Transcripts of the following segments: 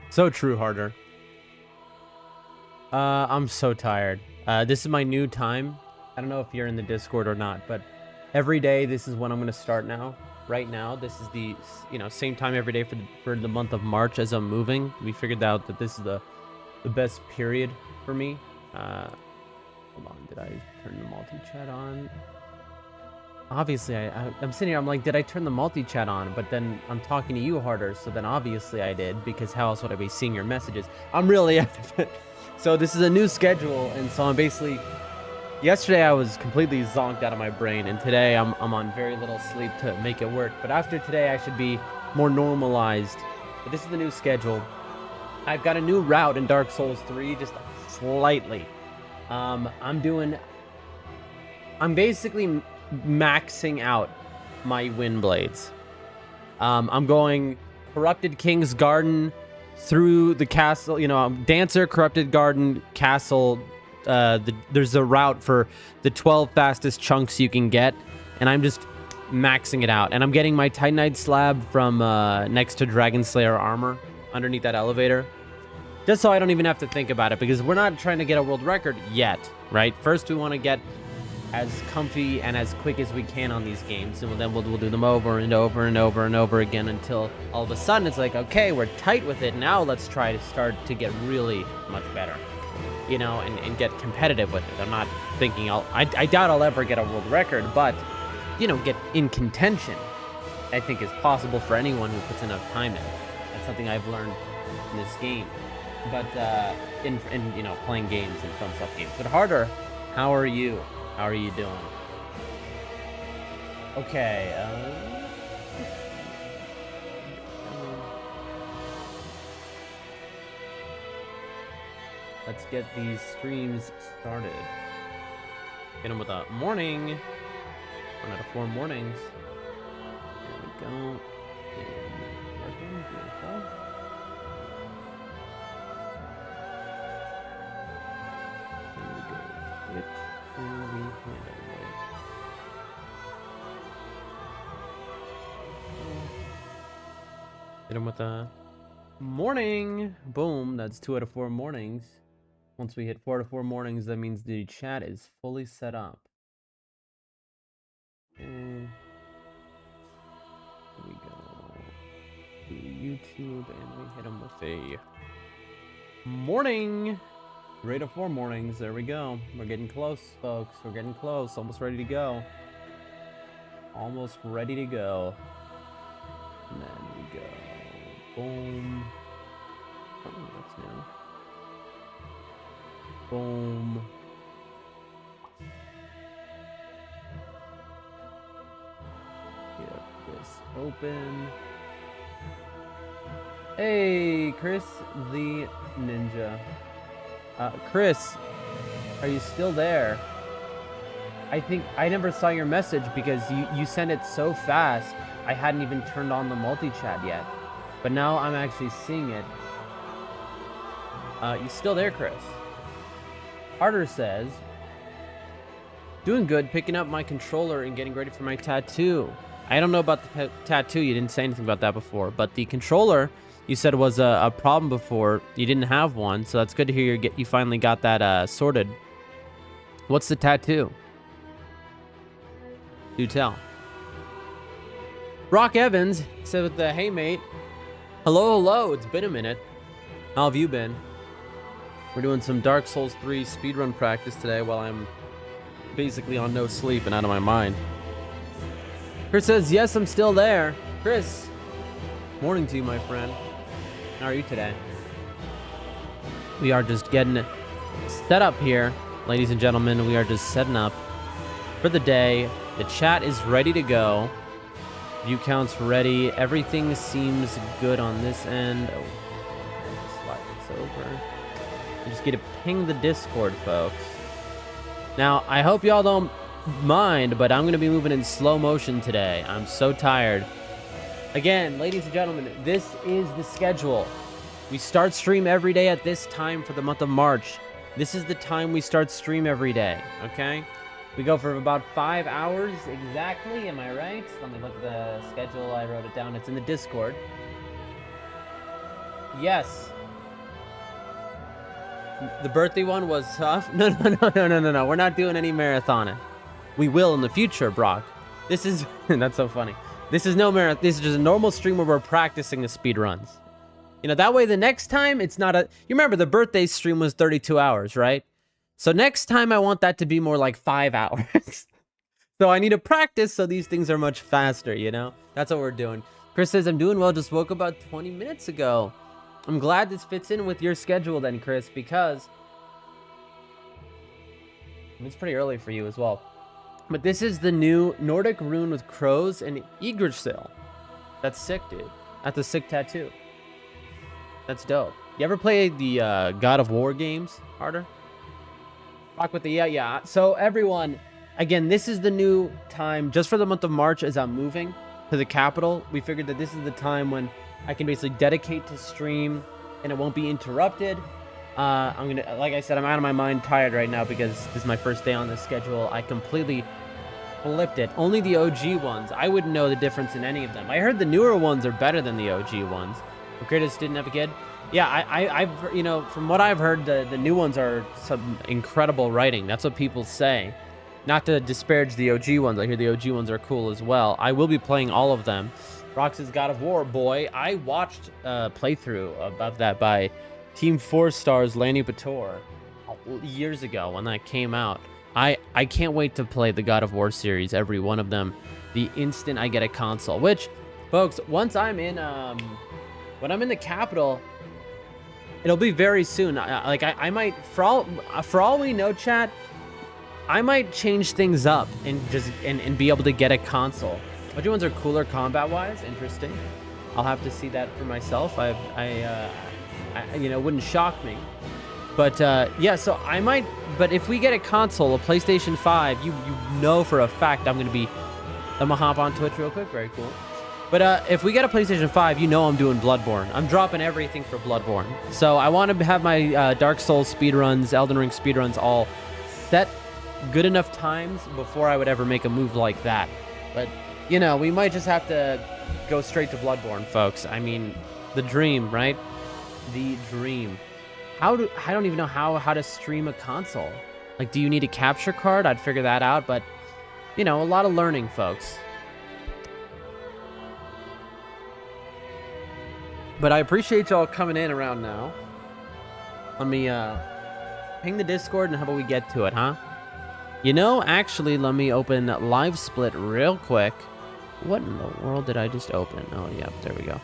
So true, Harder. I'm so tired. This is my new time. I don't know if you're in the Discord or not, but every day this is when I'm gonna start now. Right now, this is the same time every day for the month of March as I'm moving. We figured out that this is the best period for me. Hold on, did I turn the multi-chat on? Obviously, I'm sitting here, I'm like, did I turn the multi-chat on? But then I'm talking to you, Harder, so then obviously I did, because how else would I be seeing your messages? I'm really So this is a new schedule, and so I'm basically... Yesterday I was completely zonked out of my brain, and today I'm on very little sleep to make it work. But after today, I should be more normalized. But this is the new schedule. I've got a new route in Dark Souls 3, just slightly. I'm basically maxing out my wind blades. I'm going Corrupted King's Garden through the castle, Dancer, Corrupted Garden, Castle. There's a route for the 12 fastest chunks you can get, and I'm just maxing it out. And I'm getting my Titanite slab from next to Dragon Slayer armor underneath that elevator, just so I don't even have to think about it, because we're not trying to get a world record yet, right? First, we want to get as comfy and as quick as we can on these games, and then we'll do them over and over and over and over again until all of a sudden it's like, okay, we're tight with it. Now let's try to start to get really much better, and get competitive with it. I'm not thinking I doubt I'll ever get a world record, but, get in contention, I think is possible for anyone who puts enough time in. That's something I've learned in this game. But, in playing games and Fromsoft games. But Harder, how are you? How are you doing? Okay, let's get these streams started. Get them with a morning. 1 out of 4 mornings. There we go. Working, beautiful. There we go. Which do we handle? Hit them with a morning. Boom. That's 2 out of 4 mornings. Once we hit 4 out of 4 mornings, that means the chat is fully set up. And here we go to YouTube, and we hit them with a morning. 3 out of 4 mornings. There we go. We're getting close, folks. We're getting close. Almost ready to go. Almost ready to go. And then we go. Boom. Oh, that's new. Boom. Get this open. Hey, Chris the Ninja. Chris, are you still there? I think I never saw your message because you sent it so fast. I hadn't even turned on the multi-chat yet. But now I'm actually seeing it. You still there, Chris? Harder says, doing good, picking up my controller and getting ready for my tattoo. I don't know about the tattoo. You didn't say anything about that before. But the controller, you said was a problem before. You didn't have one, so that's good to hear you finally got that sorted. What's the tattoo? Do tell. Brock Evans said with the, hey mate. Hello, it's been a minute. How have you been? We're doing some Dark Souls 3 speedrun practice today while I'm basically on no sleep and out of my mind. Chris says, yes, I'm still there. Chris, morning to you, my friend. How are you today? We are just getting set up here, ladies and gentlemen. We are just setting up for the day. The chat is ready to go. View count's ready. Everything seems good on this end. Oh, slide this over. I'm just gonna ping the Discord, folks. Now, I hope y'all don't mind, but I'm gonna be moving in slow motion today. I'm so tired. Again, ladies and gentlemen, this is the schedule. We start stream every day at this time for the month of March. This is the time we start stream every day, okay? We go for about 5 hours exactly, am I right? Let me look at the schedule. I wrote it down. It's in the Discord. Yes, The birthday one was tough. No. We're not doing any marathoning. We will in the future, Brock. This is that's so funny. This is no marathon. This is just a normal stream where we're practicing the speed runs. You know, that way the next time it's not a... You remember the birthday stream was 32 hours, right? So next time I want that to be more like 5 hours. So I need to practice so these things are much faster, you know? That's what we're doing. Chris says, I'm doing well. Just woke about 20 minutes ago. I'm glad this fits in with your schedule then, Chris, because... It's pretty early for you as well. But this is the new Nordic rune with crows and Yggdrasil. That's sick, dude. That's a sick tattoo. That's dope. You ever play the God of War games, Harder? Rock with the yeah. So everyone, again, this is the new time just for the month of March as I'm moving to the capital. We figured that this is the time when I can basically dedicate to stream and it won't be interrupted. I'm gonna, like I said, I'm out of my mind tired right now because this is my first day on this schedule. I completely flipped it. Only the OG ones. I wouldn't know the difference in any of them. I heard the newer ones are better than the OG ones. Kratos didn't have a kid. Yeah, I've you know, from what I've heard, the new ones are some incredible writing. That's what people say. Not to disparage the OG ones. I hear the OG ones are cool as well. I will be playing all of them. Rox's God of War, boy. I watched a playthrough of that by Team 4 Stars Lanny Pator years ago when that came out. I can't wait to play the God of War series, every one of them, the instant I get a console. Which, folks, once I'm in... when I'm in the capital, it'll be very soon. I might, for all we know, chat, I might change things up and just and be able to get a console. Which ones are cooler combat-wise? Interesting. I'll have to see that for myself. I you know, wouldn't shock me. But yeah, so I might. But if we get a console, a PlayStation 5, you know for a fact I'm gonna hop on Twitch real quick. Very cool. But if we get a PlayStation 5, you know I'm doing Bloodborne. I'm dropping everything for Bloodborne. So I want to have my Dark Souls speedruns, Elden Ring speedruns all set good enough times before I would ever make a move like that. But, you know, we might just have to go straight to Bloodborne, folks. I mean, the dream, right? The dream. I don't even know how to stream a console. Like, do you need a capture card? I'd figure that out. But, you know, a lot of learning, folks. But I appreciate y'all coming in around now. Let me ping the Discord and how about we get to it, huh? You know, actually, let me open Live Split real quick. What in the world did I just open? Oh, yeah, there we go.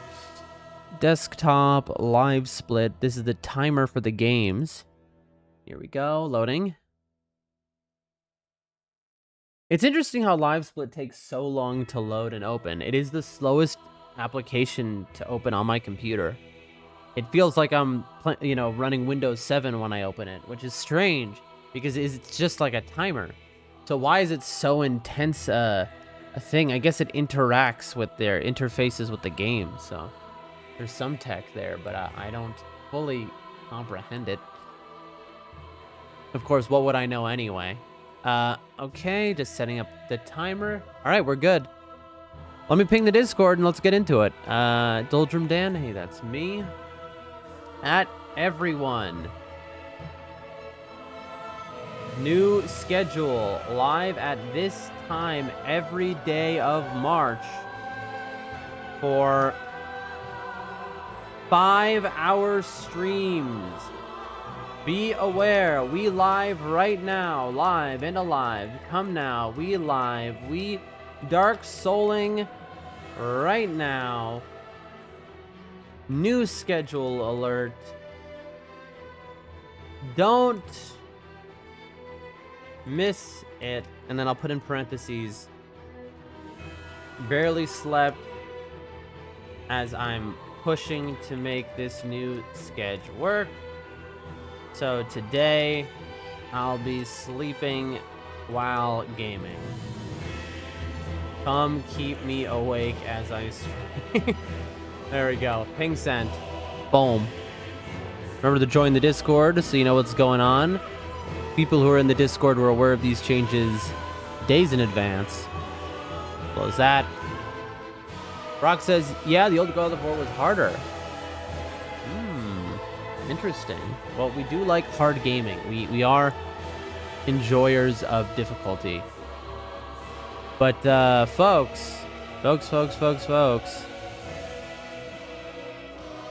Desktop, Live Split. This is the timer for the games. Here we go, loading. It's interesting how Live Split takes so long to load and open. It is the slowest application to open on my computer. It feels like I'm running Windows 7 when I open it, which is strange because it's just like a timer. So why is it so intense a thing? I guess it interacts with their interfaces with the game, so there's some tech there, but I don't fully comprehend it. Of course, what would I know anyway? Okay, just setting up the timer. All right, we're good. Let me ping the Discord and let's get into it. Doldrum Dan, hey, that's me. At everyone. New schedule, live at this time every day of March for 5-hour streams. Be aware, we live right now, live and alive. Come now, we live, we Dark Souling right now. New schedule alert. Don't miss it. And then I'll put in parentheses. Barely slept as I'm pushing to make this new schedule work. So today I'll be sleeping while gaming. Come keep me awake as I stream. There we go. Ping sent. Boom. Remember to join the Discord so you know what's going on. People who are in the Discord were aware of these changes days in advance. Close that. Brock says, yeah, the old God of War was harder. Interesting. Well, we do like hard gaming. We are enjoyers of difficulty. But folks,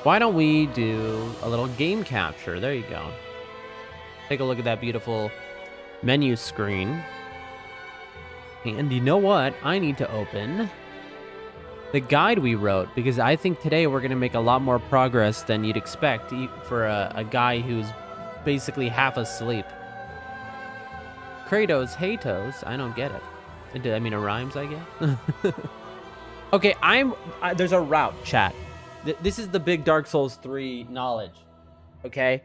why don't we do a little game capture? There you go. Take a look at that beautiful menu screen. And you know what? I need to open the guide we wrote, because I think today we're going to make a lot more progress than you'd expect for a guy who's basically half asleep. Kratos, Hatos, I don't get it. I mean, it rhymes, I guess. Okay, there's a route, chat. This is the big Dark Souls 3 knowledge, okay?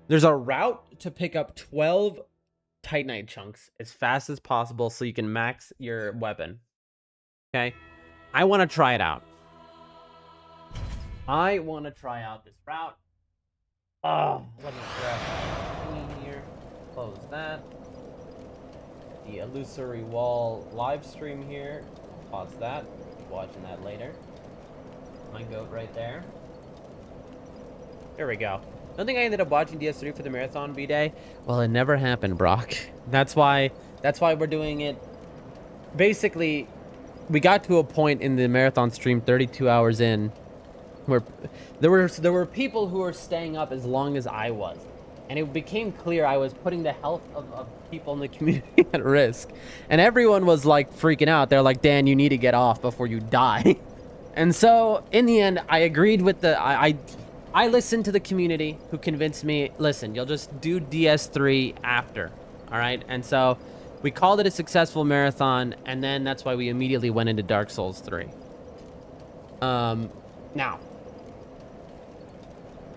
There's a route to pick up 12 Titanite chunks as fast as possible so you can max your weapon, okay? I want to try it out. I want to try out this route. Oh, let me grab my here. Close that. The illusory wall live stream here. Pause that. Keep watching that later. My goat right there. There we go. Don't think I ended up watching DS3 for the marathon B-Day. Well, it never happened, Brock. That's why we're doing it. Basically, we got to a point in the marathon stream 32 hours in where there were people who were staying up as long as I was. And it became clear I was putting the health of people in the community at risk. And everyone was like freaking out. They're like, Dan, you need to get off before you die. And so in the end, I agreed with I listened to the community who convinced me, listen, you'll just do DS3 after. All right. And so we called it a successful marathon, and then that's why we immediately went into Dark Souls 3. Now,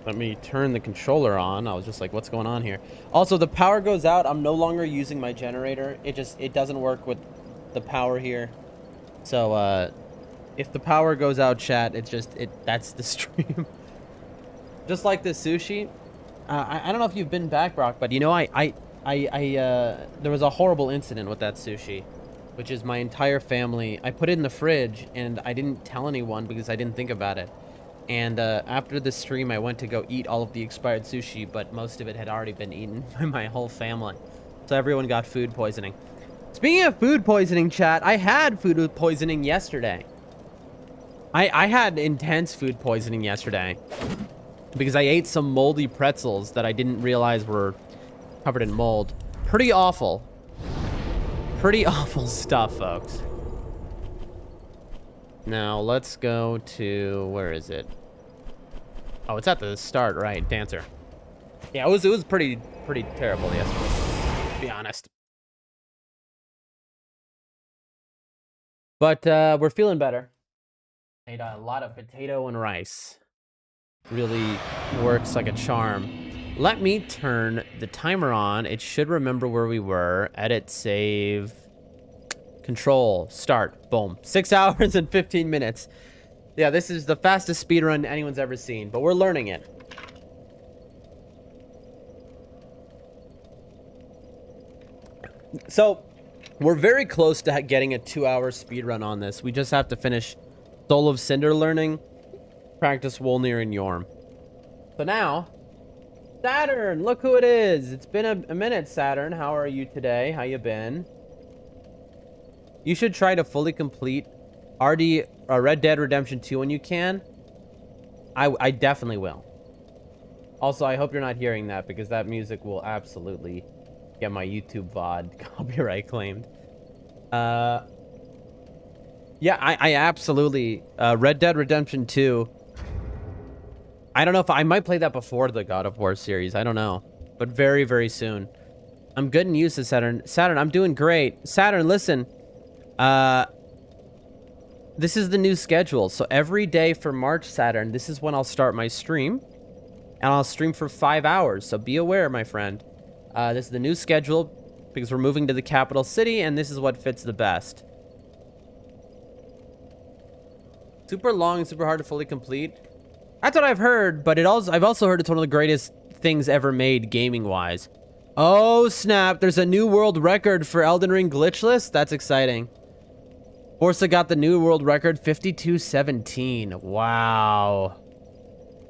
let me turn the controller on. I was just like, what's going on here? Also, the power goes out. I'm no longer using my generator. It doesn't work with the power here. So, if the power goes out, chat, that's the stream. Just like the sushi. I don't know if you've been back, Brock, but you know, there was a horrible incident with that sushi, which is my entire family. I put it in the fridge and I didn't tell anyone because I didn't think about it. And after the stream, I went to go eat all of the expired sushi, but most of it had already been eaten by my whole family. So everyone got food poisoning. Speaking of food poisoning, chat, I had food poisoning yesterday. I had intense food poisoning yesterday because I ate some moldy pretzels that I didn't realize were covered in mold. Pretty awful. Pretty awful stuff, folks. Now, let's go to... where is it? Oh, it's at the start, right? Dancer. Yeah, it was pretty terrible yesterday, to be honest. But we're feeling better. Ate a lot of potato and rice. Really works like a charm. Let me turn the timer on. It should remember where we were. Edit, save, control, start. Boom. 6 hours and 15 minutes. Yeah, this is the fastest speedrun anyone's ever seen, but we're learning it. So, we're very close to getting a 2-hour speedrun on this. We just have to finish Soul of Cinder learning, practice Wolnir and Yorm. So now... Saturn, look who it is. It's been a minute, Saturn. How are you today? How you been? You should try to fully complete Red Dead Redemption 2 when you can. I definitely will. Also, I hope you're not hearing that because that music will absolutely get my YouTube VOD copyright claimed. Yeah, I absolutely... Red Dead Redemption 2... I don't know if I might play that before the God of War series. I don't know. But very, very soon. I'm good and used to Saturn. Saturn, I'm doing great. Saturn, listen. This is the new schedule. So every day for March, Saturn, this is when I'll start my stream. And I'll stream for 5 hours. So be aware, my friend. This is the new schedule because we're moving to the capital city. And this is what fits the best. Super long and super hard to fully complete. That's what I've heard, but I've also heard it's one of the greatest things ever made gaming-wise. Oh, snap. There's a new world record for Elden Ring glitchless? That's exciting. Forza got the new world record, 52:17. Wow.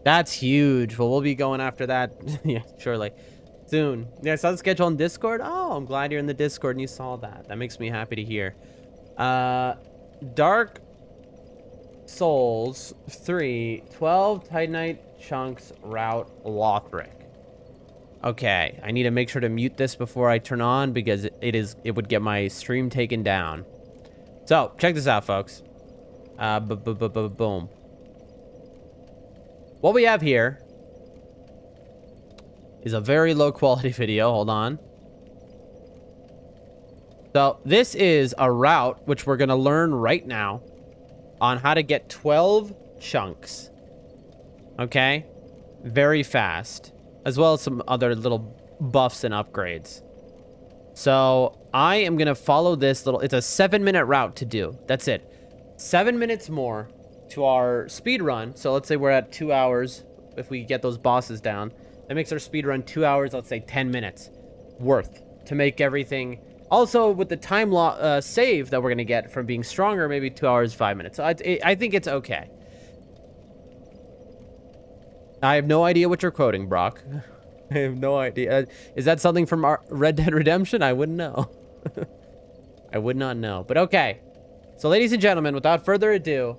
That's huge. Well, we'll be going after that. Yeah, surely. Soon. Yeah, I saw the schedule on Discord. Oh, I'm glad you're in the Discord and you saw that. That makes me happy to hear. Dark Souls 3, 12 Titanite chunks route Lothric. Okay, I need to make sure to mute this before I turn on because it would get my stream taken down. So, check this out, folks. Boom. What we have here is a very low quality video. Hold on. So, this is a route which we're going to learn right now on how to get 12 chunks. Okay? Very fast. As well as some other little buffs and upgrades. So, I am going to follow this little... It's a 7-minute route to do. That's it. 7 minutes more to our speed run. So, let's say we're at 2 hours if we get those bosses down. That makes our speed run 2 hours, let's say 10 minutes worth to make everything... Also, with the time save that we're going to get from being stronger, maybe 2 hours, 5 minutes. So, I think it's okay. I have no idea what you're quoting, Brock. I have no idea. Is that something from our Red Dead Redemption? I wouldn't know. I would not know. But okay. So, ladies and gentlemen, without further ado,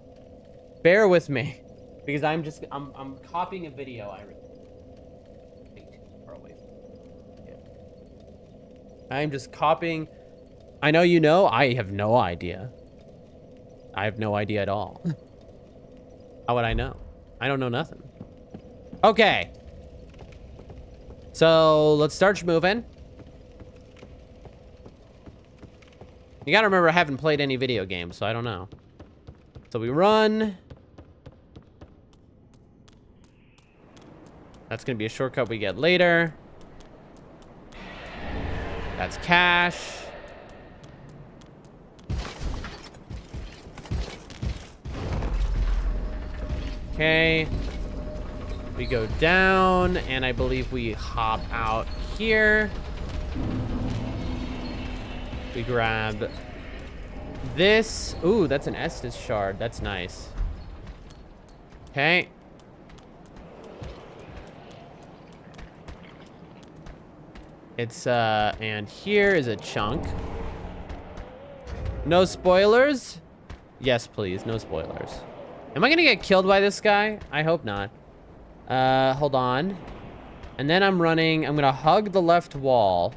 bear with me. Because I'm copying a video I I'm just copying. I know you know. I have no idea. I have no idea at all. How would I know? I don't know nothing. Okay. So, let's start moving. You gotta remember I haven't played any video games, so I don't know. So we run. That's gonna be a shortcut we get later. That's cash. Okay. We go down, and I believe we hop out here. We grab this. Ooh, that's an Estus shard. That's nice. Okay. It's, and here is a chunk. No spoilers? Yes, please. No spoilers. Am I gonna get killed by this guy? I hope not. Hold on. And then I'm running. I'm gonna hug the left wall.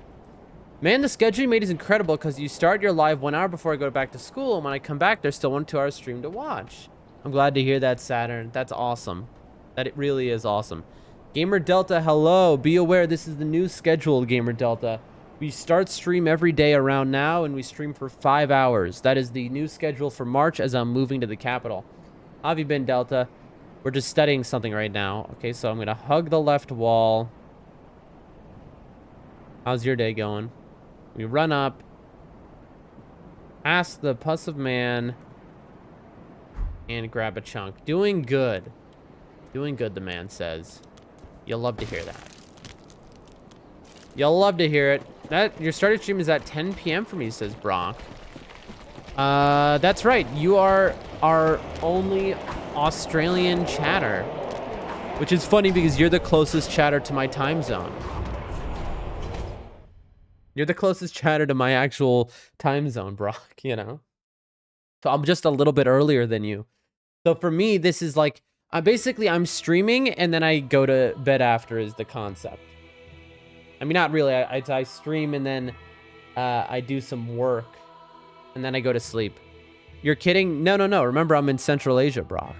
Man, the scheduling made is incredible because you start your live 1 hour before I go back to school. And when I come back, there's still 1 2 hour stream to watch. I'm glad to hear that, Saturn. That's awesome. That it really is awesome. Gamer Delta, hello. Be aware this is the new schedule, Gamer Delta. We start stream every day around now, and we stream for 5 hours. That is the new schedule for March as I'm moving to the capital. How have you been, Delta? We're just studying something right now. Okay, so I'm going to hug the left wall. How's your day going? We run up. Past the Pus of Man. And grab a chunk. Doing good. Doing good, the man says. You'll love to hear that. You'll love to hear it. Your started stream is at 10 p.m. for me, says Brock. That's right. You are our only Australian chatter. Which is funny because you're the closest chatter to my time zone. You're the closest chatter to my actual time zone, Brock, you know? So I'm just a little bit earlier than you. So for me, this is like, basically I'm streaming and then I go to bed after is the concept. I mean, not really. I stream and then I do some work and then I go to sleep. You're kidding? No. Remember, I'm in Central Asia, Brock.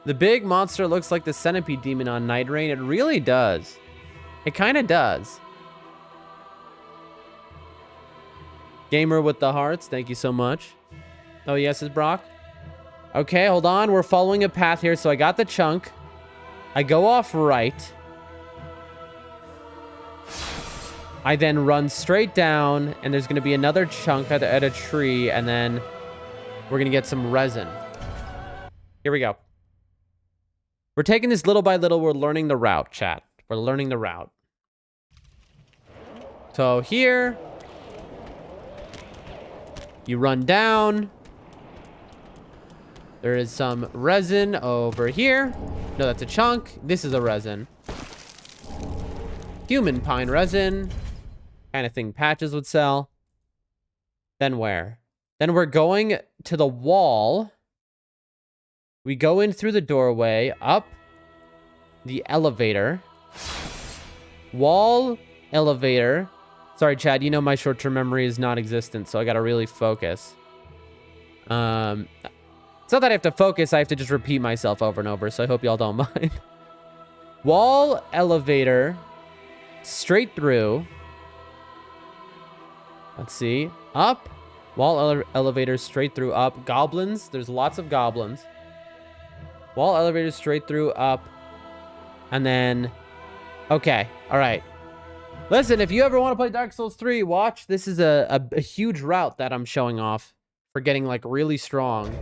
The big monster looks like the centipede demon on nightreign. It really does. It kind of does. Gamer with the hearts, thank you so much. Oh, yes, is Brock? Okay, hold on. We're following a path here. So I got the chunk. I go off right. I then run straight down, and there's going to be another chunk at a tree, and then we're going to get some resin. Here we go. We're taking this little by little. We're learning the route, chat. We're learning the route. So here, you run down. There is some resin over here. No, that's a chunk. This is a resin. Human pine resin. Kind of thing Patches would sell. Then where? Then we're going to the wall. We go in through the doorway, up the elevator. Wall, elevator. Sorry, Chad, you know my short-term memory is non-existent, so I gotta really focus. It's not that I have to focus, I have to just repeat myself over and over, so I hope y'all don't mind. Wall, elevator, straight through. Let's see. Up. Wall, elevator, straight through, up. Goblins. There's lots of goblins. Wall, elevator, straight through, up. And then... Okay. All right. Listen, if you ever want to play Dark Souls 3, watch. This is a huge route that I'm showing off for getting, like, really strong.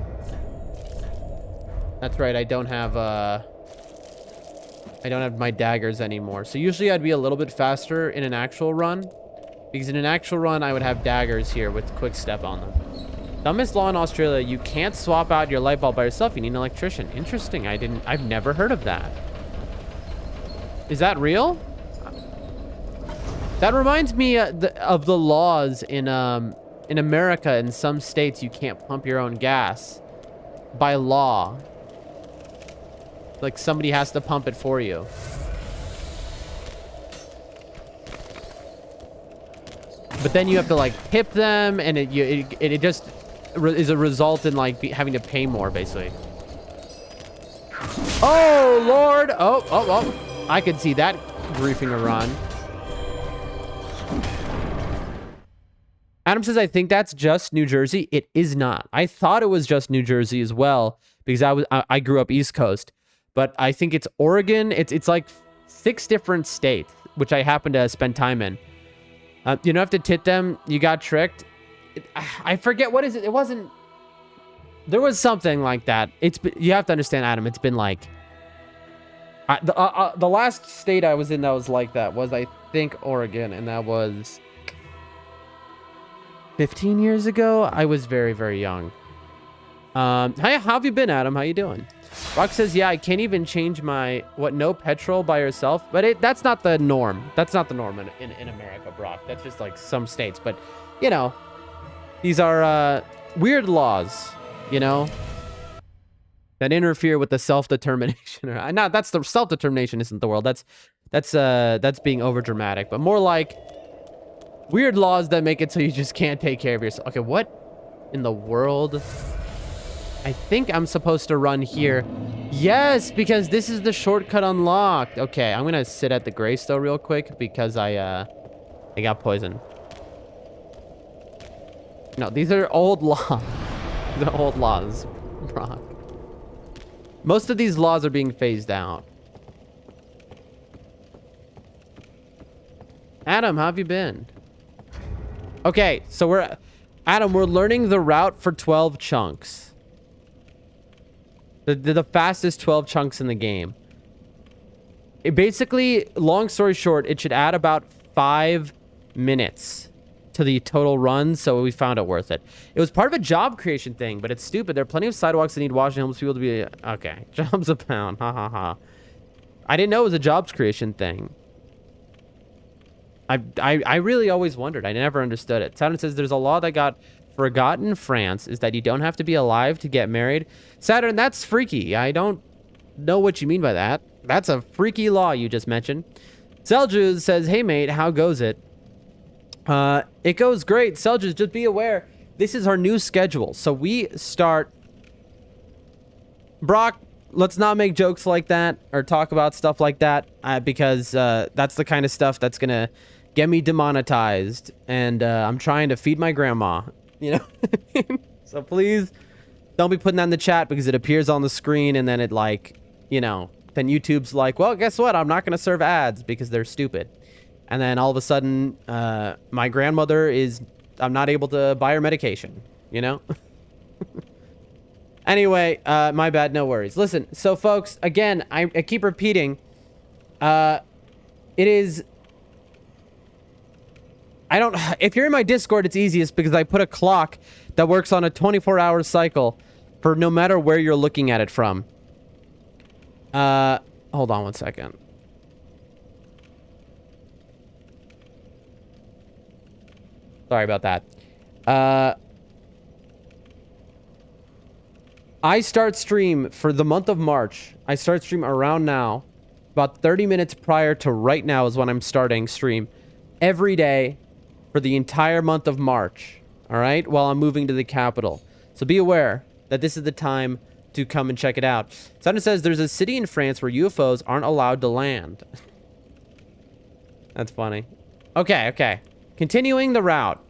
That's right. I don't have my daggers anymore. So usually I'd be a little bit faster in an actual run. Because in an actual run, I would have daggers here with quick step on them. Dumbest law in Australia, you can't swap out your light bulb by yourself. You need an electrician. Interesting. I've never heard of that. Is that real? That reminds me of the laws in America. In some states, you can't pump your own gas by law. Like somebody has to pump it for you. But then you have to like tip them, and it just is a result in like having to pay more, basically. Oh Lord! Oh! I could see that griefing a run. Adam says, I think that's just New Jersey. It is not. I thought it was just New Jersey as well because I grew up East Coast, but I think it's Oregon. It's like 6 different states, which I happen to spend time in. You don't have to tip them. You got tricked. I forget what is it. It wasn't. There was something like that. You have to understand, Adam. It's been like the last state I was in that was like that was, I think, Oregon, and that was 15 years ago. I was very, very young. Hi, how have you been, Adam? How you doing? Rock says, yeah, I can't even change my no petrol by yourself, but that's not the norm. That's not the norm in America, Brock. That's just like some states, but you know, these are weird laws, you know, that interfere with the self-determination. No, that's the self-determination isn't the world. That's being over dramatic, but more like weird laws that make it so you just can't take care of yourself. Okay, what in the world? I think I'm supposed to run here. Yes, because this is the shortcut unlocked. Okay, I'm gonna sit at the Greystone real quick because I got poisoned. No, these are old laws. These are old laws, Brock. Most of these laws are being phased out. Adam, how have you been? Okay, so we're learning the route for 12 chunks. The fastest 12 chunks in the game. It basically, long story short, it should add about 5 minutes to the total run, so we found it worth it. It was part of a job creation thing, but it's stupid. There are plenty of sidewalks that need washing, helps people to be... Okay, jobs abound. Ha ha ha. I didn't know it was a jobs creation thing. I really always wondered. I never understood it. Saturn says there's a law that got forgotten in France is that you don't have to be alive to get married. Saturn, that's freaky. I don't know what you mean by that. That's a freaky law you just mentioned. Seljuz says, hey mate, how goes it? It goes great. Seljuz, just be aware, this is our new schedule. So we start... Brock, let's not make jokes like that or talk about stuff like that because that's the kind of stuff that's gonna get me demonetized, and I'm trying to feed my grandma, you know. So please don't be putting that in the chat because it appears on the screen and then it, like, you know, then YouTube's like, well, guess what, I'm not gonna serve ads because they're stupid. And then all of a sudden my grandmother I'm not able to buy her medication, you know. Anyway, my bad, no worries. Listen, so folks, again, I keep repeating, it is... if you're in my Discord, it's easiest because I put a clock that works on a 24-hour cycle. for no matter where you're looking at it from. Hold on one second. Sorry about that. I start stream for the month of March. I start stream around now. About 30 minutes prior to right now is when I'm starting stream. Every day for the entire month of March. Alright? While I'm moving to the capital. So be aware that this is the time to come and check it out. Someone says there's a city in France where UFOs aren't allowed to land. That's funny. Okay. Continuing the route.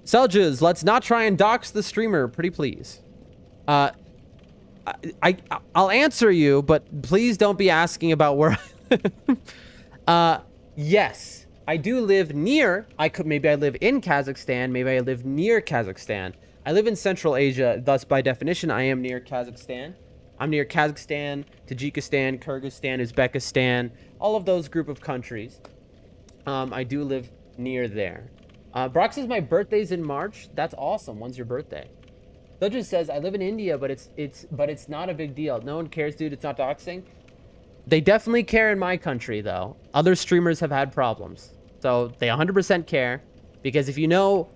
Seljas, let's not try and dox the streamer, pretty please. I'll answer you, but please don't be asking about where yes, I do live near, maybe I live in Kazakhstan, maybe I live near Kazakhstan. I live in Central Asia, thus by definition I am near Kazakhstan. I'm near Kazakhstan, Tajikistan, Kyrgyzstan, Uzbekistan, all of those group of countries. I do live near there. Brock says my birthday's in March. That's awesome. When's your birthday? Dodger says I live in India, but it's not a big deal. No one cares, dude. It's not doxing. They definitely care in my country, though. Other streamers have had problems, so they 100% care. Because if you know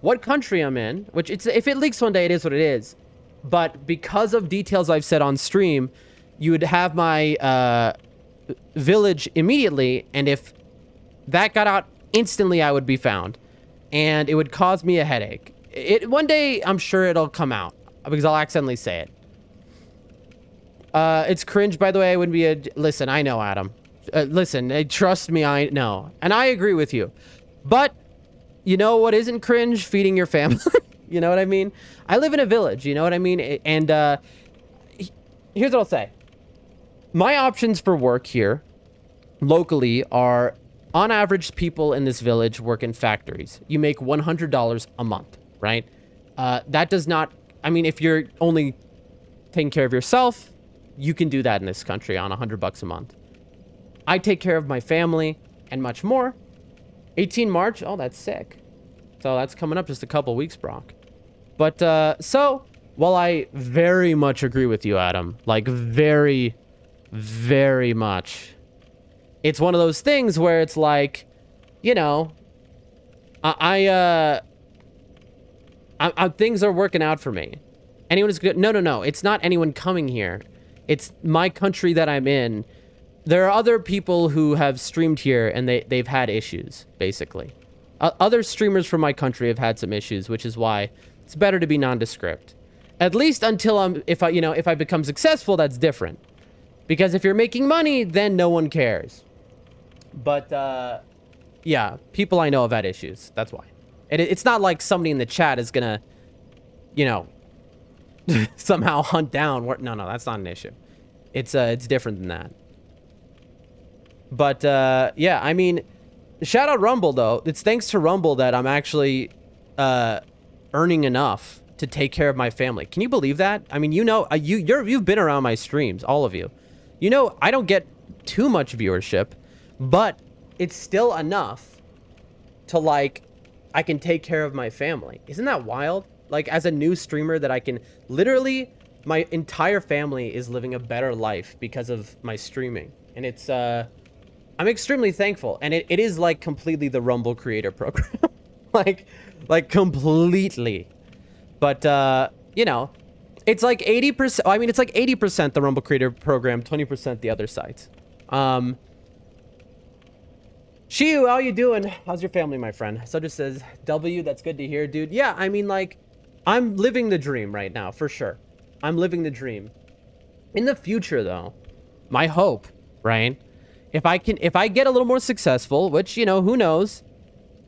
what country I'm in, which if it leaks one day, it is what it is. But because of details I've said on stream, you would have my village immediately, and if that got out instantly, I would be found, and it would cause me a headache. One day, I'm sure it'll come out because I'll accidentally say it. It's cringe, by the way. I wouldn't be listen, I know, Adam. Listen, trust me, I know. And I agree with you. But, you know what isn't cringe? Feeding your family. You know what I mean? I live in a village, you know what I mean? And, here's what I'll say. My options for work here, locally, are, on average, people in this village work in factories. You make $100 a month. Right? That does not... I mean, if you're only taking care of yourself, you can do that in this country on $100 a month. I take care of my family and much more. 18 March? Oh, that's sick. So that's coming up just a couple weeks, Brock. But, so, while I very much agree with you, Adam, like, very, very much, it's one of those things where it's like, you know, things are working out for me. Anyone is good? No. It's not anyone coming here. It's my country that I'm in. There are other people who have streamed here and they've had issues, basically. Other streamers from my country have had some issues, which is why it's better to be nondescript. At least until if I become successful, that's different. Because if you're making money, then no one cares. But yeah, people I know have had issues. That's why. It's not like somebody in the chat is gonna, you know, somehow hunt down. No, that's not an issue. It's different than that. But yeah, I mean, shout out Rumble though. It's thanks to Rumble that I'm actually earning enough to take care of my family. Can you believe that? I mean, you know, you've been around my streams, all of you. You know, I don't get too much viewership, but it's still enough to, like, I can take care of my family. Isn't that wild? Like, as a new streamer, that I can literally, my entire family is living a better life because of my streaming. And it's, I'm extremely thankful. And it is like completely the Rumble creator program. like completely. But, you know, it's like 80%, I mean, it's like 80% the Rumble creator program, 20% the other sites. Shiu, how you doing? How's your family, my friend? So just says, W, that's good to hear, dude. Yeah, I mean, like, I'm living the dream right now, for sure. I'm living the dream. In the future, though, my hope, right? If I get a little more successful, which, you know, who knows?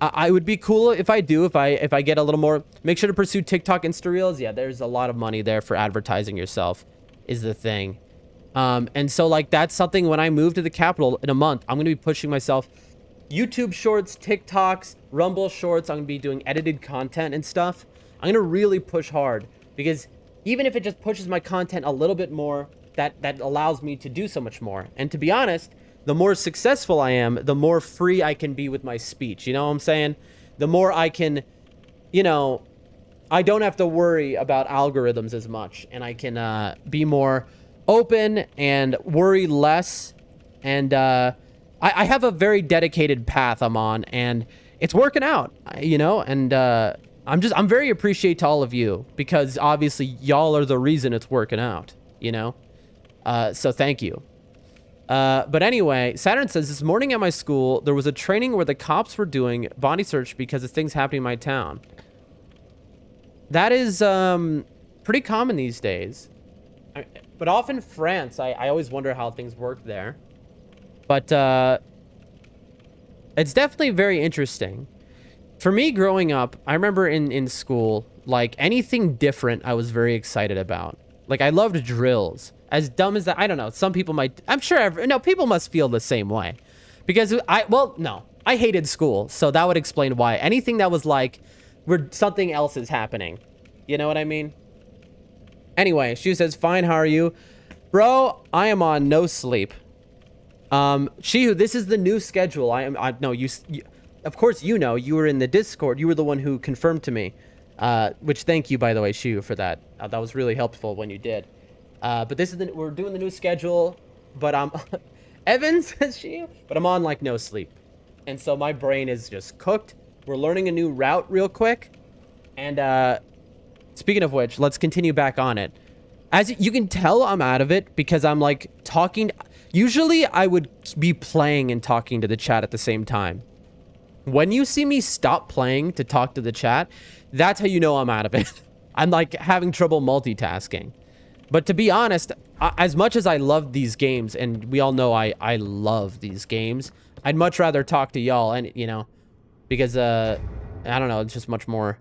I would be cool if I do, if I get a little more. Make sure to pursue TikTok, Insta Reels. Yeah, there's a lot of money there for advertising yourself, is the thing. And so, like, that's something when I move to the capital in a month, I'm going to be pushing myself. YouTube shorts, TikToks, Rumble shorts. I'm going to be doing edited content and stuff. I'm going to really push hard because even if it just pushes my content a little bit more, that allows me to do so much more. And to be honest, the more successful I am, the more free I can be with my speech. You know what I'm saying? The more I can, you know, I don't have to worry about algorithms as much, and I can be more open and worry less. And I have a very dedicated path I'm on, and it's working out, you know. And I'm very appreciative to all of you, because obviously y'all are the reason it's working out, you know. So thank you. But anyway, Saturn says, this morning at my school, there was a training where the cops were doing body search because of things happening in my town. That is pretty common these days. But off in France, I always wonder how things work there. But it's definitely very interesting. For me, growing up, I remember in school, like, anything different I was very excited about. Like, I loved drills. As dumb as that, I don't know. Some people might, I'm sure, no, people must feel the same way. Because I hated school. So that would explain why. Anything that was like, where something else is happening. You know what I mean? Anyway, she says, fine, how are you? Bro, I am on no sleep. Shihu, this is the new schedule. Of course, you know, you were in the Discord. You were the one who confirmed to me. Which, thank you, by the way, Shihu, for that. That was really helpful when you did. But this is we're doing the new schedule, but Evan says Shihu, but I'm on like no sleep. And so my brain is just cooked. We're learning a new route real quick. And, speaking of which, let's continue back on it. As you can tell, I'm out of it because I'm like talking. Usually I would be playing and talking to the chat at the same time. When you see me stop playing to talk to the chat, that's how you know I'm out of it. I'm like having trouble multitasking. But to be honest, as much as I love these games, and we all know I love these games, I'd much rather talk to y'all, and you know, because I don't know, it's just much more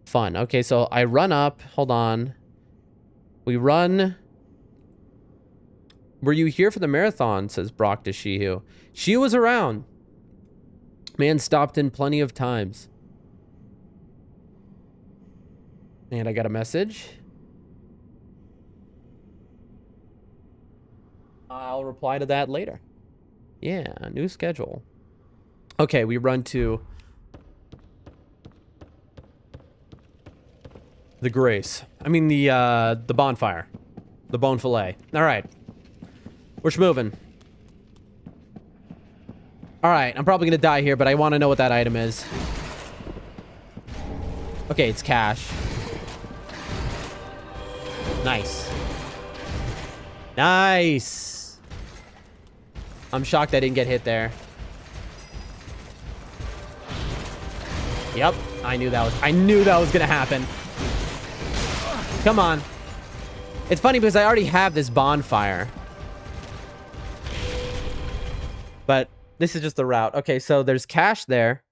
fun. Okay, so I run up. Hold on. We run. Were you here for the marathon? Says Brock to Shihu. Shihu was around. Man stopped in plenty of times. And I got a message. I'll reply to that later. Yeah, new schedule. Okay, we run to the Grace. I mean the bonfire. The bone fillet. Alright. We're moving. Alright, I'm probably gonna die here, but I want to know what that item is. Okay, it's cash. Nice. Nice. I'm shocked I didn't get hit there. Yep, I knew that was gonna happen. Come on. It's funny because I already have this bonfire. But this is just the route. Okay, so there's cash there.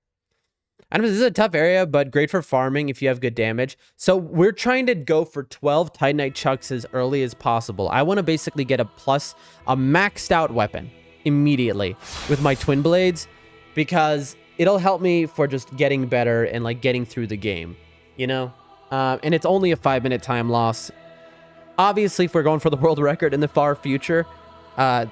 I don't know, this is a tough area, but great for farming if you have good damage. So we're trying to go for 12 Titanite chucks as early as possible. I want to basically get a maxed out weapon immediately with my twin blades, because it'll help me for just getting better and like getting through the game, you know? And it's only a 5-minute time loss. Obviously, if we're going for the world record in the far future,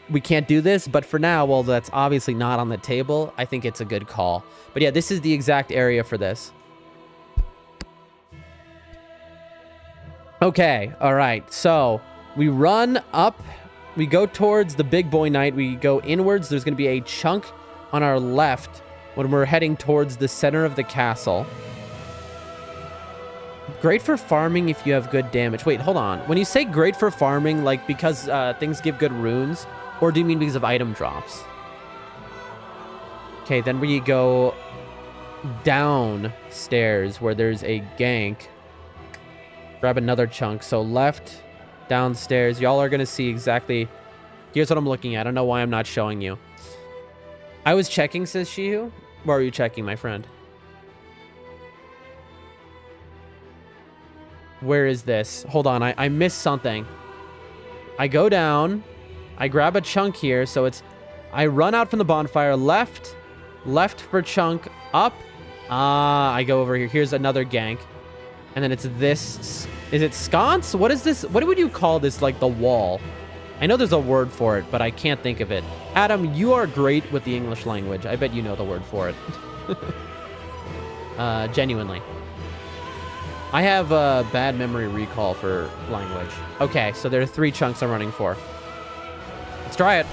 we can't do this, but for now, well, that's obviously not on the table. I think it's a good call. But yeah, this is the exact area for this. Okay, all right. So we run up. We go towards the big boy knight. We go inwards. There's going to be a chunk on our left when we're heading towards the center of the castle. Great for farming if you have good damage. Wait, hold on. When you say great for farming, like because things give good runes, or do you mean because of item drops? Okay, then we go downstairs where there's a gank. Grab another chunk. So left, downstairs. Y'all are going to see exactly... Here's what I'm looking at. I don't know why I'm not showing you. I was checking, says Shihu. Where are you checking, my friend? Where is this? Hold on, I missed something. I go down. I grab a chunk here, so it's... I run out from the bonfire. Left for chunk. Up. I go over here. Here's another gank. And then it's this... Is it sconce? What is this? What would you call this, like, the wall? I know there's a word for it, but I can't think of it. Adam, you are great with the English language. I bet you know the word for it. Genuinely. I have a bad memory recall for language. Okay, so there are 3 chunks I'm running for. Let's try it.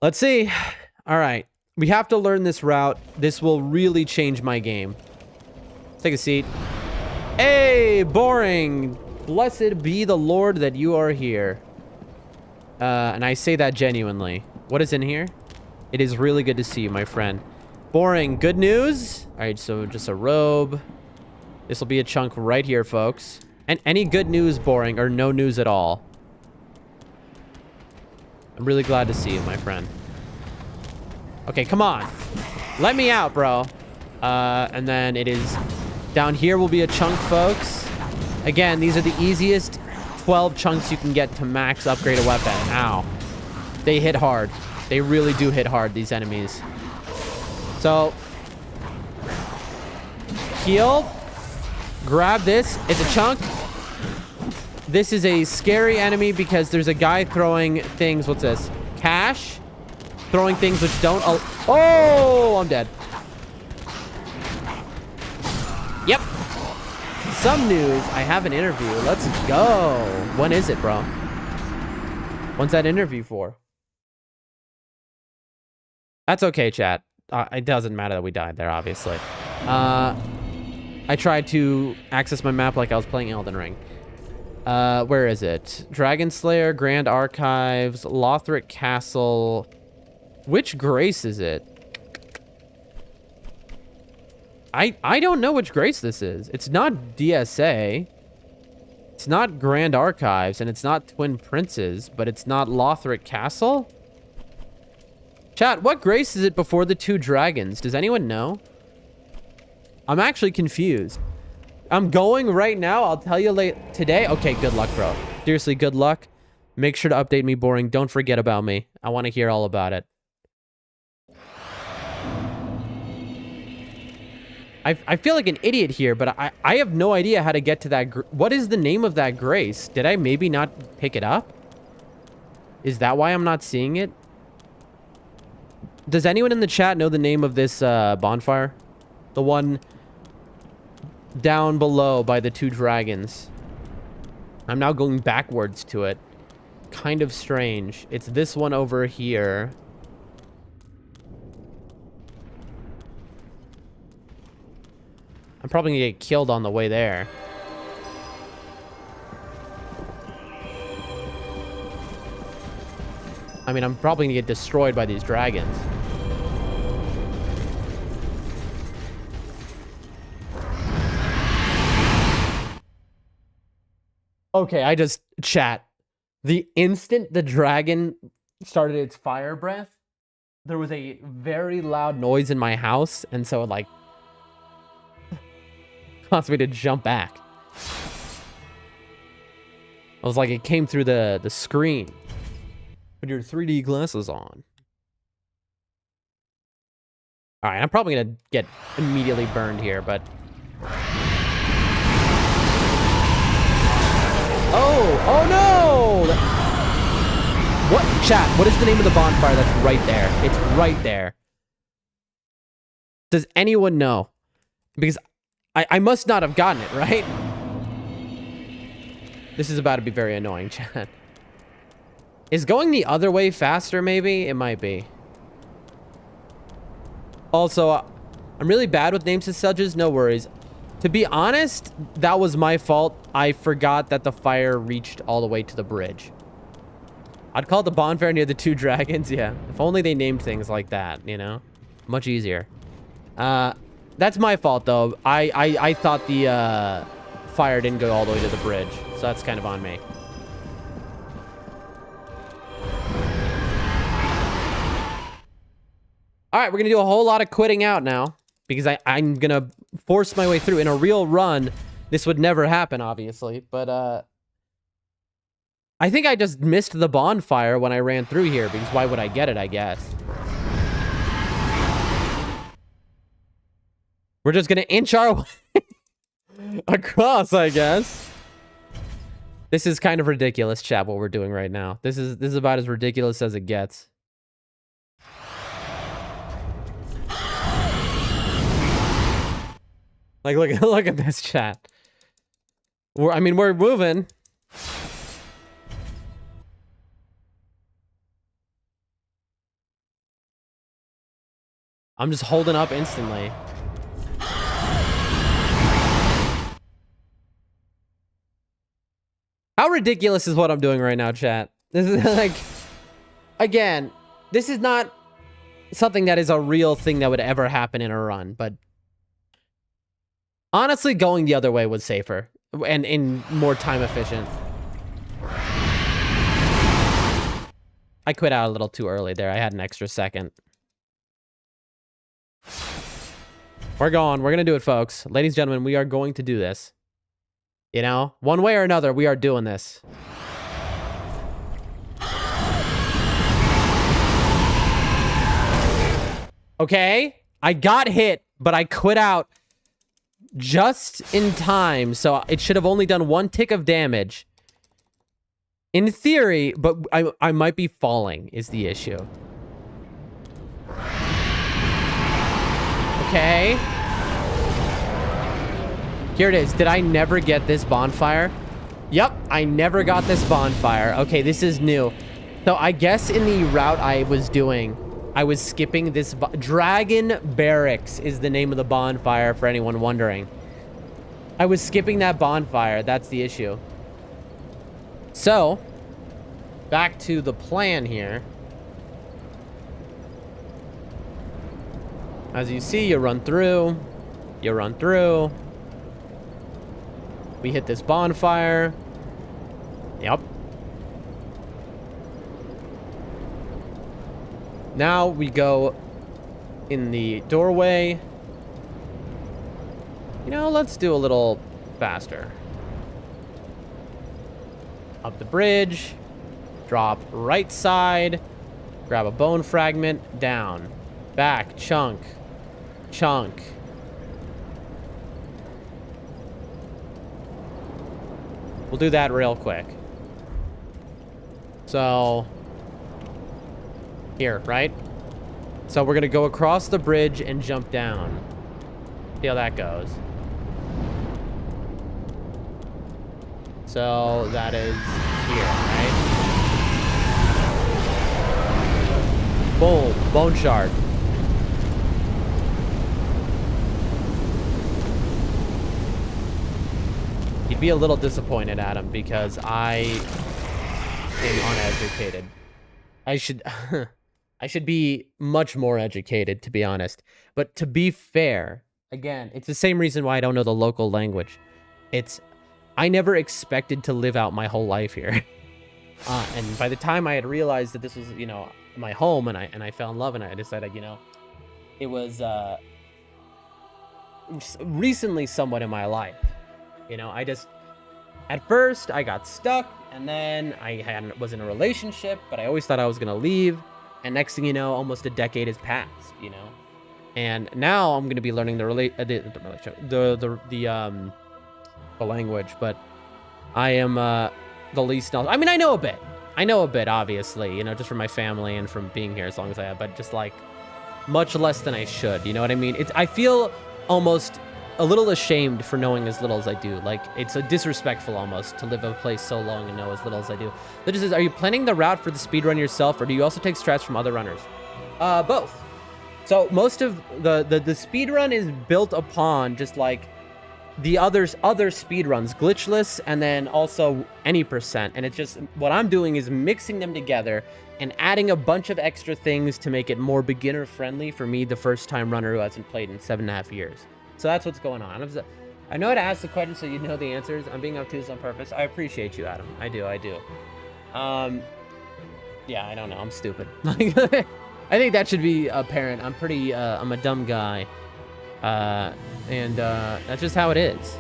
Let's see. All right. We have to learn this route. This will really change my game. Let's take a seat. Hey, boring. Blessed be the Lord that you are here. And I say that genuinely. What is in here? It is really good to see you, my friend. Boring. Good news? All right, so just a robe. This will be a chunk right here, folks. And any good news, boring, or no news at all? I'm really glad to see you, my friend. Okay, come on. Let me out, bro. And then it is... Down here will be a chunk, folks. Again, these are the easiest 12 chunks you can get to max upgrade a weapon. Ow. They hit hard. They really do hit hard, these enemies. So... Heal. Grab this. It's a chunk. This is a scary enemy because there's a guy throwing things. What's this? Cash? Throwing things which don't... Oh, I'm dead. Yep. Some news. I have an interview. Let's go. When is it, bro? When's that interview for? That's okay, chat. It doesn't matter that we died there, obviously. I tried to access my map like I was playing Elden Ring. Where is it? Dragon Slayer, Grand Archives, Lothric Castle. Which Grace is it? I don't know which Grace this is. It's not DSA. It's not Grand Archives, and it's not Twin Princes, but it's not Lothric Castle? Chat, what Grace is it before the 2 dragons? Does anyone know? I'm actually confused. I'm going right now. I'll tell you today. Okay, good luck, bro. Seriously, good luck. Make sure to update me, boring. Don't forget about me. I want to hear all about it. I feel like an idiot here, but I have no idea how to get to that. What is the name of that Grace? Did I maybe not pick it up? Is that why I'm not seeing it? Does anyone in the chat know the name of this bonfire? The one down below by the 2 dragons. I'm now going backwards to it. Kind of strange. It's this one over here. I'm probably gonna get killed on the way there. I mean, I'm probably gonna get destroyed by these dragons. Okay, I just... Chat. The instant the dragon started its fire breath, there was a very loud noise in my house, and so it, like, caused me to jump back. I was like, it came through the screen. Put your 3D glasses on. Alright, I'm probably gonna get immediately burned here, but... Oh no! What? Chat, what is the name of the bonfire that's right there? It's right there. Does anyone know? Because I must not have gotten it, right? This is about to be very annoying, chat. Is going the other way faster, maybe? It might be. Also, I'm really bad with names and suches. No worries. To be honest, that was my fault. I forgot that the fire reached all the way to the bridge. I'd call it the bonfire near the 2 dragons. Yeah. If only they named things like that, you know? Much easier. That's my fault, though. I thought the fire didn't go all the way to the bridge. So that's kind of on me. All right, we're going to do a whole lot of quitting out now. Because I'm going to force my way through. In a real run, this would never happen, obviously. But, I think I just missed the bonfire when I ran through here. Because why would I get it, I guess. We're just going to inch our way across, I guess. This is kind of ridiculous, chat, what we're doing right now. This is about as ridiculous as it gets. Like, look at this chat. I mean, we're moving. I'm just holding up instantly. How ridiculous is what I'm doing right now, chat? This is like, again, this is not something that is a real thing that would ever happen in a run, but honestly, going the other way was safer and more time efficient. I quit out a little too early there. I had an extra second. We're going. We're going to do it, folks. Ladies and gentlemen, we are going to do this. You know, one way or another, we are doing this. Okay, I got hit, but I quit out just in time, so it should have only done 1 tick of damage. In theory, but I might be falling is the issue. Okay. Here it is. Did I never get this bonfire? Yep, I never got this bonfire. Okay, this is new. So I guess in the route I was doing, I was skipping this. Dragon Barracks is the name of the bonfire, for anyone wondering. I was skipping that bonfire. That's the issue. So, back to the plan here. As you see, you run through. You run through. We hit this bonfire. Yep. Now we go in the doorway. You know, let's do a little faster. Up the bridge. Drop right side. Grab a bone fragment. Down. Back. Chunk. Chunk. We'll do that real quick. So, here, right? So we're gonna go across the bridge and jump down. See how that goes. So that is here, right? Boom, bone shard. You'd be a little disappointed, Adam, because I am uneducated. I should be much more educated, to be honest. But to be fair, again, it's the same reason why I don't know the local language. I never expected to live out my whole life here. And by the time I had realized that this was, you know, my home, and I fell in love, and I decided, you know, it was recently somewhat in my life. You know, at first I got stuck, and then I was in a relationship, but I always thought I was gonna leave. And next thing you know, almost a decade has passed, you know. And now I'm gonna be learning the language, but I am the least knowledgeable. I mean, I know a bit, obviously, you know, just from my family and from being here as long as I have, but just like much less than I should. You know what I mean? I feel almost a little ashamed for knowing as little as I do. Like, it's a disrespectful almost to live a place so long and know as little as I do. That just is, are you planning the route for the speedrun yourself, or do you also take strats from other runners? Both. So most of the speedrun is built upon just like the other speedruns, glitchless, and then also any percent. And it's just, what I'm doing is mixing them together and adding a bunch of extra things to make it more beginner friendly for me, the first time runner who hasn't played in 7.5 years. So that's what's going on. I know how to ask the question so you know the answers. I'm being obtuse on purpose. I appreciate you, Adam. I do. Yeah, I don't know. I'm stupid. I think that should be apparent. I'm a dumb guy. And that's just how it is.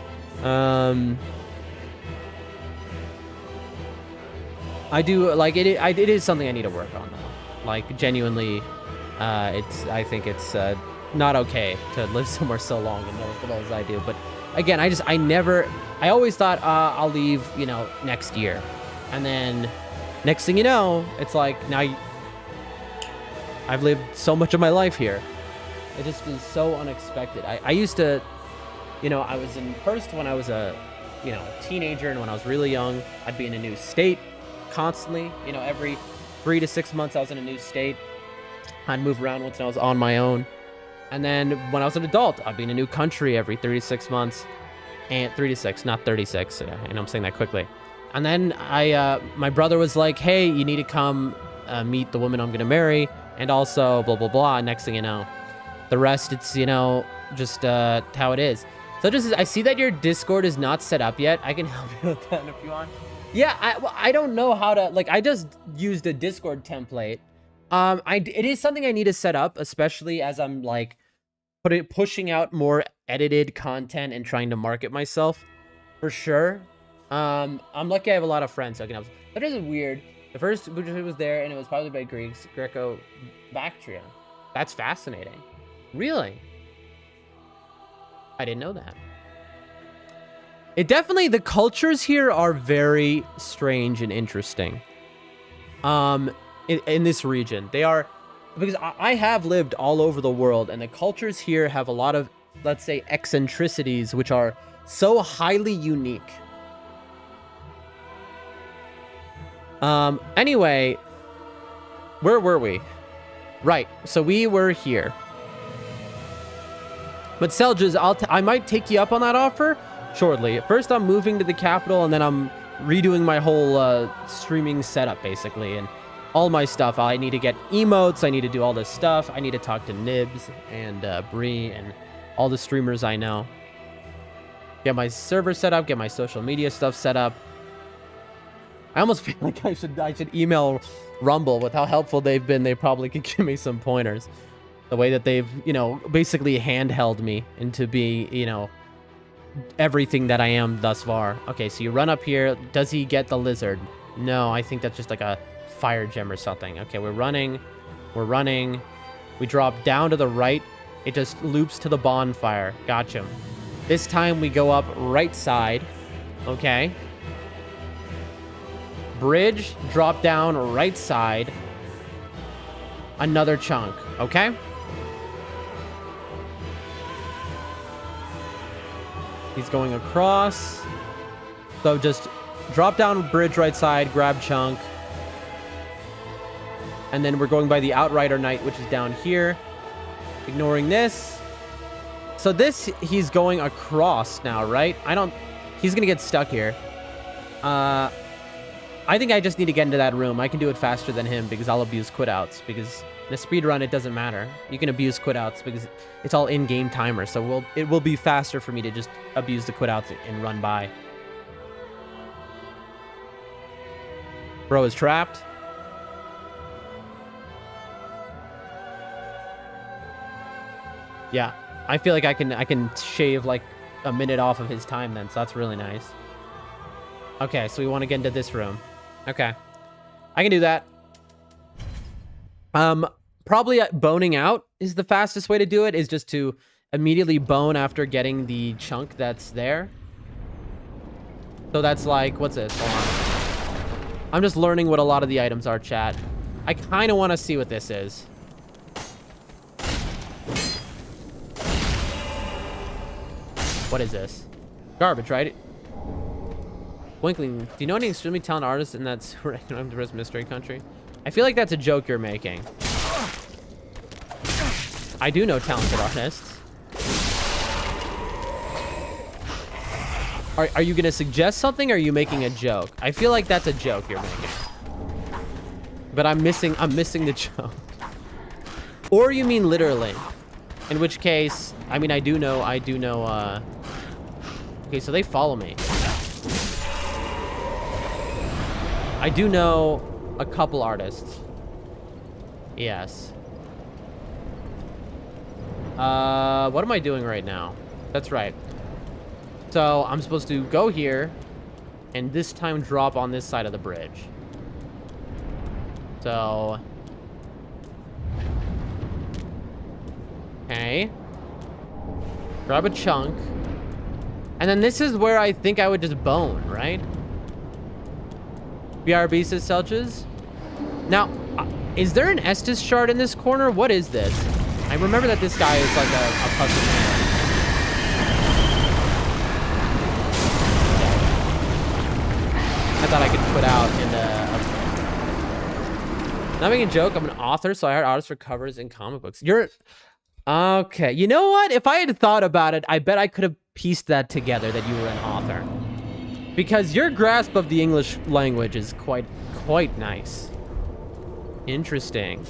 I do, like, it is something I need to work on, though. Like, genuinely, I think it's not okay to live somewhere so long and know as little as I do. But again, I always thought I'll leave, you know, next year. And then next thing you know, it's like, now I've lived so much of my life here. It just is so unexpected. I used to You know, I was in first when I was a, you know, a teenager, and when I was really young, I'd be in a new state constantly. You know, every 3 to 6 months I was in a new state. I'd move around once I was on my own. And then when I was an adult, I'd be in a new country every 36 months. And 3 to 6, not 36. And I'm saying that quickly. And then my brother was like, hey, you need to come meet the woman I'm going to marry. And also blah, blah, blah. And next thing you know, the rest, it's, you know, just how it is. So just, I see that your Discord is not set up yet. I can help you with that if you want. Yeah, I don't know how to, like, I just used a Discord template. It is something I need to set up, especially as I'm like pushing out more edited content and trying to market myself, for sure. I'm lucky I have a lot of friends so I can help. But it is weird. The first was there, and it was probably by Greco-Bactria. That's fascinating. Really? I didn't know that. It definitely, the cultures here are very strange and interesting. In this region, they are, because I have lived all over the world, and the cultures here have a lot of, let's say, eccentricities, which are so highly unique. Anyway, where were we? Right, so we were here. But Seljas, I might take you up on that offer shortly. First, I'm moving to the capital, and then I'm redoing my whole streaming setup, basically, and all my stuff. I need to get emotes. I need to do all this stuff. I need to talk to Nibs and Bree and all the streamers I know. Get my server set up. Get my social media stuff set up. I almost feel like I should email Rumble with how helpful they've been. They probably could give me some pointers. The way that they've, you know, basically handheld me into being, you know, everything that I am thus far. Okay, so you run up here. Does he get the lizard? No, I think that's just like a fire gem or something. Okay, we're running. We drop down to the right. It just loops to the bonfire. Gotcha. This time we go up right side. Okay. Bridge, drop down right side. Another chunk. Okay. He's going across. So just drop down bridge right side, grab chunk. And then we're going by the Outrider Knight, which is down here. Ignoring this. So this, he's going across now, right? He's going to get stuck here. I think I just need to get into that room. I can do it faster than him because I'll abuse quit-outs. Because in a speedrun, it doesn't matter. You can abuse quit-outs because it's all in-game timer. So it will be faster for me to just abuse the quit-outs and run by. Bro is trapped. Yeah, I feel like I can shave like a minute off of his time then, so that's really nice. Okay, so we want to get into this room. Okay, I can do that. Probably boning out is the fastest way to do it, is just to immediately bone after getting the chunk that's there. So that's like, what's this? Hold on. I'm just learning what a lot of the items are, chat. I kind of want to see what this is. What is this? Garbage, right? Winkling, do you know any extremely talented artists in that recognized mystery country? I feel like that's a joke you're making. I do know talented artists. Are you gonna suggest something, or are you making a joke? I feel like that's a joke you're making. But I'm missing the joke. Or you mean literally. In which case, I mean, I do know, okay, so they follow me. I do know a couple artists. Yes. What am I doing right now? That's right. So I'm supposed to go here and this time drop on this side of the bridge. So, okay. Grab a chunk. And then this is where I think I would just bone, right? BRB says Selches. Now, is there an Estus shard in this corner? What is this? I remember that this guy is like a puzzle man. I thought I could put out in not making a joke. I'm an author, so I hired artists for covers in comic books. You're okay. You know what? If I had thought about it, I bet I could have pieced that together that you were an author. Because your grasp of the English language is quite nice. Interesting.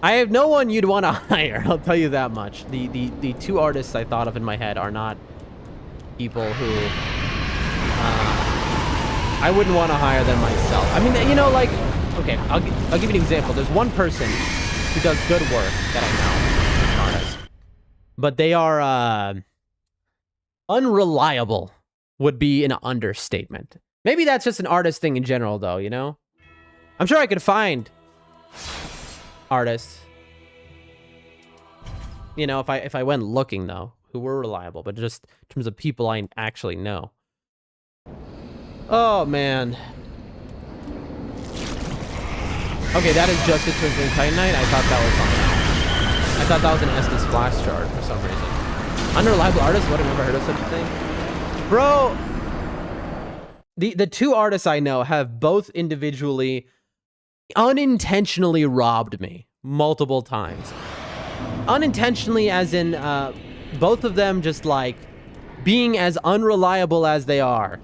I have no one you'd want to hire, I'll tell you that much. The two artists I thought of in my head are not people who I wouldn't want to hire them myself. I mean, you know, like, okay, I'll give you an example. There's one person who does good work that I know as an artist, but they are unreliable would be an understatement. Maybe that's just an artist thing in general, though, you know? I'm sure I could find artists, you know, if I went looking, though, who were reliable, but just in terms of people I actually know. Oh, man. Okay, that is just a Twinkling Titanite. I thought that was something else. I thought that was an Estes Flash shard for some reason. Unreliable artist? What? I've never heard of such a thing. Bro, the two artists I know have both individually unintentionally robbed me multiple times. Unintentionally as in both of them just like being as unreliable as they are.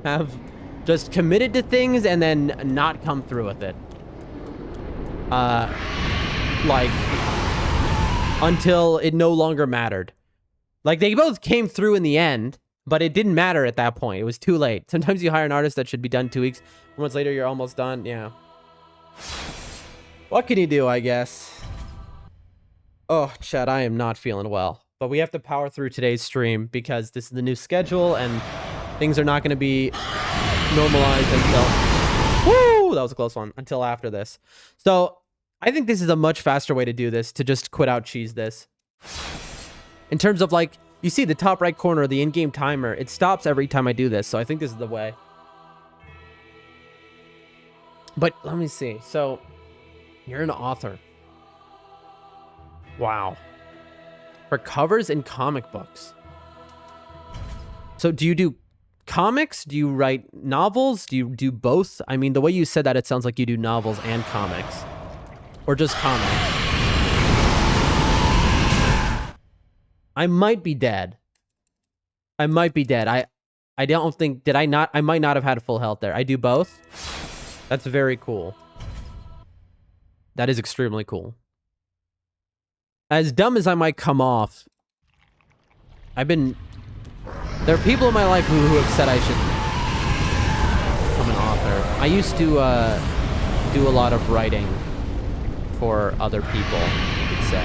Have just committed to things and then not come through with it. Like, until it no longer mattered. Like, they both came through in the end, but it didn't matter at that point. It was too late. Sometimes you hire an artist that should be done 2 weeks. 4 months later, you're almost done. Yeah. What can you do, I guess? Oh, Chad, I am not feeling well. But we have to power through today's stream because this is the new schedule and things are not going to be normalized until... Woo! That was a close one. Until after this. So, I think this is a much faster way to do this, to just quit out cheese this. In terms of, like, you see the top right corner of the in-game timer, it stops every time I do this, so I think this is the way. But, let me see. So, you're an author. Wow. For covers in comic books. So, do you do comics? Do you write novels? Do you do both? I mean, the way you said that, it sounds like you do novels and comics. Or just comics. I might be dead. I might be dead. I don't think... Did I not? I might not have had full health there. I do both? That's very cool. That is extremely cool. As dumb as I might come off, I've been... There are people in my life who have said I should become an author. I used to do a lot of writing for other people, you could say.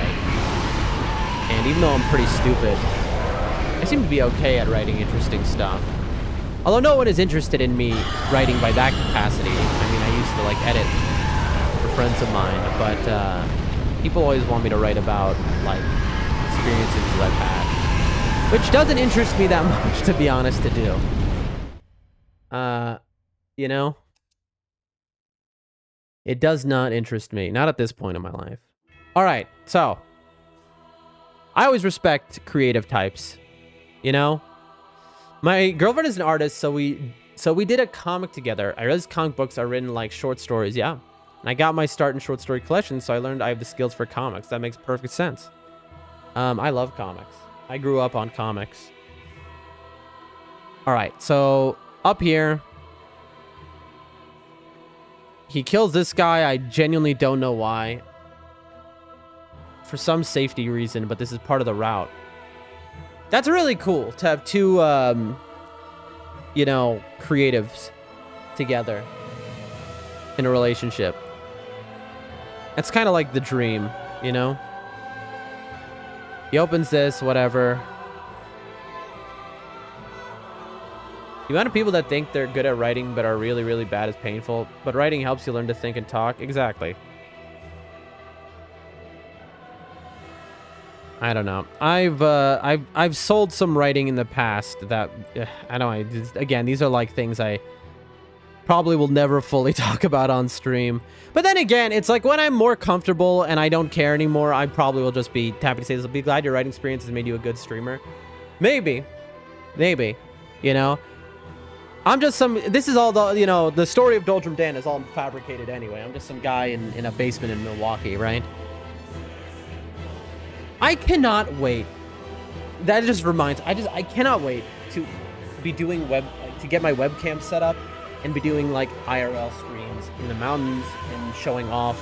And even though I'm pretty stupid, I seem to be okay at writing interesting stuff. Although no one is interested in me writing by that capacity. I mean, I used to like edit for friends of mine, but people always want me to write about like experiences that I've had. Which doesn't interest me that much, to be honest, to do. You know? It does not interest me. Not at this point in my life. Alright, so. I always respect creative types. You know? My girlfriend is an artist, so we did a comic together. I realized comic books are written like short stories, yeah. And I got my start in short story collection, so I learned I have the skills for comics. That makes perfect sense. I love comics. I grew up on comics. Alright, so up here. He kills this guy. I genuinely don't know why. For some safety reason, but this is part of the route. That's really cool to have two, you know, creatives together in a relationship. It's kind of like the dream, you know? He opens this, whatever. The amount of people that think they're good at writing but are really, really bad is painful. But writing helps you learn to think and talk. Exactly. I don't know. I've sold some writing in the past that I don't know. Again, these are like things I probably will never fully talk about on stream. But then again, it's like when I'm more comfortable and I don't care anymore, I probably will just be happy to say this. I'll be glad your writing experience has made you a good streamer. Maybe. You know? I'm just this is all the story of Doldrum Dan is all fabricated anyway. I'm just some guy in a basement in Milwaukee, right? I cannot wait. That just reminds, I cannot wait to be doing to get my webcam set up and be doing like IRL streams in the mountains and showing off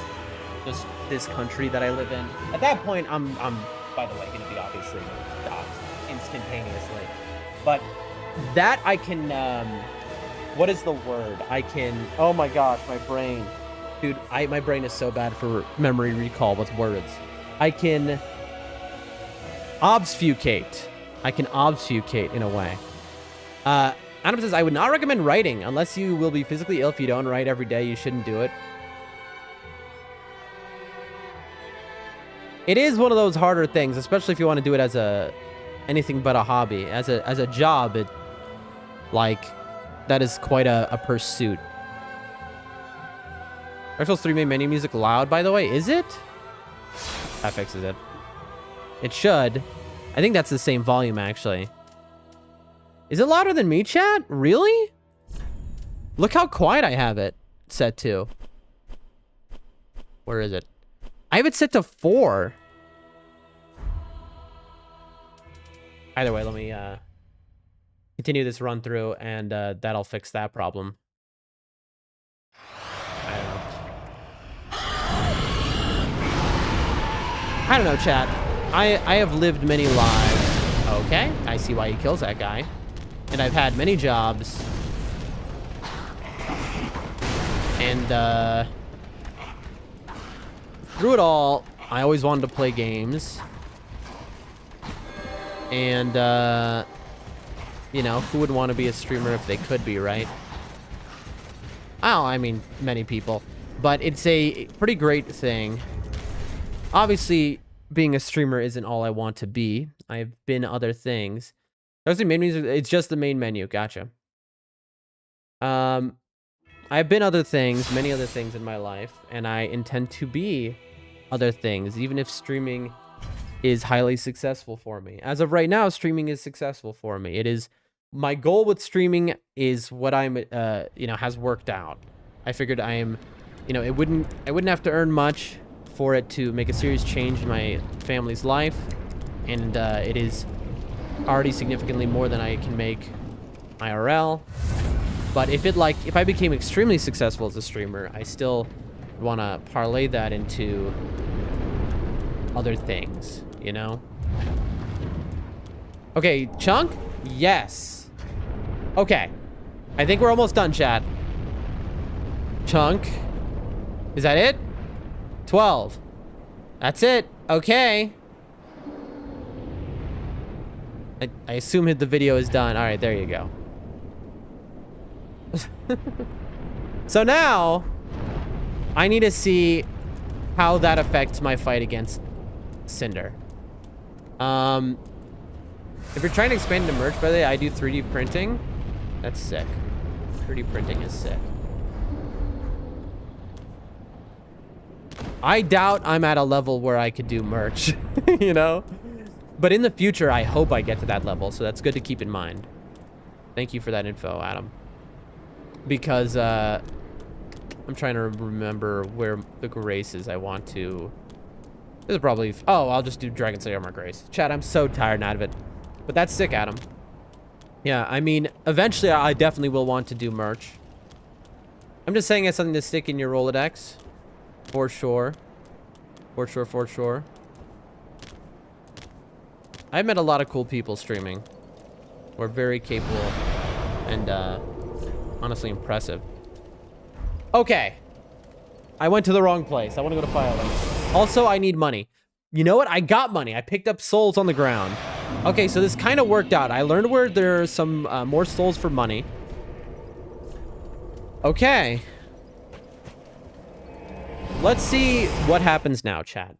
just this country that I live in. At that point, I'm by the way, going to be obviously doxxed instantaneously. But that I can, what is the word? I can, oh my gosh, my brain. Dude, my brain is so bad for memory recall with words. I can obfuscate. In a way. Adam says, I would not recommend writing unless you will be physically ill. If you don't write every day, you shouldn't do it. It is one of those harder things, especially if you want to do it as anything but a hobby. As a job, that is quite a pursuit. Dark Souls 3 made menu music loud, by the way. Is it? That fixes it. It should. I think that's the same volume, actually. Is it louder than me, chat? Really? Look how quiet I have it set to. Where is it? I have it set to 4. Either way, let me continue this run through, and that'll fix that problem. I don't know, chat. I have lived many lives. Okay, I see why he kills that guy. And I've had many jobs. And through it all, I always wanted to play games. And you know, who would want to be a streamer if they could be, right? Oh, I mean, many people. But it's a pretty great thing. Obviously, being a streamer isn't all I want to be. I've been other things. There's the main menu. It's just the main menu. Gotcha. I've been other things, many other things in my life, and I intend to be other things, even if streaming is highly successful for me. As of right now, streaming is successful for me. It is my goal with streaming is what I'm, you know, has worked out. I figured I am, you know, I wouldn't have to earn much for it to make a serious change in my family's life, and it is already significantly more than I can make IRL. But if I became extremely successful as a streamer, I still want to parlay that into other things, you know? Okay, chunk? Yes. Okay. I think we're almost done, chat. Chunk. Is that it? 12. That's it. Okay. I assume the video is done. All right, there you go. So now, I need to see how that affects my fight against Cinder. If you're trying to expand into merch, by the way, I do 3D printing. That's sick. 3D printing is sick. I doubt I'm at a level where I could do merch, you know? But in the future, I hope I get to that level, so that's good to keep in mind. Thank you for that info, Adam. Because, I'm trying to remember where the grace is I want to... This is probably... Oh, I'll just do Dragon Slayer Armor Grace. Chat, I'm so tired and out of it. But that's sick, Adam. Yeah, I mean, eventually I definitely will want to do merch. I'm just saying it's something to stick in your Rolodex. For sure. For sure, for sure. I've met a lot of cool people streaming. Who are very capable and, honestly impressive. Okay. I went to the wrong place. I want to go to Firelink. Also, I need money. You know what? I got money. I picked up souls on the ground. Okay, so this kind of worked out. I learned where there are some more souls for money. Okay. Let's see what happens now, chat.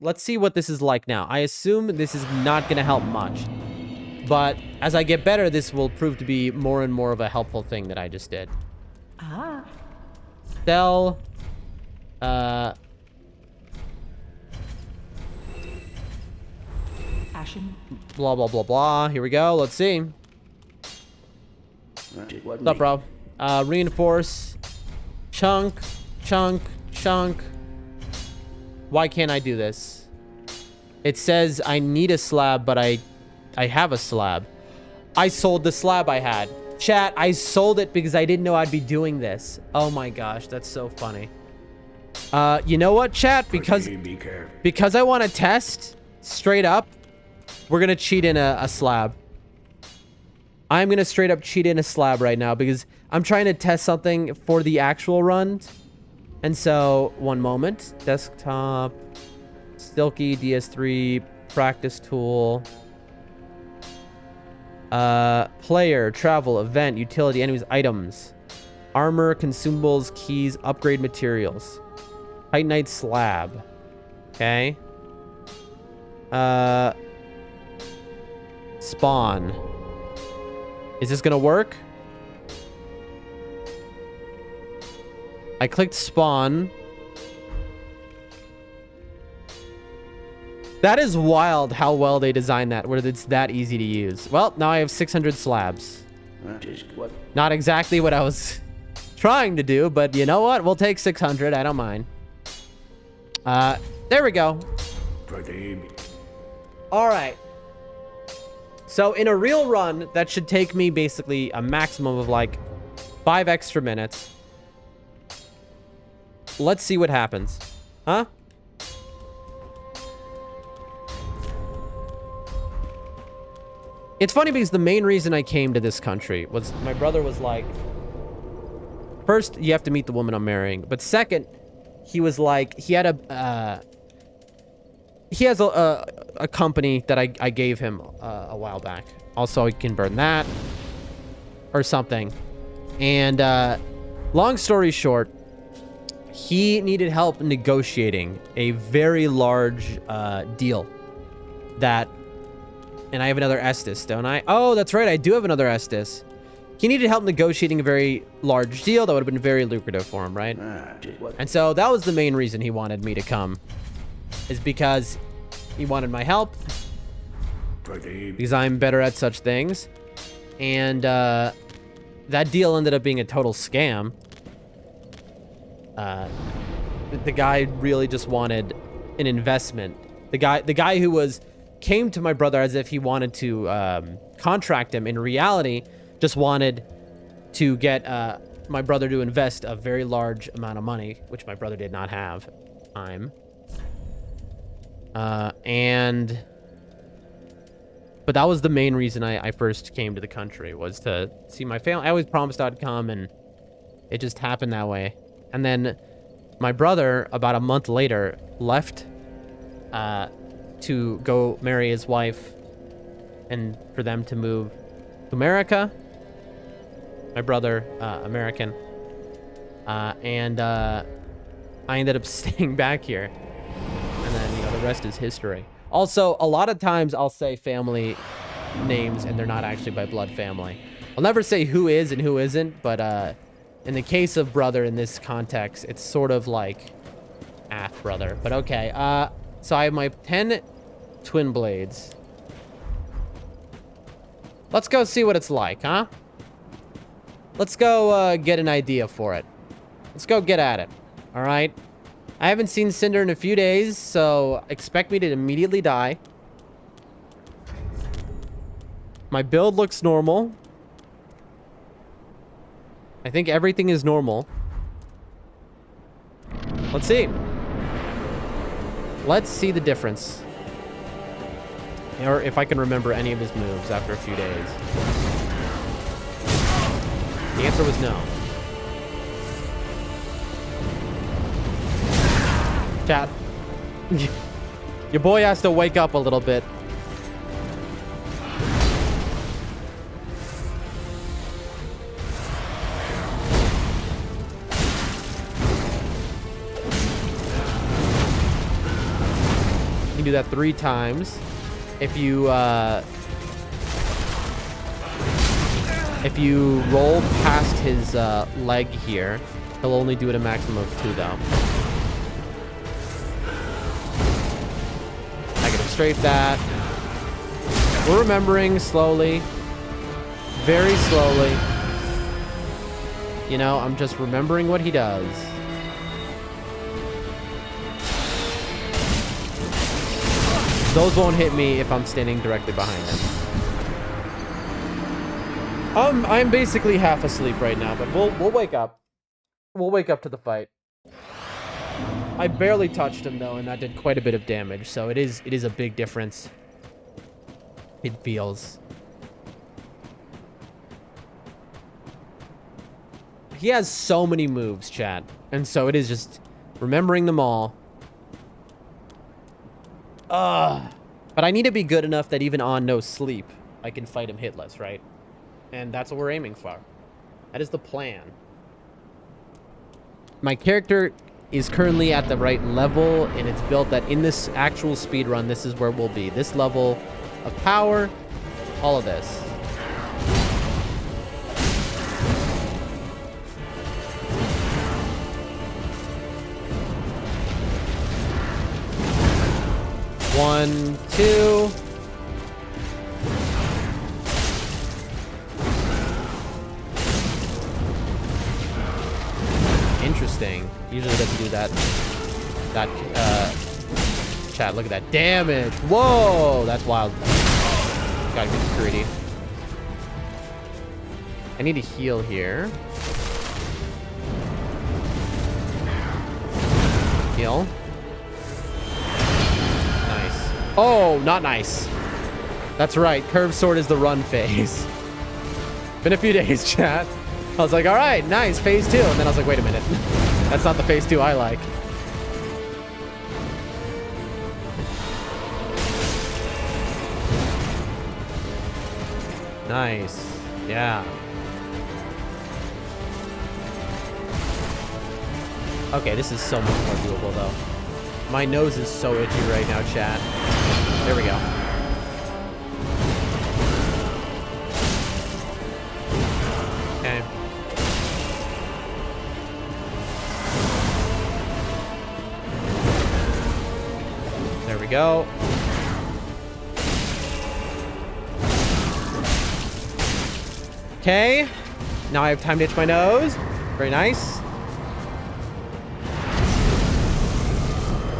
Let's see what this is like now. I assume this is not going to help much. But as I get better, this will prove to be more and more of a helpful thing that I just did. Ah. Sell. passion. Blah, blah, blah, blah. Here we go. Let's see. What's up, bro? Reinforce. Chunk. Chunk. Chunk. Why can't I do this? It says I need a slab, but I have a slab. I sold the slab I had. Chat, I sold it because I didn't know I'd be doing this. Oh my gosh, that's so funny. You know what, chat? Because I want to test straight up, we're gonna cheat in a slab. I'm gonna straight up cheat in a slab right now because I'm trying to test something for the actual run. And so, one moment. Desktop, Stilky, DS3, practice tool. Player, travel, event, utility, enemies, items. Armor, consumables, keys, upgrade materials. Titanite slab. Okay. Spawn. Is this gonna work? I clicked spawn. That is wild how well they designed that, where it's that easy to use. Well, now I have 600 slabs. Not exactly what I was trying to do, but you know what? We'll take 600. I don't mind. There we go. All right. So in a real run, that should take me basically a maximum of like 5 extra minutes. Let's see what happens. Huh? It's funny because the main reason I came to this country was my brother was like, first, you have to meet the woman I'm marrying. But second, he was like, he had he has a company that I gave him a while back. Also, he can burn that or something. And long story short, he needed help negotiating a very large deal that, and I have another Estes, don't I? Oh, that's right. I do have another Estes. He needed help negotiating a very large deal that would have been very lucrative for him, right? And so that was the main reason he wanted me to come, is because he wanted my help, because I'm better at such things. And that deal ended up being a total scam. The guy really just wanted an investment. The guy who came to my brother as if he wanted to contract him, in reality just wanted to get my brother to invest a very large amount of money, which my brother did not have at the time. But that was the main reason I first came to the country, was to see my family. I always promised I'd come, and it just happened that way. And then my brother, about a month later, left to go marry his wife and for them to move to America. My brother, American. And I ended up staying back here. And then, the rest is history. Also, a lot of times I'll say family names and they're not actually by blood family. I'll never say who is and who isn't, but in the case of brother in this context, it's sort of like half brother. But okay, so I have my 10 twin blades. Let's go see what it's like, huh? Let's go get an idea for it. Let's go get at it, all right? I haven't seen Cinder in a few days, so expect me to immediately die. My build looks normal. I think everything is normal. Let's see. Let's see the difference. Or if I can remember any of his moves after a few days. The answer was no. Chat. Your boy has to wake up a little bit. You can do that 3 times. If you roll past his leg here, he'll only do it a maximum of 2 though. Strafe that. We're remembering slowly. Very slowly. You know, I'm just remembering what he does. Those won't hit me if I'm standing directly behind him. I'm basically half asleep right now, but we'll wake up. We'll wake up to the fight. I barely touched him though, and that did quite a bit of damage, so it is a big difference. It feels. He has so many moves, chat, and so it is just remembering them all. But I need to be good enough that even on no sleep, I can fight him hitless, right? And that's what we're aiming for. That is the plan. My character is currently at the right level, and it's built that in this actual speed run, this is where we'll be. This level of power, all of this. One, two. Interesting. Usually doesn't do that. Chat, look at that damage. Whoa, that's wild. Gotta get greedy. I need to heal here. Heal. Nice. Oh, not nice. That's right. Curved sword is the run phase. Been a few days, chat. I was like, all right, nice, phase 2. And then I was like, wait a minute. That's not the phase 2 I like. Nice. Yeah. Okay, this is so much more doable, though. My nose is so itchy right now, chat. There we go. Okay. There we go. Okay. Now I have time to itch my nose. Very nice.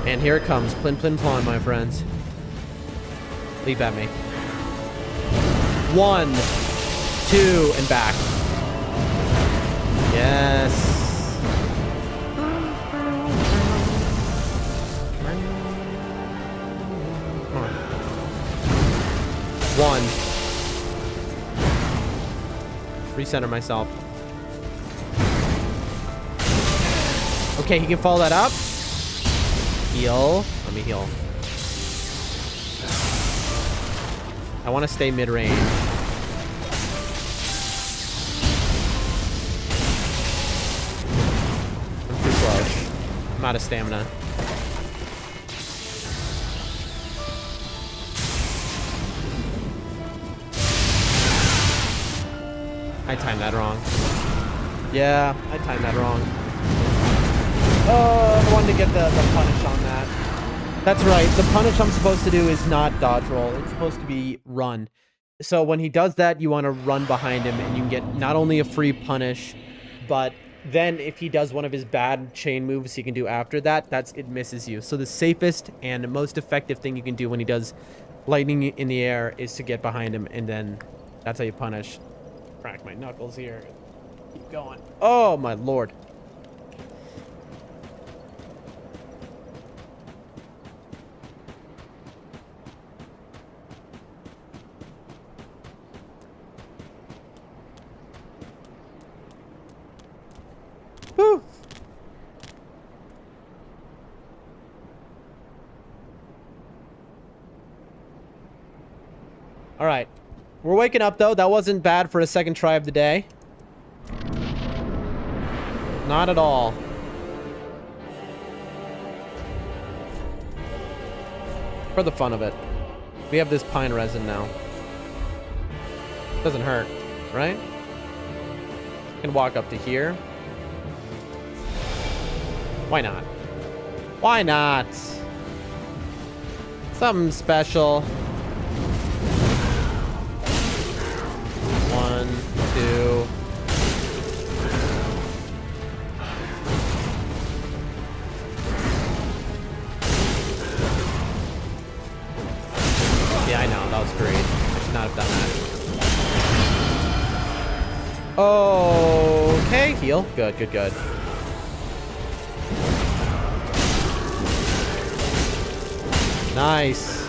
And here it comes. Plin, plin, plon, my friends. Leap at me. 1, 2, and back. Yes. Come on. 1. Recenter myself. Okay, he can follow that up. Heal. Let me heal. I want to stay mid-range. I'm too close. I'm out of stamina. I timed that wrong. Yeah, I timed that wrong. Oh, I wanted to get the punish on that. That's right. The punish I'm supposed to do is not dodge roll. It's supposed to be run. So when he does that, you want to run behind him, and you can get not only a free punish, but then if he does one of his bad chain moves he can do after that, it misses you. So the safest and most effective thing you can do when he does lightning in the air is to get behind him, and then that's how you punish. Crack my knuckles here. Keep going. Oh, my lord. Whew. All right. We're waking up, though. That wasn't bad for a second try of the day. Not at all. For the fun of it. We have this pine resin now. Doesn't hurt, right? Can walk up to here. Why not? Why not? Something special. 2. Yeah, I know. That was great. I should not have done that. Okay, heal. Good, good, good. Nice.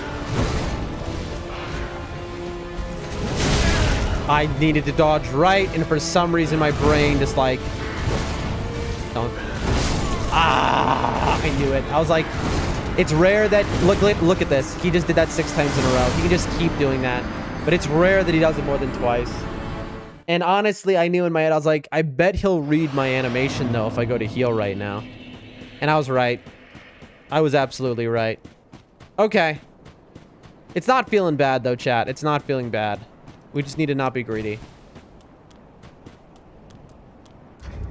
I needed to dodge right, and for some reason my brain just like... Don't... Ah! I knew it. I was like... It's rare that... Look at this. He just did that 6 times in a row. He can just keep doing that. But it's rare that he does it more than twice. And honestly, I knew in my head, I was like, I bet he'll read my animation, though, if I go to heal right now. And I was right. I was absolutely right. Okay. It's not feeling bad, though, chat. It's not feeling bad. We just need to not be greedy.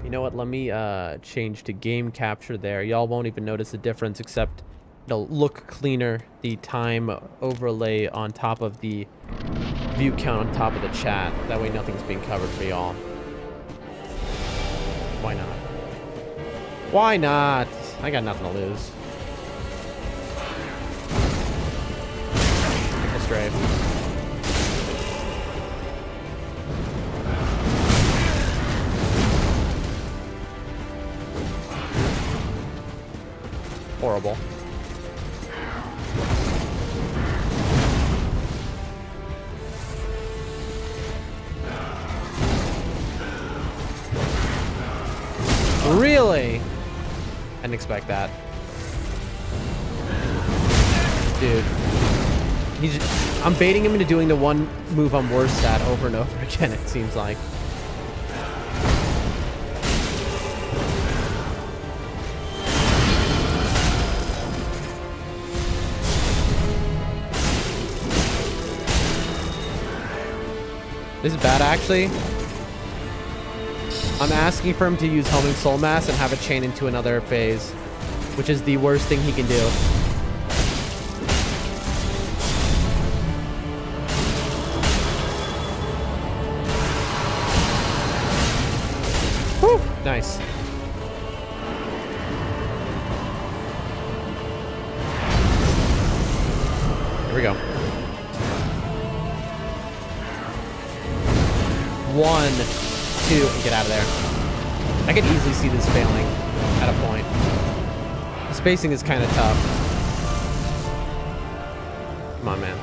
You know what? Let me change to game capture there. Y'all won't even notice the difference, except it'll look cleaner. The time overlay on top of the view count on top of the chat. That way nothing's being covered for y'all. Why not? Why not? I got nothing to lose. Take a strafe. Horrible. Really? I didn't expect that. Dude. I'm baiting him into doing the one move I'm worst at over and over again, it seems like. This is bad, actually. I'm asking for him to use Homing Soul Mass and have it chain into another phase, which is the worst thing he can do. Whew, nice. Here we go. 1, 2, and get out of there. I could easily see this failing at a point. The spacing is kind of tough. Come on, man.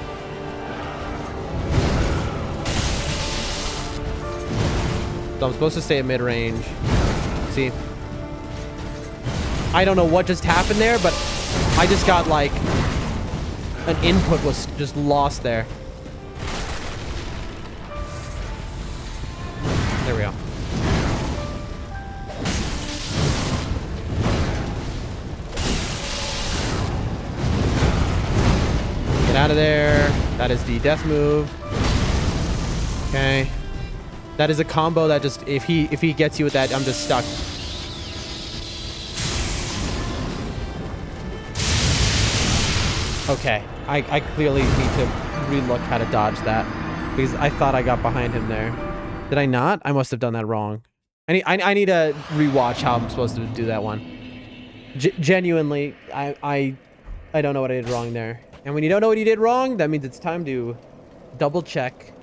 So I'm supposed to stay at mid-range. See? I don't know what just happened there, but I just got, like... An input was just lost there. There we go. Get out of there. That is the death move. Okay. That is a combo that just if he gets you with that, I'm just stuck. Okay. I clearly need to relook how to dodge that because I thought I got behind him there. Did I not? I must have done that wrong. I need to rewatch how I'm supposed to do that one. Genuinely, I don't know what I did wrong there. And when you don't know what you did wrong, that means it's time to double check.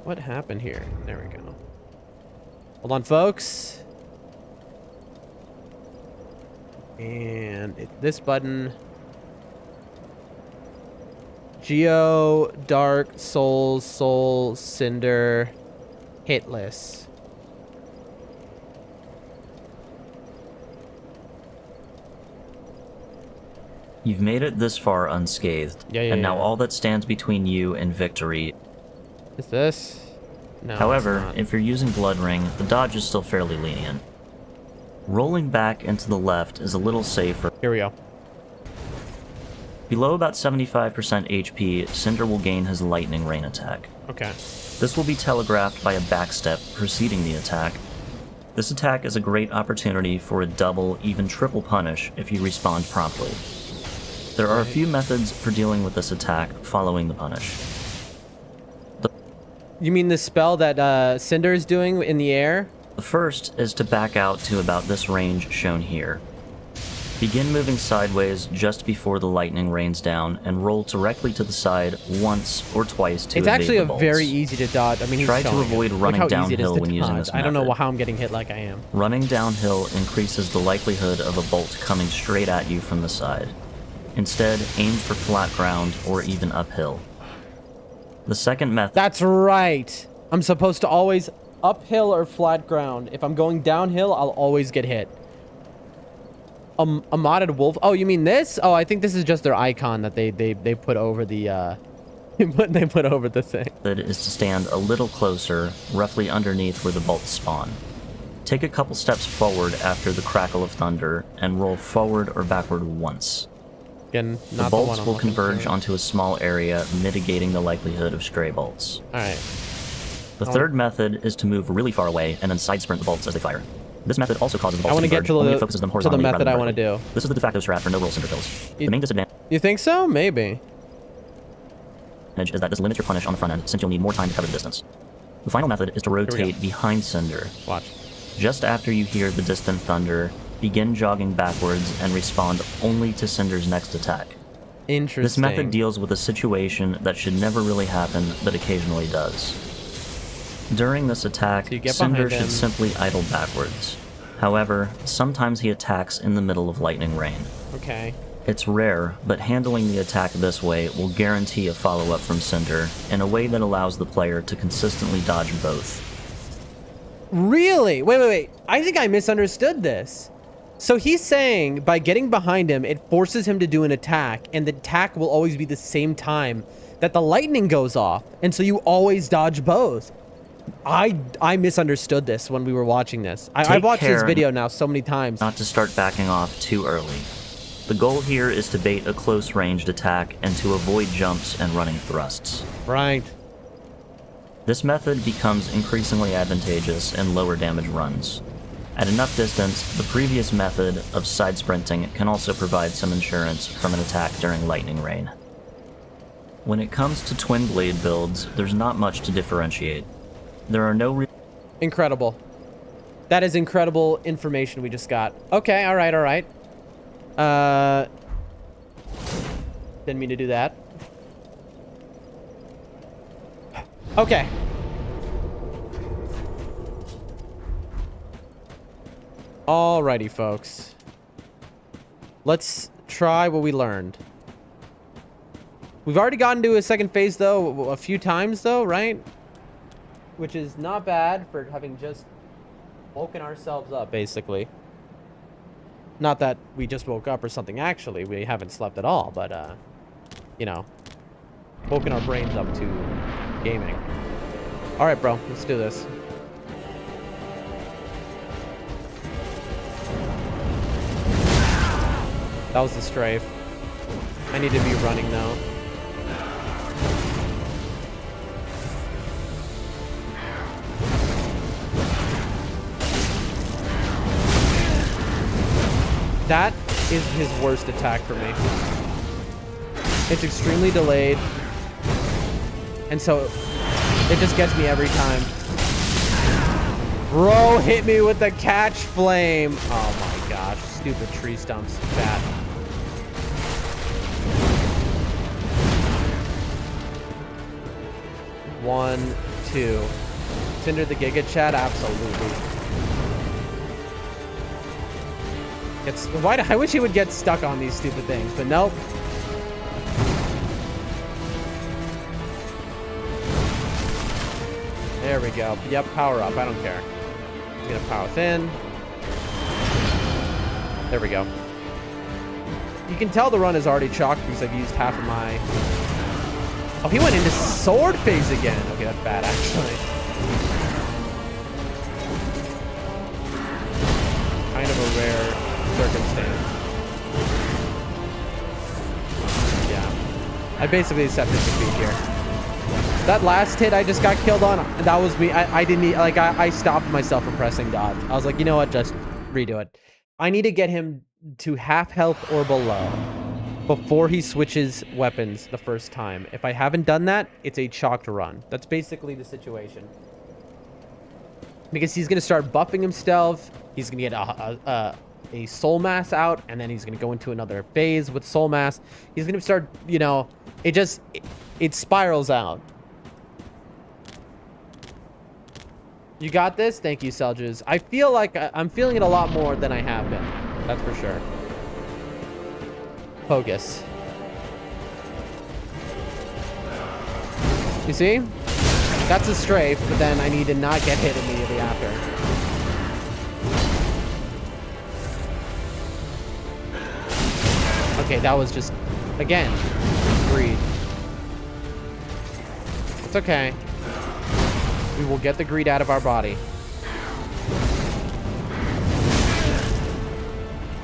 What happened here? There we go. Hold on, folks. And this button. Geo, Dark, Soul, Cinder, Hitless. You've made it this far unscathed, and now all that stands between you and victory is this. No, however, if you're using Blood Ring, the dodge is still fairly lenient. Rolling back and to the left is a little safer. Here we go. Below about 75% HP, Cinder will gain his Lightning Rain attack. Okay. This will be telegraphed by a backstep preceding the attack. This attack is a great opportunity for a double, even triple punish if you respond promptly. There are a few methods for dealing with this attack following the punish. You mean the spell that Cinder is doing in the air? The first is to back out to about this range shown here. Begin moving sideways just before the lightning rains down and roll directly to the side once or twice to It's evade actually the a bolts. very easy to dodge. I mean, he's Try to showing avoid it. running Look how easy it is downhill to when using this dodge. I don't know method. how I'm getting hit like I am. Running downhill increases the likelihood of a bolt coming straight at you from the side. Instead, aim for flat ground or even uphill. The second method... That's right. I'm supposed to always uphill or flat ground. If I'm going downhill, I'll always get hit. A modded wolf. Oh, you mean this? Oh, I think this is just their icon that they put over the they put over the thing. is to stand a little closer, roughly underneath where the bolts spawn. Take a couple steps forward after the crackle of thunder and roll forward or backward once. Again, The not bolts the one will I'm looking converge for. onto a small area, mitigating the likelihood of stray bolts. All right. The third method is to move really far away and then side sprint the bolts as they fire. This method also causes the bolts I want to get converge, to only the it focuses them to the horizontally rather method than I want to vertically. do. This is the de facto strat for no roll cinder kills. The main disadvantage You think so? Maybe. is that this limits your punish on the front end, since you'll need more time to cover the distance. The final method is to rotate behind Cinder. Watch. Just after you hear the distant thunder, begin jogging backwards and respond only to Cinder's next attack. Interesting. This method deals with a situation that should never really happen, but occasionally does. During this attack, So you get Cinder behind him. should simply idle backwards. However, sometimes he attacks in the middle of lightning rain. Okay. It's rare, but handling the attack this way will guarantee a follow-up from Cinder in a way that allows the player to consistently dodge both. Really? Wait. I think I misunderstood this. So he's saying by getting behind him, it forces him to do an attack, and the attack will always be the same time that the lightning goes off, and so you always dodge both. I misunderstood this when we were watching this. I've watched this video now so many times. Not to start backing off too early. The goal here is to bait a close-ranged attack and to avoid jumps and running thrusts. Right. This method becomes increasingly advantageous in lower damage runs. At enough distance, the previous method of side sprinting can also provide some insurance from an attack during lightning rain. When it comes to twin blade builds, there's not much to differentiate. There are no Incredible. That is incredible information we just got. Okay, all right. Didn't mean to do that. Okay. Alrighty, folks. Let's try what we learned. We've already gotten to a second phase, though, a few times, though, right? Which is not bad for having just woken ourselves up, basically. Not that we just woke up or something, actually. We haven't slept at all, but, you know, woken our brains up to gaming. All right, bro, let's do this. That was the strafe. I need to be running now. That is his worst attack for me. It's extremely delayed. And so it just gets me every time. Bro hit me with the catch flame. Oh my gosh. Stupid tree stumps. Bad. One, two. Cinder the Giga Chat? Absolutely. I wish he would get stuck on these stupid things, but nope. There we go. Yep, power up. I don't care. He's gonna power thin. There we go. You can tell the run is already chalked because I've used half of my... Oh, he went into sword phase again. Okay, that's bad, actually. Kind of a rare circumstance. Yeah. I basically accepted defeat here. That last hit I just got killed on, that was me. I didn't, like, I stopped myself from pressing dodge. I was like, you know what, just redo it. I need to get him to half health or below. before he switches weapons the first time. If I haven't done that, it's a chalked run. That's basically the situation. Because he's going to start buffing himself. He's going to get a soul mass out, and then he's going to go into another phase with soul mass. He's going to start, you know, it spirals out. You got this? Thank you, Selges. I feel like I'm feeling it a lot more than I have been. That's for sure. Focus. You see? That's a strafe, but then I need to not get hit immediately after. Okay, that was just, again, greed. It's okay. We will get the greed out of our body.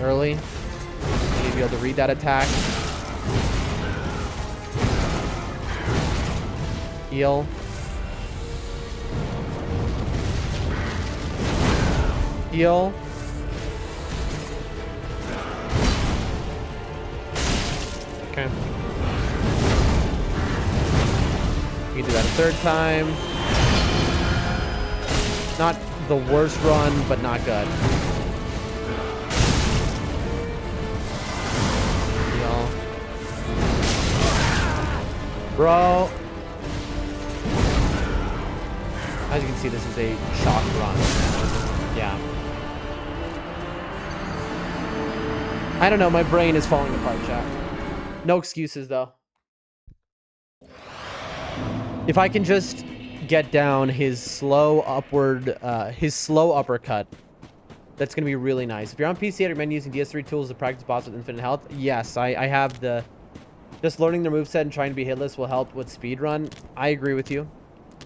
Early. I need to be able to read that attack. Heal. Heal. Okay. You can do that a third time. Not the worst run, but not good. Heal. Bro. As you can see, this is a shock run. Yeah. I don't know, my brain is falling apart, chat. No excuses, though. If I can just get down his slow upward, his slow uppercut, that's going to be really nice. If you're on PC, I'd recommend using DS3 tools to practice boss with infinite health. Yes, I have the... Just learning the moveset and trying to be hitless will help with speedrun. I agree with you.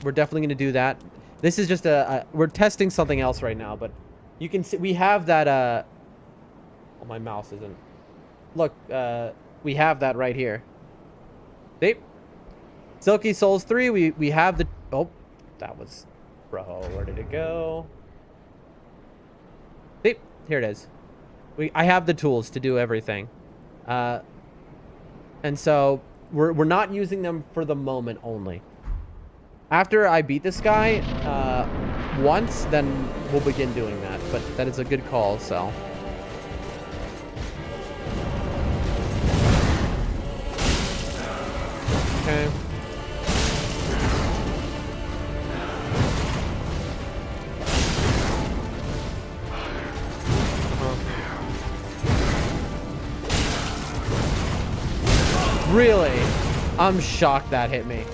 We're definitely going to do that. This is just we're testing something else right now, but you can see... We have that, Oh, my mouse isn't... Look, we have that right here. See? Silky Souls 3, we have the... Oh, that was... Bro, where did it go? See? Here it is. I have the tools to do everything. And so, we're not using them for the moment only. After I beat this guy once, then we'll begin doing that. But that is a good call, so... Okay. Really? I'm shocked that hit me.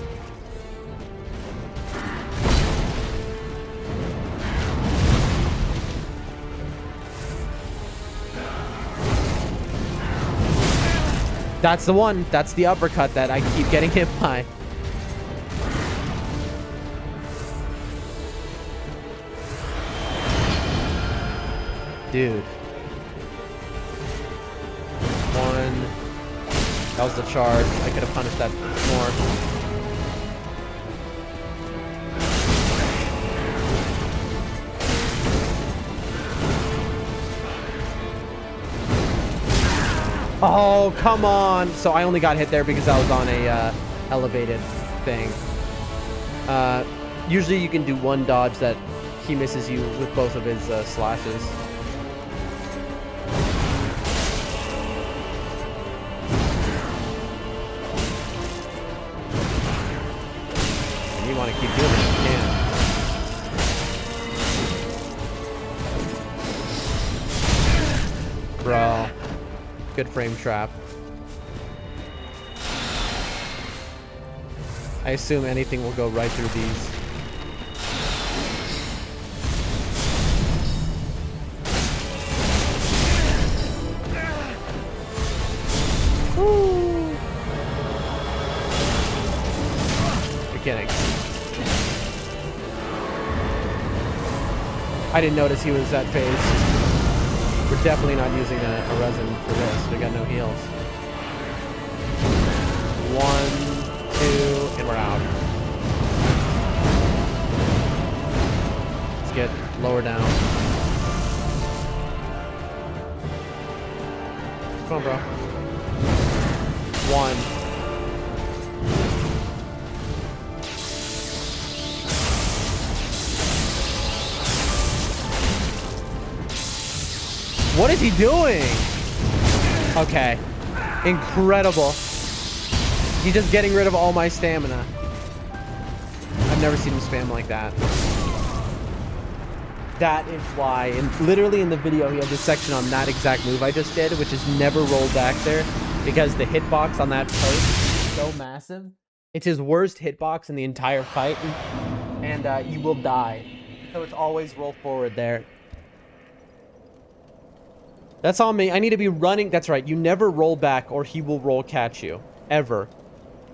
That's the one. That's the uppercut that I keep getting hit by. Dude. One. That was the charge. I could have punished that more. Oh, come on. So I only got hit there because I was on a elevated thing. Usually you can do one dodge that he misses you with both of his slashes. And you want to keep doing it, you can. Bro. Good frame trap. I assume anything will go right through these. Woo. You're kidding. I didn't notice he was that phase. We're definitely not using a resin for this. We got no heals. 1, 2, and we're out. Let's get lower down. Come on, bro. One. What is he doing? Okay. Incredible. He's just getting rid of all my stamina. I've never seen him spam like that. That is why. And literally in the video, he had this section on that exact move I just did, which is never rolled back there because the hitbox on that post is so massive. It's his worst hitbox in the entire fight, and you will die. So it's always roll forward there. That's on me. I need to be running. That's right. You never roll back or he will roll catch you. Ever.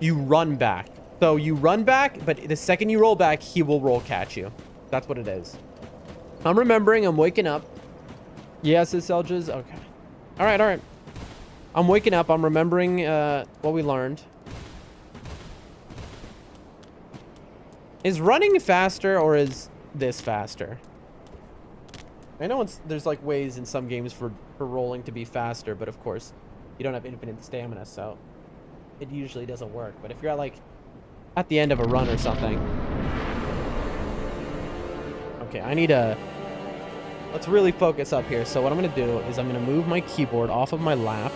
You run back. So you run back, but the second you roll back, he will roll catch you. That's what it is. I'm remembering. I'm waking up. Yes, it's Selges. Okay. All right. All right. I'm waking up. I'm remembering what we learned. Is running faster or is this faster? I know there's like ways in some games for rolling to be faster, but of course you don't have infinite stamina, so it usually doesn't work. But if you're at the end of a run or something. Okay, I need to... Let's really focus up here. So what I'm going to do is I'm going to move my keyboard off of my lap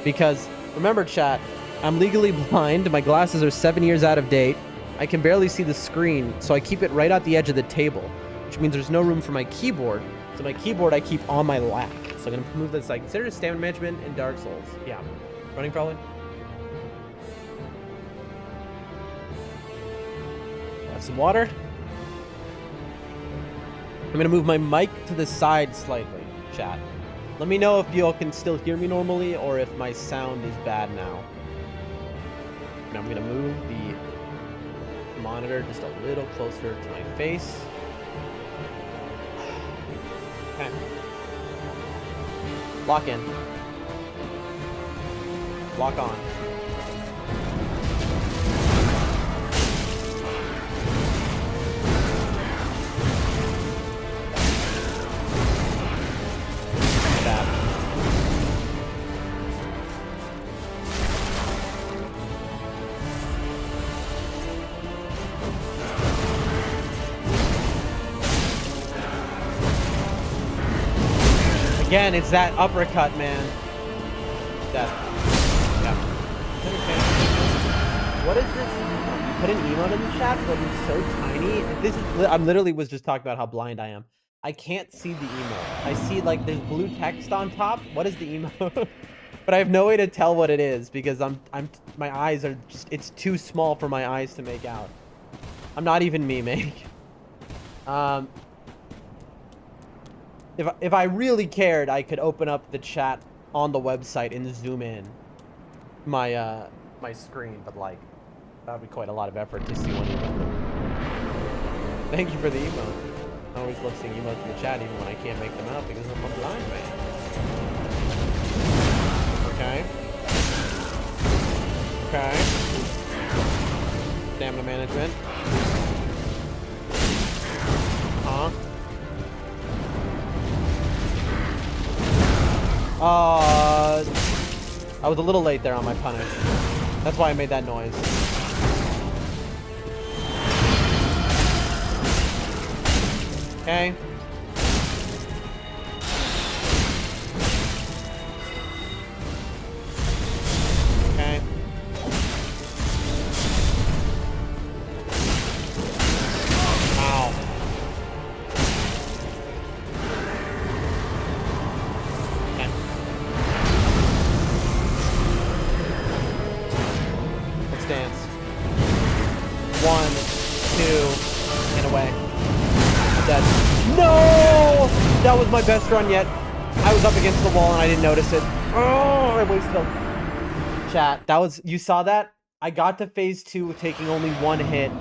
because, remember chat, I'm legally blind. My glasses are 7 years out of date. I can barely see the screen, so I keep it right at the edge of the table, which means there's no room for my keyboard. So my keyboard I keep on my lap. So I'm going to move this. I consider it stamina management in Dark Souls. Yeah. Running probably. Have some water. I'm going to move my mic to the side slightly, chat. Let me know if y'all can still hear me normally or if my sound is bad now. And I'm going to move the monitor just a little closer to my face. Okay. Lock in. Lock on. Again, it's that uppercut, man. That. Yeah. What is this? You put an emote in the chat, but it's so tiny. This is. I literally was just talking about how blind I am. I can't see the emote. I see like there's blue text on top. What is the emote? But I have no way to tell what it is because my eyes are just. It's too small for my eyes to make out. I'm not even memeing. If I really cared, I could open up the chat on the website and zoom in my my screen, but like that would be quite a lot of effort to see one emote. Thank you for the emote. I always love seeing emotes in the chat even when I can't make them out because I'm a blind man. Okay. Okay. Stamina management. I was a little late there on my punish. That's why I made that noise. Okay. Okay. Ow. Dance. 1, 2, and away. I'm dead. No! That was my best run yet. I was up against the wall and I didn't notice it. Oh, I wasted a... Chat, that was... You saw that? I got to phase 2 taking only 1 hit.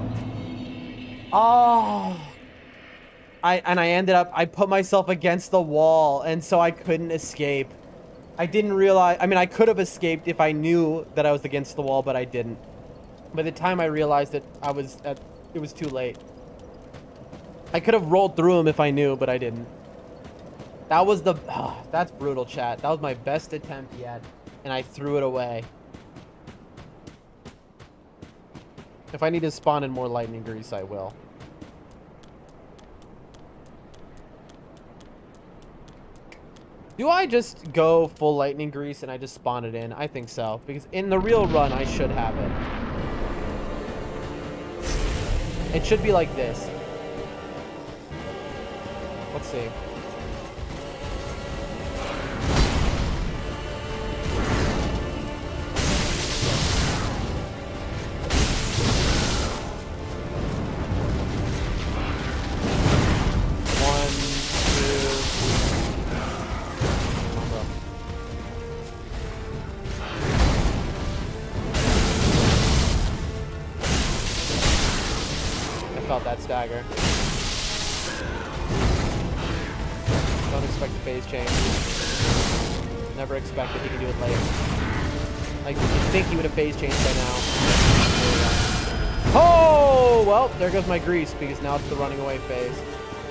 Oh. I ended up... I put myself against the wall and so I couldn't escape. I didn't realize... I mean, I could have escaped if I knew that I was against the wall, but I didn't. By the time I realized it, it was too late. I could have rolled through him if I knew, but I didn't. That was the... Oh, that's brutal, chat. That was my best attempt yet, and I threw it away. If I need to spawn in more lightning grease, I will. Do I just go full lightning grease and I just spawn it in? I think so. Because in the real run, I should have it. It should be like this. Let's see. That stagger. Don't expect a phase change. Never expected he could do it late. Like, you'd think he would have phase changed by now. Oh! Well, there goes my grease, because now it's the running away phase.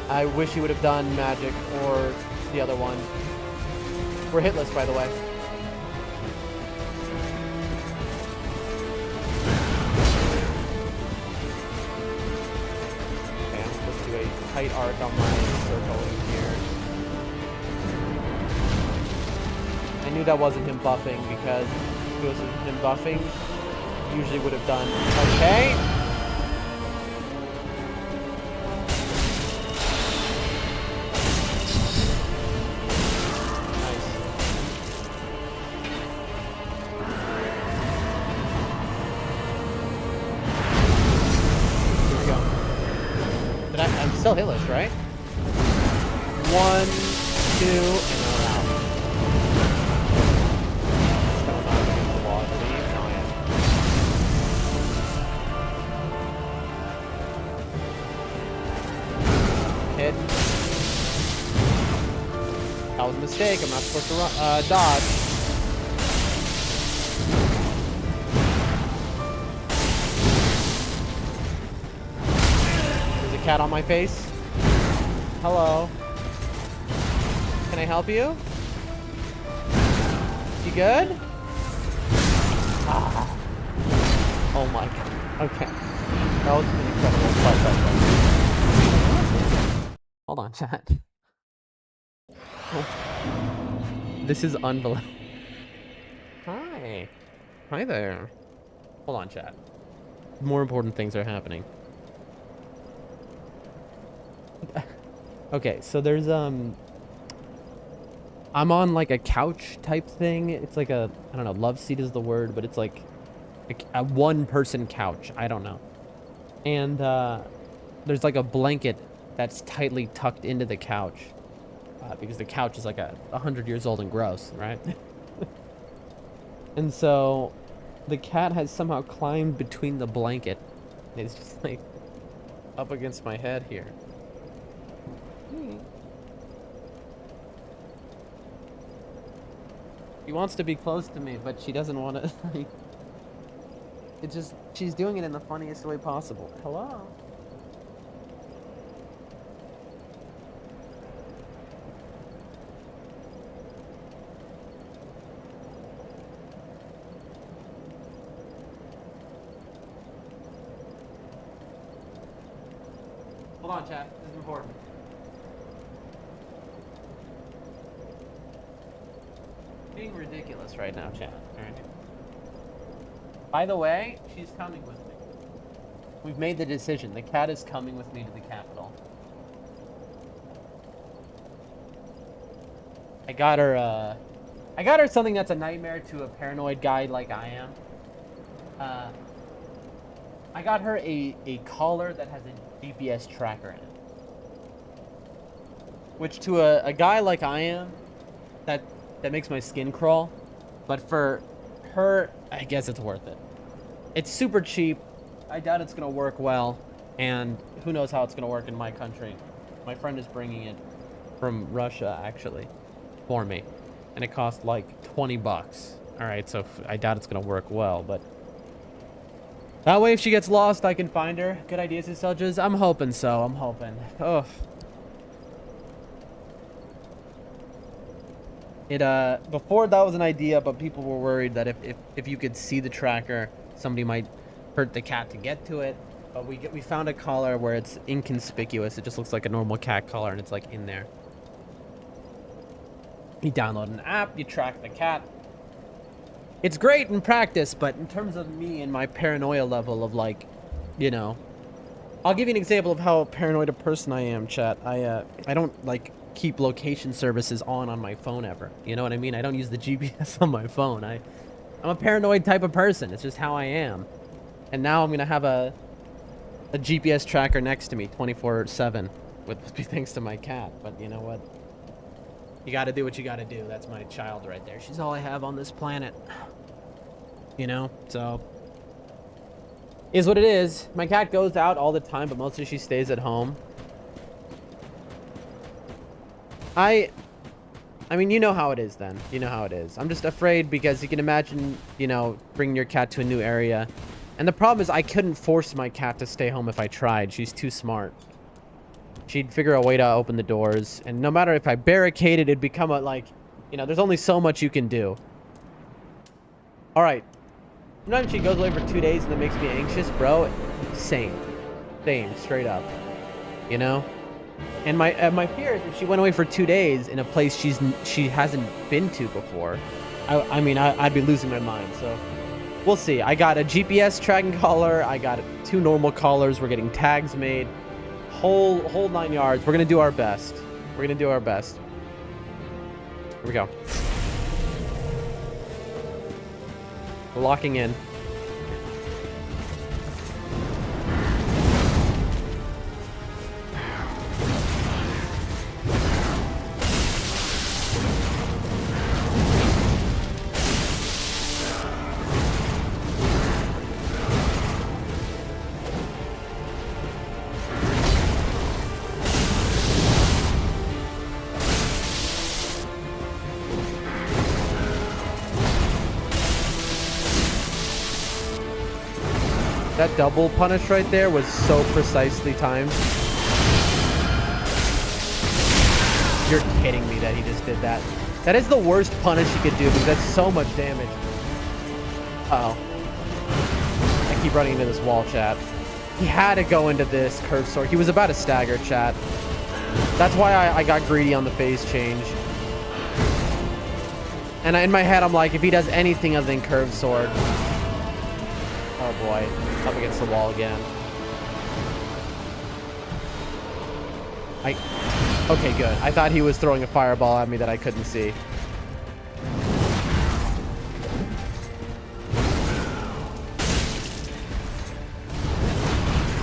I wish he would have done magic or the other one. We're hitless, by the way. Tight arc on my circle in here. I knew that wasn't him buffing, because if it was him buffing, usually would have done okay. Nice. Here we go. I'm still hitless, right? 1, 2, and we're out. Still not against the wall, I believe. No, I am. Hit. That was a mistake. I'm not supposed to run, dodge. Cat on my face. Hello. Can I help you? You good? Ah. Oh my god. Okay. That was an incredible fight. Hold on, chat. Oh. This is unbelievable. Hi. Hi there. Hold on, chat. More important things are happening. Okay, so there's I'm on like a couch type thing. It's like a, I don't know, love seat is the word, but it's like a one person couch. I don't know. And there's like a blanket that's tightly tucked into the couch because the couch is like 100 years old and gross, right? And so the cat has somehow climbed between the blanket. It's just like up against my head here. She wants to be close to me, but she doesn't want to. It just, she's doing it in the funniest way possible. Hello? Hold on, chat. This is important. Being ridiculous right now, chat. All right. By the way, she's coming with me. We've made the decision. The cat is coming with me to the capital. I got her something that's a nightmare to a paranoid guy like I am. I got her a collar that has a GPS tracker in it. Which to a guy like I am, that makes my skin crawl. But for her, I guess it's worth it. It's super cheap. I doubt it's gonna work well, and who knows how it's gonna work in my country. My friend is bringing it from Russia, actually, for me, and it cost like 20 bucks. All right, so I doubt it's gonna work well, but that way if she gets lost, I can find her. Good idea, Susages. I'm hoping so. I'm hoping. Oh. Before that was an idea, but people were worried that if you could see the tracker, somebody might hurt the cat to get to it. But we found a collar where it's inconspicuous. It just looks like a normal cat collar, and it's like in there. You download an app, you track the cat. It's great in practice, but in terms of me and my paranoia level of like, you know, I'll give you an example of how paranoid a person I am, chat. I don't like keep location services on my phone ever. You know what I mean? I don't use the GPS on my phone. I'm a paranoid type of person. It's just how I am. And now I'm gonna have a GPS tracker next to me 24/7 with thanks to my cat. But you know what? You gotta do what you gotta do. That's my child right there. She's all I have on this planet. You know? So is what it is. My cat goes out all the time, but mostly she stays at home. I mean, you know how it is then. You know how it is. I'm just afraid because you can imagine, you know, bringing your cat to a new area. And the problem is I couldn't force my cat to stay home if I tried. She's too smart. She'd figure a way to open the doors. And no matter if I barricaded, it'd become a, like, you know, there's only so much you can do. All right. Sometimes she goes away for 2 days and that makes me anxious, bro. Same. Straight up. You know? And my fear is if she went away for 2 days in a place she hasn't been to before, I mean, I'd be losing my mind. So we'll see. I got a GPS tracking collar. I got 2 normal collars. We're getting tags made. Whole 9 yards. We're gonna do our best. We're gonna do our best. Here we go. We're locking in. That double punish right there was so precisely timed. You're kidding me that he just did that. That is the worst punish he could do because that's so much damage. Uh-oh. I keep running into this wall, chat. He had to go into this curve sword. He was about to stagger, chat. That's why I got greedy on the phase change. And in my head, I'm like, if he does anything other than curve sword... Oh boy. Up against the wall again. Okay, good. I thought he was throwing a fireball at me that I couldn't see.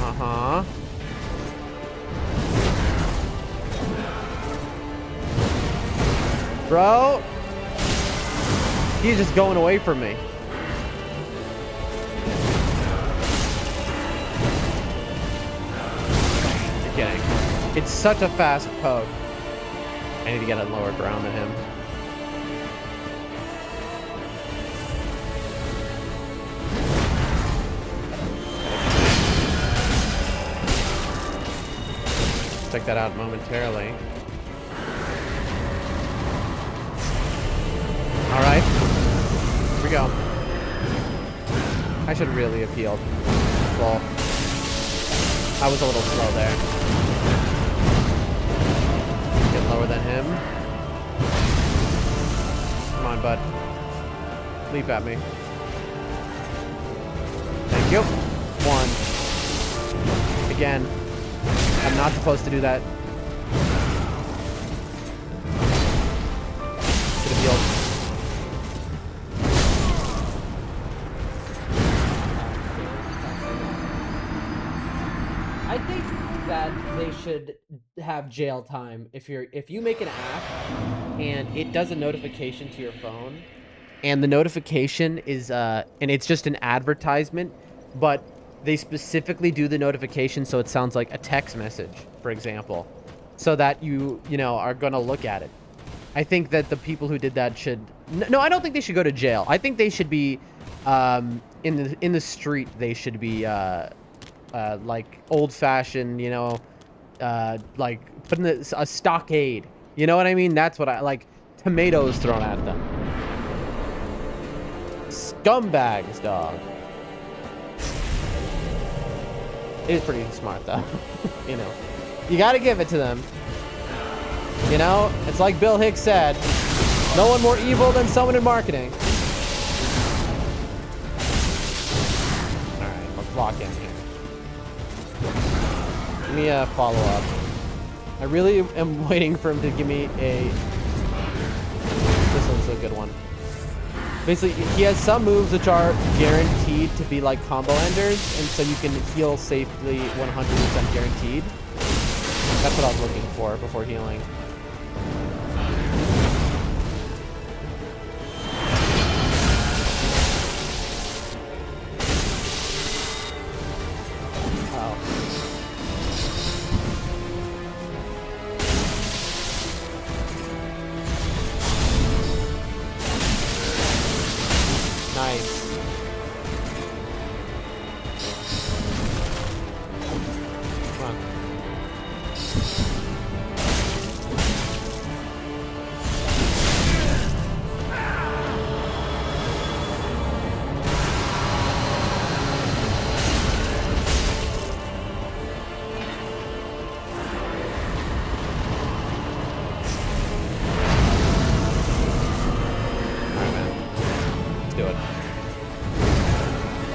Uh-huh. Bro! He's just going away from me. Kidding. It's such a fast poke. I need to get on lower ground than him. Check that out momentarily. All right. Here we go. I should really have healed. Well, I was a little slow there. Get lower than him. Come on, bud. Leap at me. Thank you. 1. Again. I'm not supposed to do that. Should have healed. I think that they should have jail time if you make an app and it does a notification to your phone and the notification is and it's just an advertisement, but they specifically do the notification so it sounds like a text message, for example, so that you know are gonna look at it. I think that the people who did that should no, I don't think they should go to jail. I think they should be in the street. They should be like old-fashioned, you know, like putting a stockade. You know what I mean? That's what I like. Tomatoes thrown at them. Scumbags, dog. It is pretty smart though. You know, you got to give it to them. You know, it's like Bill Hicks said, no one more evil than someone in marketing. All right, let's lock in here. Give me a follow-up. I really am waiting for him to give me a... This one's a good one. Basically, he has some moves which are guaranteed to be like combo enders, and so you can heal safely 100% guaranteed. That's what I was looking for before healing. Nice. Come on.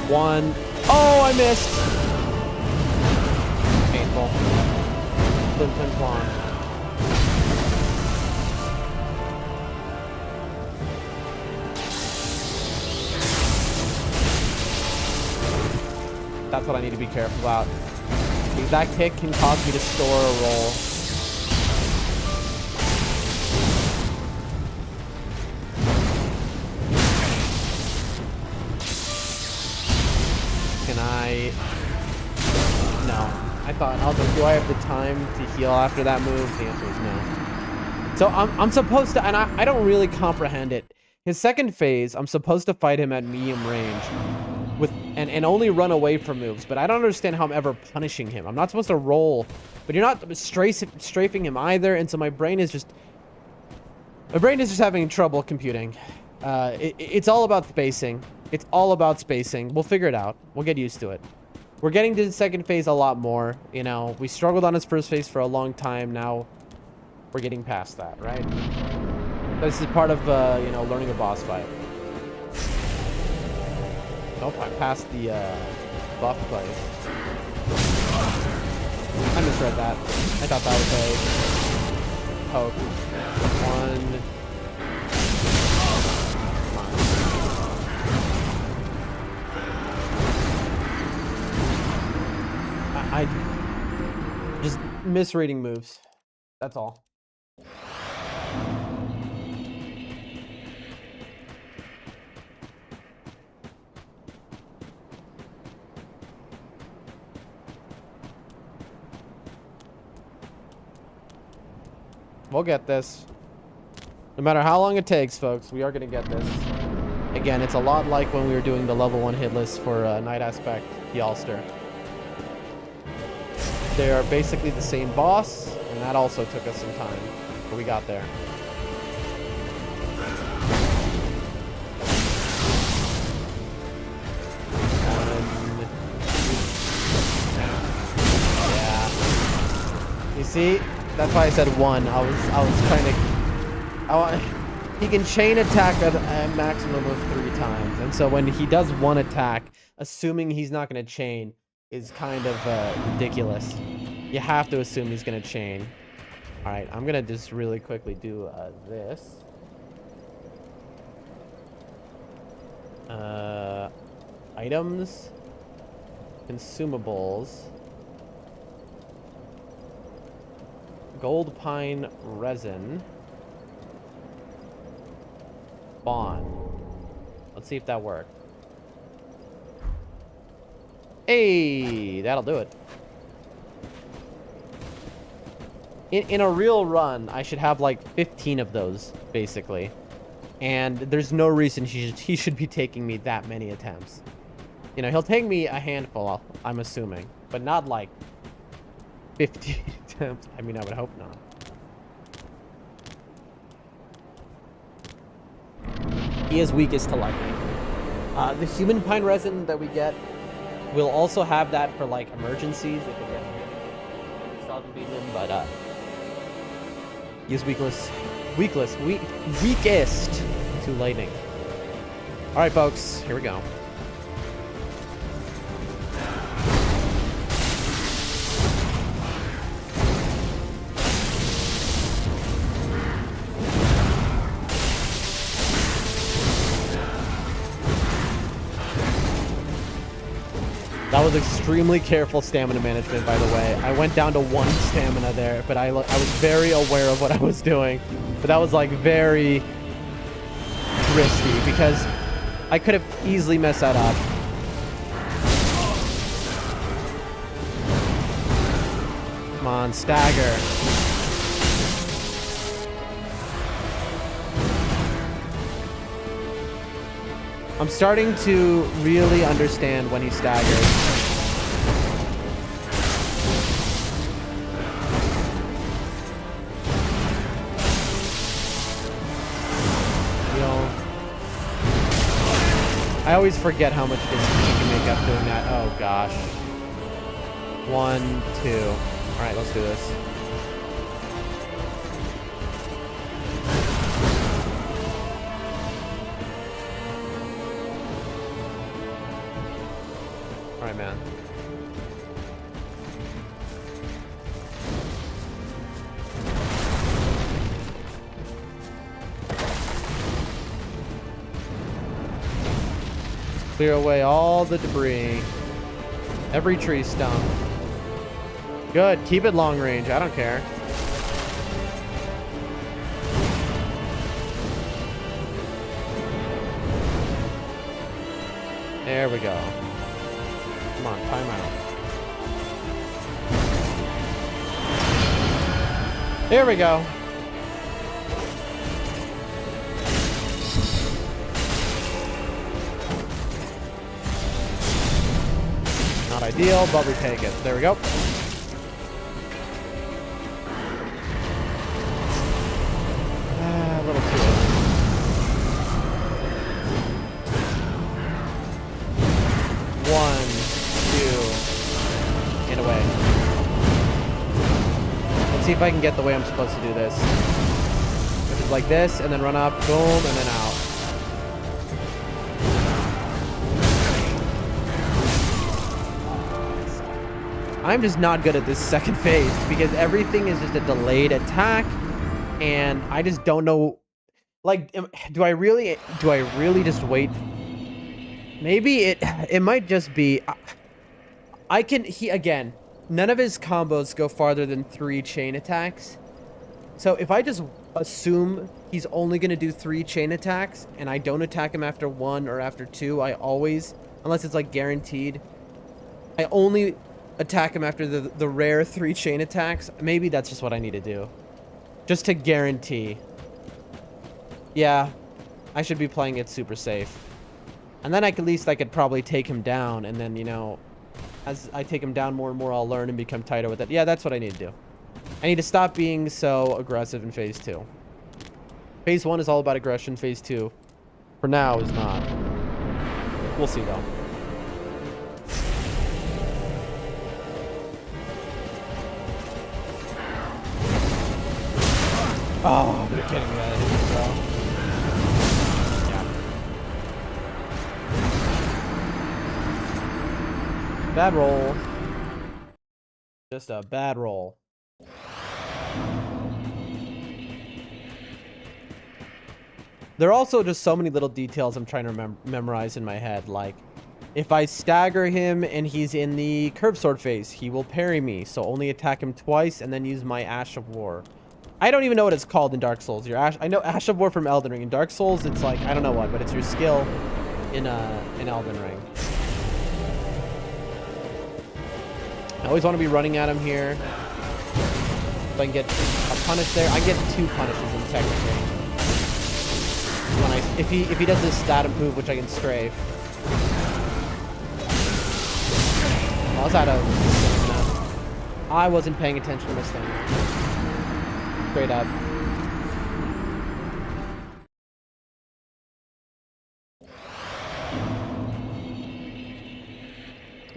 One. Oh, I missed. Painful. Plim, plim, plom. That's what I need to be careful about. Because that kick can cause me to store a roll. No. I thought, I was like, do I have the time to heal after that move? The answer is no. So I'm supposed to, and I don't really comprehend it. His second phase, I'm supposed to fight him at medium range with and only run away from moves, but I don't understand how I'm ever punishing him. I'm not supposed to roll, but you're not strafing him either, and so my brain is just having trouble computing. It's all about spacing. It's all about spacing. We'll figure it out. We'll get used to it. We're getting to the second phase a lot more. You know, we struggled on his first phase for a long time. Now we're getting past that, right? This is part of, you know, learning a boss fight. Nope, I passed the buff place. I misread that. I thought that was a poke. One. I just misreading moves. That's all. We'll get this. No matter how long it takes, folks, we are going to get this. Again, it's a lot like when we were doing the level 1 hitless for Night Aspect, the Ulster. They are basically the same boss, and that also took us some time, but we got there. Yeah. You see, that's why I said one. I was trying to. He can chain attack a maximum of 3 times, and so when he does one attack, assuming he's not going to chain, is kind of ridiculous. You have to assume he's gonna chain. All right, I'm gonna just really quickly do this. Items, consumables, gold pine resin, bond. Let's see if that worked. Hey, that'll do it. In a real run, I should have like 15 of those, basically. And there's no reason he should be taking me that many attempts. You know, he'll take me a handful, I'm assuming. But not like 50 attempts. I mean, I would hope not. He is weakest to lightning. The human pine resin that we get We'll also have that for like emergencies if it gets really. Still haven't beaten him, but he's weakest to lightning. All right, folks, here we go. That was extremely careful stamina management, by the way. I went down to 1 stamina there, but I was very aware of what I was doing. But that was like very risky because I could have easily messed that up. Come on, stagger. I'm starting to really understand when he staggers. I always forget how much distance you can make up doing that. Oh gosh. 1, 2. Alright, let's do this. Alright, man. Clear away all the debris. Every tree stump. Good. Keep it long range. I don't care. There we go. Come on, time out. There we go. Not ideal, but we take it. There we go. A little too late. One, two, and away. Let's see if I can get the way I'm supposed to do this. Which is like this, and then run up, boom, and then out. I'm just not good at this second phase because everything is just a delayed attack, and I just don't know. Like, do I really just wait? Maybe it might just be. Again, none of his combos go farther than 3 chain attacks. So if I just assume he's only gonna do 3 chain attacks, and I don't attack him after 1 or after 2, I always, unless it's like guaranteed, I only attack him after the rare 3 chain attacks. Maybe that's just what I need to do, just to guarantee. Yeah, I should be playing it super safe, and then at least I could probably take him down, and then, you know, as I take him down more and more, I'll learn and become tighter with it. Yeah, that's what I need to do. I need to stop being so aggressive in phase 2. Phase 1 is all about aggression. Phase 2 for now is not. We'll see though. Oh, you're kidding me. That hit me, bro. Yeah. Bad roll. Just a bad roll. There are also just so many little details I'm trying to memorize in my head. Like, if I stagger him and he's in the curved sword phase, he will parry me. So only attack him twice and then use my Ash of War. I don't even know what it's called in Dark Souls. Your Ash, I know Ash of War from Elden Ring. In Dark Souls, it's like, I don't know what, but it's your skill in Elden Ring. I always want to be running at him here. If I can get a punish there, I get 2 punishes in technically. When if he does this stat move, which I can strafe. I was out of stamina. I wasn't paying attention to my stamina. Straight up.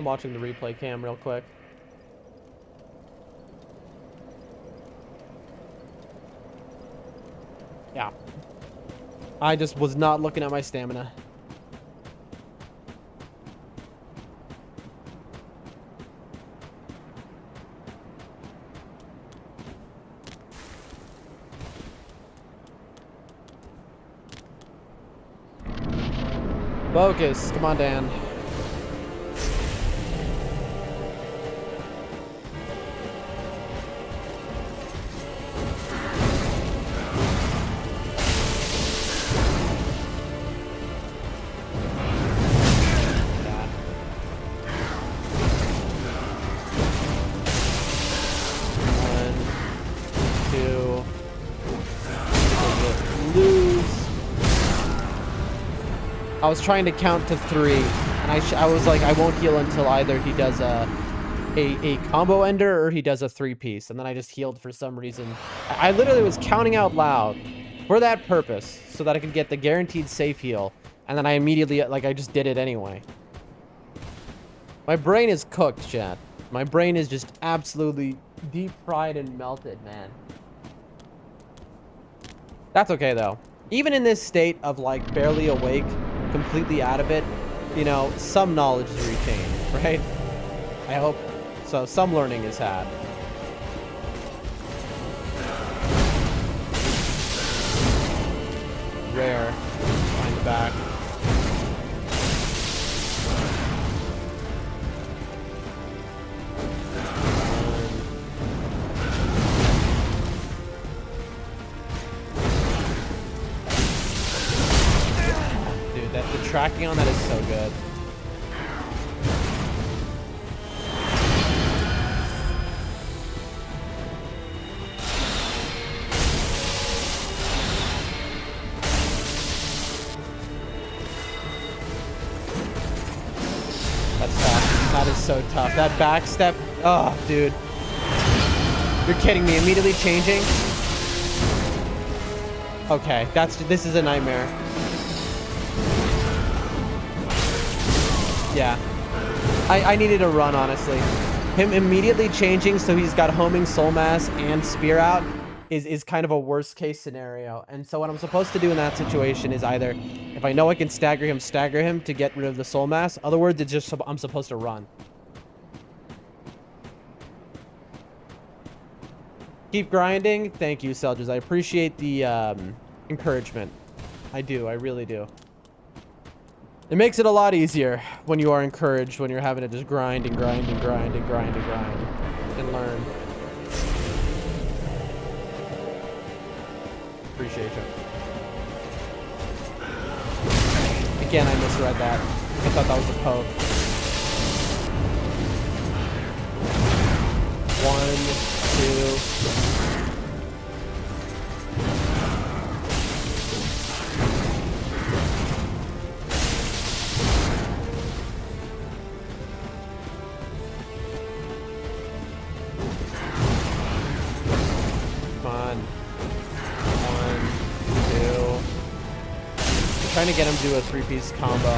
I'm watching the replay cam real quick. Yeah. I just was not looking at my stamina. Focus. Come on, Dan. I was trying to count to 3, and I was like, I won't heal until either he does a combo ender or he does a 3-piece, and then I just healed for some reason. I literally was counting out loud for that purpose, so that I could get the guaranteed safe heal, and then I immediately, like, I just did it anyway. My brain is cooked, chat. My brain is just absolutely deep fried and melted, man. That's okay, though. Even in this state of, like, barely awake, completely out of it, you know, some knowledge is retained, right? I hope so. Some learning is had. Rare. Behind the back. The tracking on that is so good. That's tough. That is so tough. That back step. Oh, dude. You're kidding me. Immediately changing. Okay, this is a nightmare. Yeah, I needed a run, honestly. Him immediately changing so he's got homing soul mass and spear out is kind of a worst case scenario. And so what I'm supposed to do in that situation is either, if I know I can stagger him to get rid of the soul mass. Other words, it's just I'm supposed to run. Keep grinding. Thank you, Selges. I appreciate the encouragement. I do. I really do. It makes it a lot easier when you are encouraged, when you're having to just grind and grind and grind and grind and grind and learn. Appreciate you. Again, I misread that. I thought that was a poke. 1, 2... Trying to get him to do a 3-piece combo.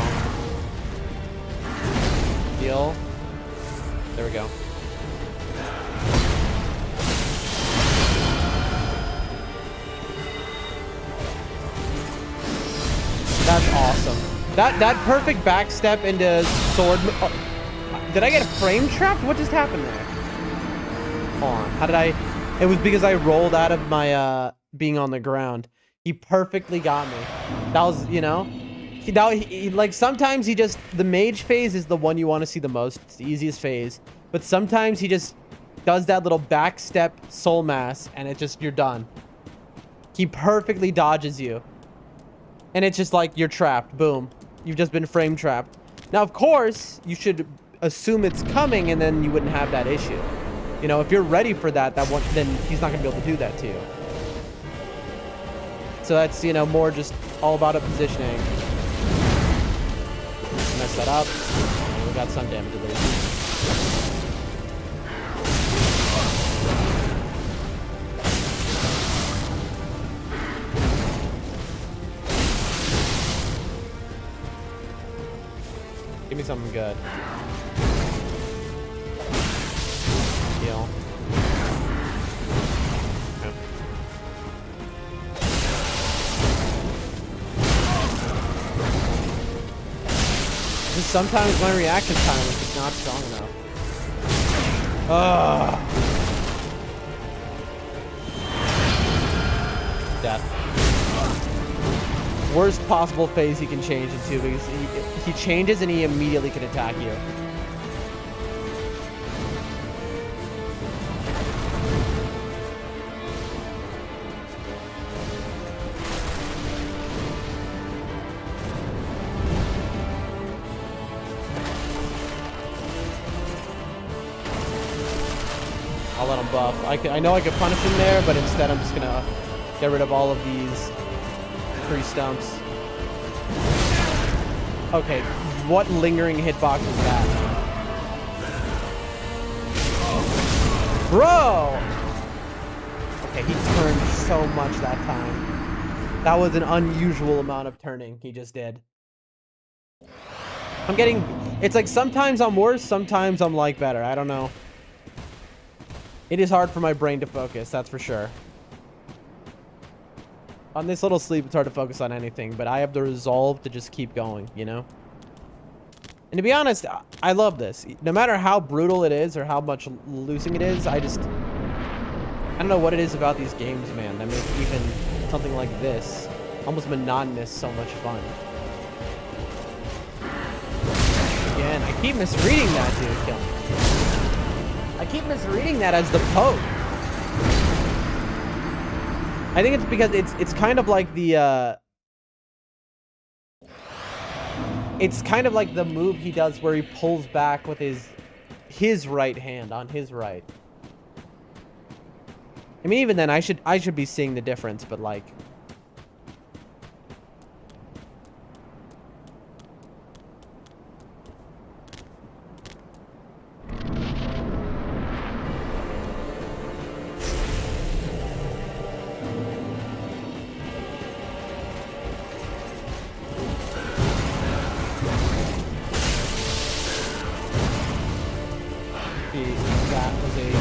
Heal. There we go. That's awesome. That perfect backstep into sword. Oh, did I get a frame trapped? What just happened there? Hold on. How did I? It was because I rolled out of my being on the ground. He perfectly got me. That was, you know, like sometimes he just, the mage phase is the one you want to see the most. It's the easiest phase. But sometimes he just does that little back step soul mass and it just, you're done. He perfectly dodges you. And it's just like, you're trapped. Boom. You've just been frame trapped. Now, of course, you should assume it's coming and then you wouldn't have that issue. You know, if you're ready for that one, then he's not going to be able to do that to you. So that's, you know, more just all about a positioning. Mess that up. And we got some damage at least. Give me something good. heal. Okay. Just sometimes my reaction time is just not strong enough. Ugh. Death. Worst possible phase he can change into, because he changes and he immediately can attack you. I'll let him buff. I know I could punish him there, but instead I'm just gonna get rid of all of these tree stumps. Okay, what lingering hitbox is that? Bro! Okay, he turned so much that time. That was an unusual amount of turning he just did. I'm getting... It's like sometimes I'm worse, sometimes I'm like better. I don't know. It is hard for my brain to focus, that's for sure. On this little sleep, it's hard to focus on anything, but I have the resolve to just keep going, you know? And to be honest, I love this. No matter how brutal it is or how much losing it is, I don't know what it is about these games, man, that make even something like this almost monotonous so much fun. Again, I keep misreading that, dude. Kill me. I keep misreading that as the poke. I think it's because it's kind of like the it's kind of like the move he does where he pulls back with his right hand on his right. I mean, even then I should be seeing the difference, but like that was a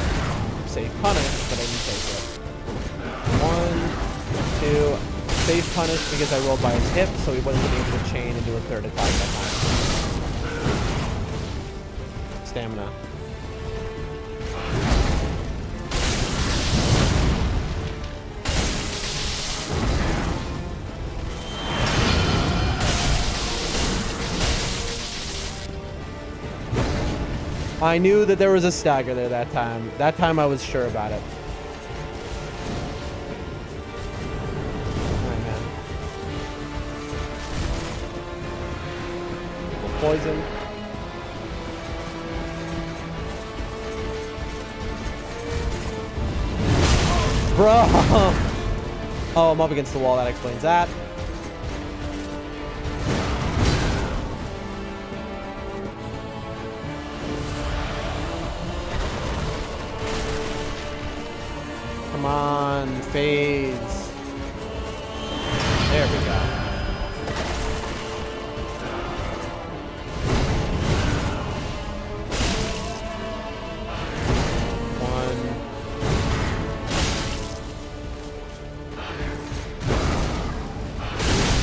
safe punish, but I didn't take it. 1, 2, safe punish because I rolled by his hip, so he wasn't able to chain and do a third attack that time. Stamina. I knew that there was a stagger there that time. That time I was sure about it. Alright, man. Poison. Bro! Oh, I'm up against the wall. That explains that. Come on, phase. There we go. One.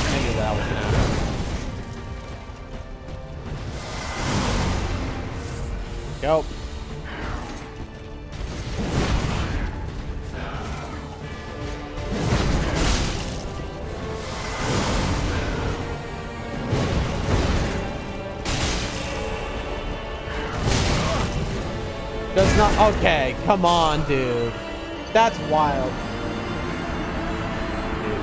I knew that was gonna happen. Go. Does not. Okay, come on, dude. That's wild. Dude.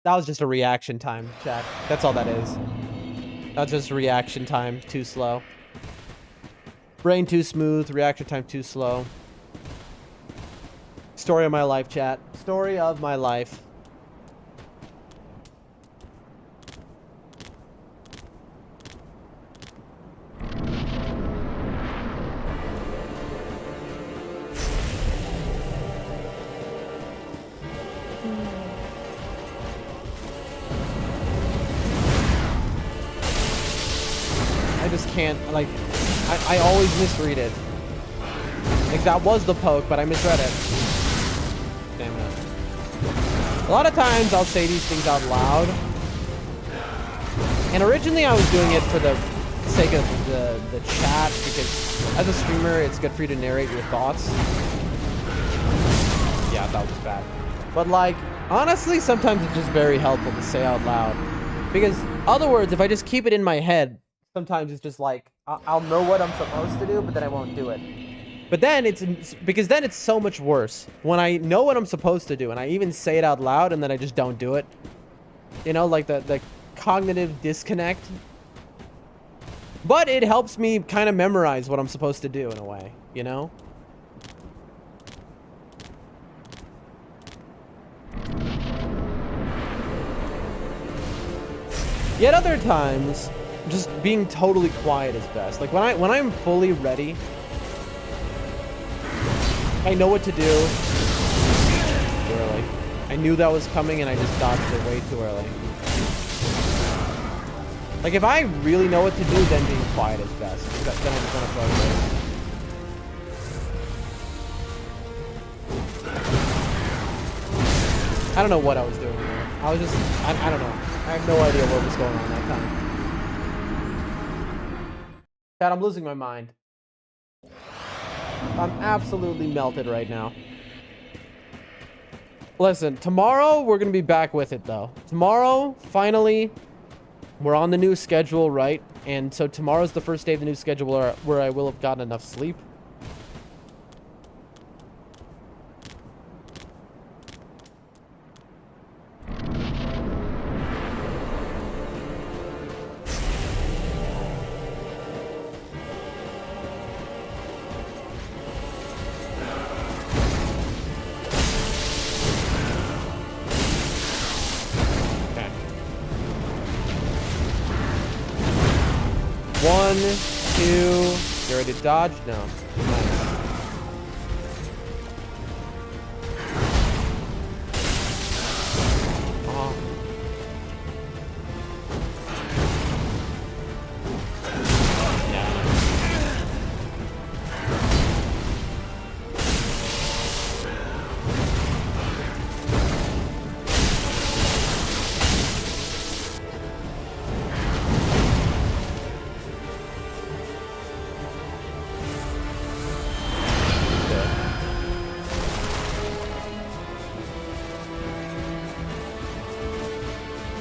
That was just a reaction time, chat. That's all that is. That's just reaction time too slow. Brain too smooth, reaction time too slow. Story of my life, chat. Story of my life. I just can't, like, I always misread it. Like, that was the poke, but I misread it. Damn it. A lot of times I'll say these things out loud. And originally I was doing it for the sake of the chat, because as a streamer, it's good for you to narrate your thoughts. Yeah, that was bad. But like, honestly, sometimes it's just very helpful to say out loud. Because other words, if I just keep it in my head, sometimes it's just like, I'll know what I'm supposed to do, but then I won't do it. But then because then it's so much worse when I know what I'm supposed to do and I even say it out loud and then I just don't do it. You know, like the cognitive disconnect. But it helps me kind of memorize what I'm supposed to do in a way, you know? Yet other times, just being totally quiet is best. Like when I'm fully ready, I know what to do. Too early. I knew that was coming and I just dodged it way too early. Like if I really know what to do, then being quiet is best. Then I'm just gonna focus. I don't know what I was doing there. I was just, I don't know. I have no idea what was going on that time. Dad, I'm losing my mind. I'm absolutely melted right now. Listen, tomorrow we're going to be back with it, though. Tomorrow, finally, we're on the new schedule, right? And so tomorrow's the first day of the new schedule where I will have gotten enough sleep. One, two, you ready to dodge? No. Nice. Oh. Yeah.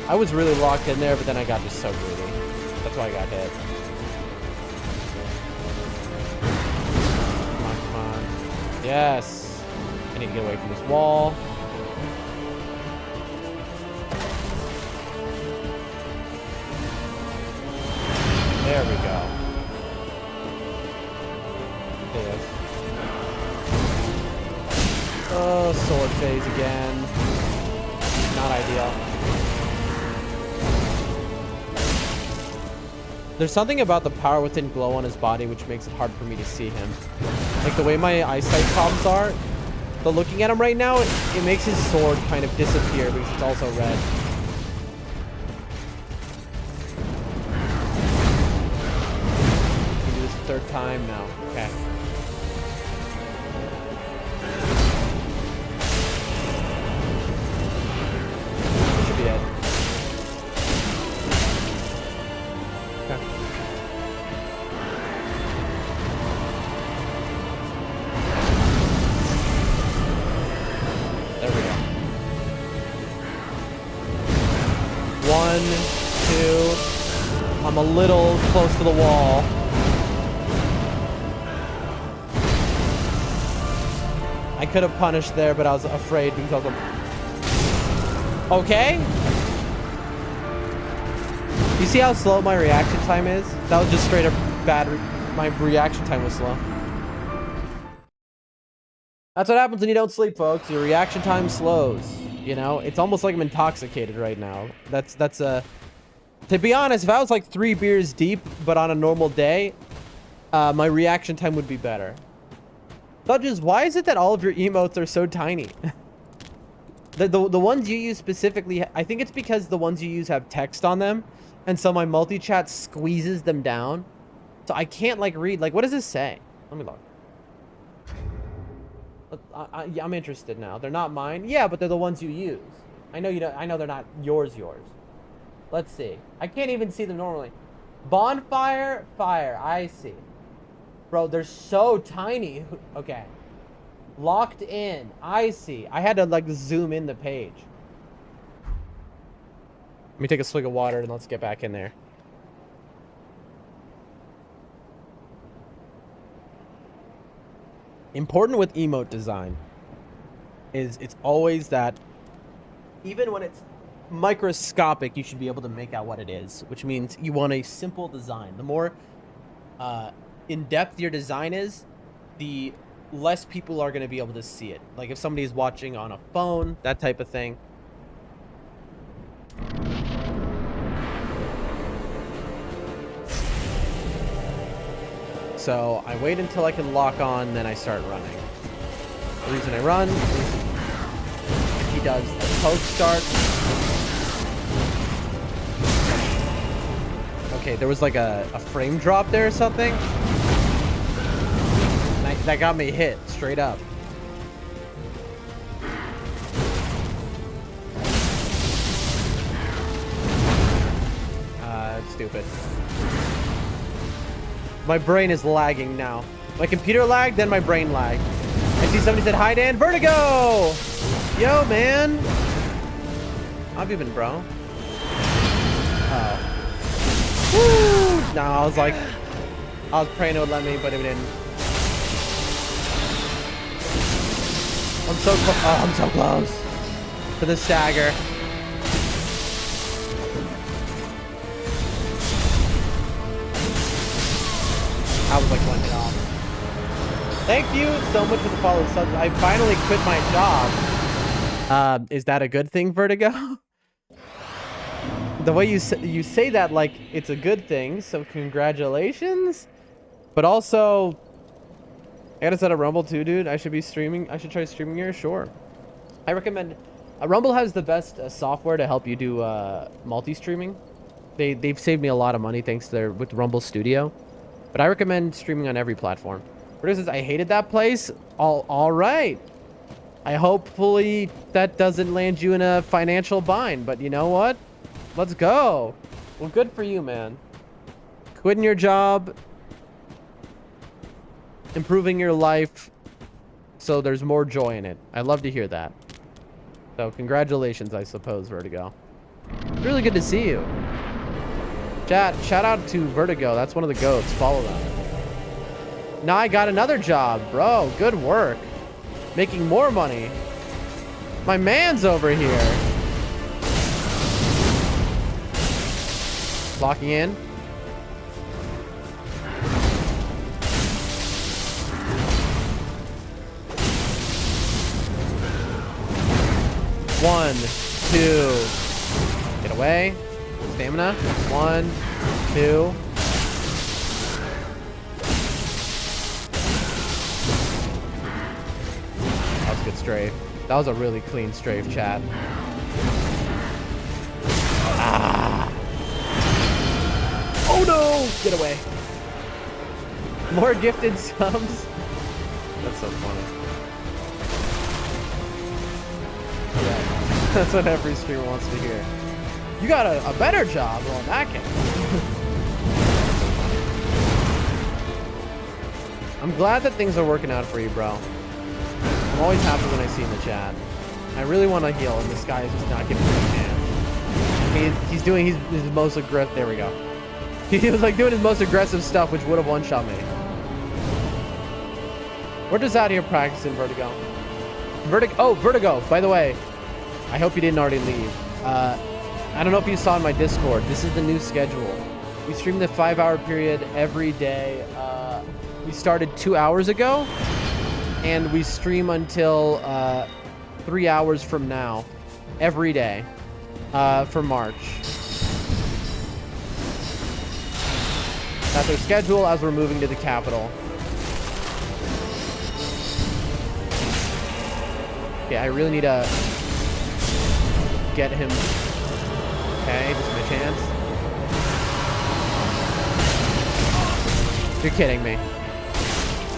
I was really locked in there, but then I got just so greedy. That's why I got hit. Come on, come on. Yes. I need to get away from this wall. There we go. Yes. Oh, sword phase again. Not ideal. There's something about the power within glow on his body which makes it hard for me to see him. Like the way my eyesight problems are, but looking at him right now, it makes his sword kind of disappear because it's also red. Can do this a third time? No. Okay. This should be it. One, two. I'm a little close to the wall. I could have punished there, but I was afraid because of... Okay. You see how slow my reaction time is? That was just straight up bad. My reaction time was slow. That's what happens when you don't sleep, folks. Your reaction time slows. You know, it's almost like I'm intoxicated right now. To be honest, if I was like 3 beers deep, but on a normal day, my reaction time would be better. Judges, why is it that all of your emotes are so tiny? the ones you use specifically, I think it's because the ones you use have text on them, and so my multi-chat squeezes them down. So I can't like read, like, what does this say? Let me look. Yeah, I'm interested now. They're not mine. Yeah, but they're the ones you use. I know you don't. I know they're not yours. Let's see. I can't even see them normally. Bonfire, fire. I see. Bro, they're so tiny. Okay. Locked in. I see. I had to like zoom in the page. Let me take a swig of water and let's get back in there. Important with emote design is it's always that even when it's microscopic, you should be able to make out what it is, which means you want a simple design. The more in-depth your design is, the less people are going to be able to see it. Like if somebody's watching on a phone, that type of thing. So I wait until I can lock on, then I start running. The reason I run is if he does the post start. Okay, there was like a frame drop there or something. That got me hit straight up. Stupid. My brain is lagging now. My computer lagged, then my brain lagged. I see somebody said, hi, Dan. Vertigo! Yo, man. How have you been, bro? Oh. Woo! No, I was praying it would let me, but it didn't. I'm so close. Oh, I'm so close to the stagger. I was like 1 hit off. Thank you so much for the follow subs. I finally quit my job. Is that a good thing, Vertigo? The way you say that like it's a good thing, so congratulations. But also, I gotta set a Rumble too, dude. I should be streaming. I should try streaming here. Sure. I recommend. Rumble has the best software to help you do multi-streaming. They've saved me a lot of money thanks to with Rumble Studio. But I recommend streaming on every platform. For instance, I hated that place. All right. I hopefully that doesn't land you in a financial bind. But you know what? Let's go. Well, good for you, man. Quitting your job. Improving your life. So there's more joy in it. I love to hear that. So congratulations, I suppose, Vertigo. Really good to see you. Chat, shout out to Vertigo. That's one of the goats. Follow them. Now I got another job, bro. Good work. Making more money. My man's over here. Locking in. One, two. Get away. Stamina. 1, 2. That was a good strafe. That was a really clean strafe, chat. Ah. Oh no! Get away. More gifted subs. That's so funny. Yeah. That's what every streamer wants to hear. You got a better job. Well, in that case. I'm glad that things are working out for you, bro. I'm always happy when I see in the chat. I really want to heal, and this guy is just not giving me a chance. He's doing his most aggressive. There we go. He was like doing his most aggressive stuff, which would have one-shot me. We're just out here practicing, Vertigo. Vertigo. By the way, I hope you didn't already leave. I don't know if you saw in my Discord. This is the new schedule. We stream the 5-hour period every day. We started 2 hours ago, and we stream until 3 hours from now, every day, for March. That's our schedule as we're moving to the capital. Okay, I really need to get him. Okay, this is my chance. You're kidding me.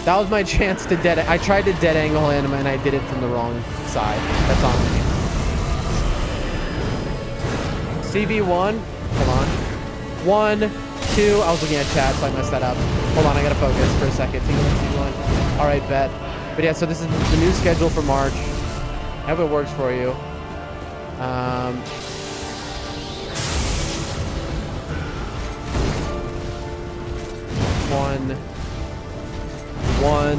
That was my chance to dead. I tried to dead angle him and I did it from the wrong side. That's on me. CV1. Hold on. 1, 2. I was looking at chat, so I messed that up. Hold on, I gotta focus for a second. CV1. All right, bet. But yeah, so this is the new schedule for March. I hope it works for you. 1,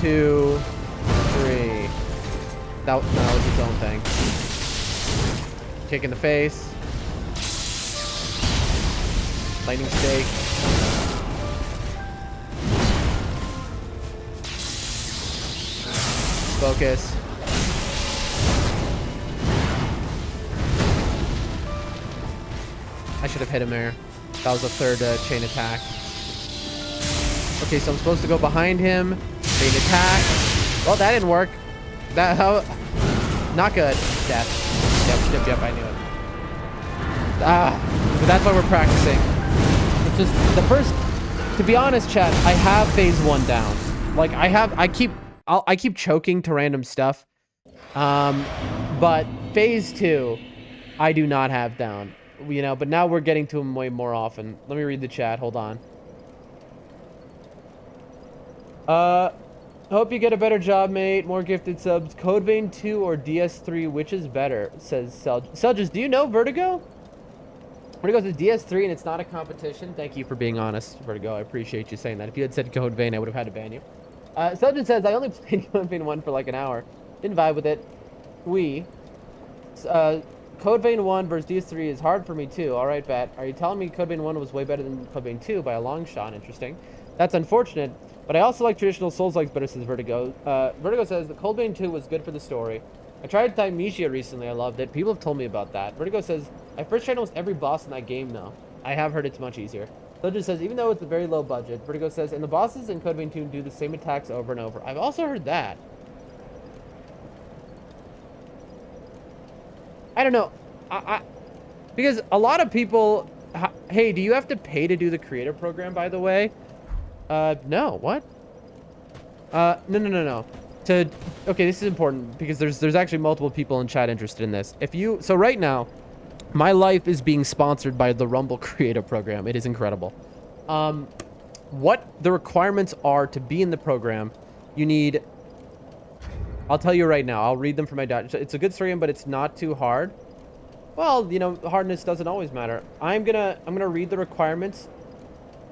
2, 3. That was its own thing. Kick in the face. Lightning stake. Focus. I should have hit him there. That was the third chain attack. Okay, so I'm supposed to go behind him. Chain attack. Well, that didn't work. Not good. Death. Yep, I knew it. But that's why we're practicing. It's just the first, to be honest, chat, I have phase 1 down. Like I keep choking to random stuff. But phase 2, I do not have down. You know, but now we're getting to them way more often. Let me read the chat. Hold on. Hope you get a better job, mate. More gifted subs. Code Vein 2 or DS3, which is better? Says Seljas. Do you know Vertigo? Vertigo says DS3 and it's not a competition. Thank you for being honest, Vertigo. I appreciate you saying that. If you had said Code Vein, I would have had to ban you. Seljas says, I only played Code Vein 1 for like an hour. Didn't vibe with it. Code Vein 1 versus DS3 is hard for me too. Alright, bet. Are you telling me Code Vein 1 was way better than Code Vein 2 by a long shot? Interesting. That's unfortunate. But I also like traditional Souls-likes better, says Vertigo. Vertigo says, the Code Vein 2 was good for the story. I tried Thymesia recently. I loved it. People have told me about that. Vertigo says, I first tried almost every boss in that game, though. I have heard it's much easier. Soldier says, even though it's a very low budget, Vertigo says, and the bosses in Code Vein 2 do the same attacks over and over. I've also heard that. I don't know. Because a lot of people... Hey, do you have to pay to do the creator program, by the way? No. What? No. Okay, this is important because there's actually multiple people in chat interested in this. So right now, my life is being sponsored by the Rumble Creator Program. It is incredible. What the requirements are to be in the program, you need... I'll tell you right now. I'll read them for my dad. It's a good story, but it's not too hard. Well, you know, hardness doesn't always matter. I'm gonna read the requirements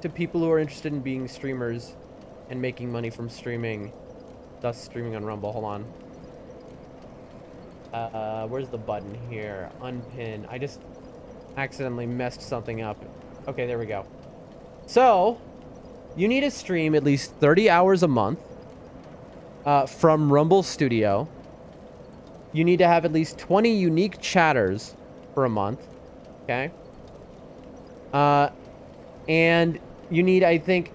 to people who are interested in being streamers and making money from streaming, thus streaming on Rumble. Hold on. Where's the button here? Unpin. I just accidentally messed something up. Okay, there we go. So, you need to stream at least 30 hours a month from Rumble Studio. You need to have at least 20 unique chatters for a month. Okay? And you need, I think,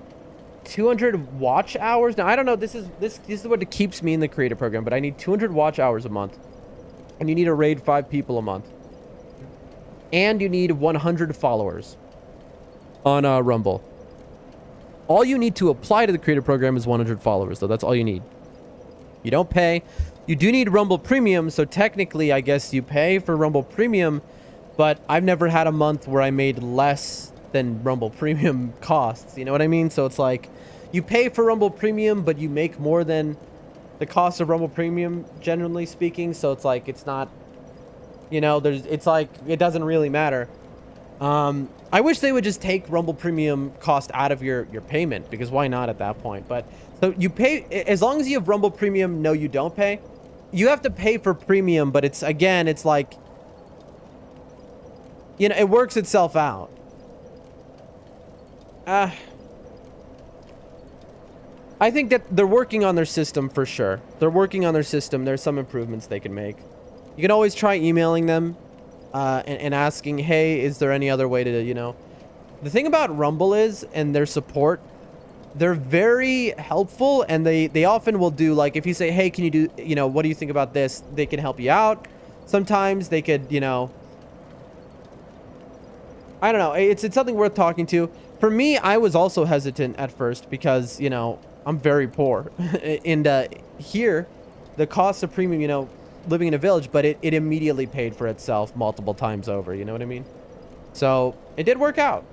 200 watch hours. Now, I don't know. This is what keeps me in the creator program, but I need 200 watch hours a month. And you need to raid 5 people a month. And you need 100 followers on Rumble. All you need to apply to the creator program is 100 followers, though. That's all you need. You don't pay. You do need Rumble Premium, so technically, I guess you pay for Rumble Premium, but I've never had a month where I made less than Rumble Premium costs. You know what I mean? So it's like, you pay for Rumble Premium, but you make more than the cost of Rumble Premium, generally speaking. So it's like, it's not, you know, it's like, it doesn't really matter. I wish they would just take Rumble Premium cost out of your payment, because why not at that point? But so you pay, as long as you have Rumble Premium, no, you don't pay. You have to pay for Premium, but it's, again, it's like, you know, it works itself out. I think that they're working on their system for sure. They're working on their system. There's some improvements they can make. You can always try emailing them and asking, hey, is there any other way to, you know... The thing about Rumble is, and their support, they're very helpful, and they often will do, like, if you say, hey, can you do, you know, what do you think about this? They can help you out. Sometimes they could, you know... I don't know. It's something worth talking to. For me, I was also hesitant at first because, you know, I'm very poor. And here, the cost of premium, you know, living in a village, but it immediately paid for itself multiple times over. You know what I mean? So it did work out.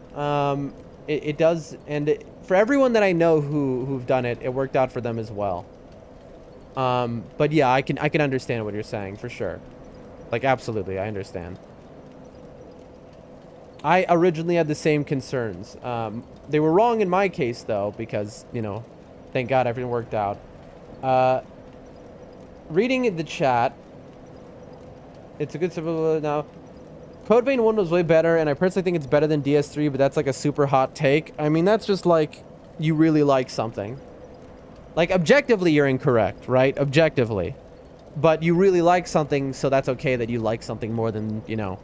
It does. And for everyone that I know who've done it, it worked out for them as well. But yeah, I can understand what you're saying for sure. Like, absolutely, I understand. I originally had the same concerns. They were wrong in my case, though, because, you know, thank God everything worked out. Reading the chat, it's a good simple now. Code Vein 1 was way better, and I personally think it's better than DS3, but that's like a super hot take. I mean, that's just like you really like something. Like, objectively, you're incorrect, right? Objectively. But you really like something, so that's okay that you like something more than, you know,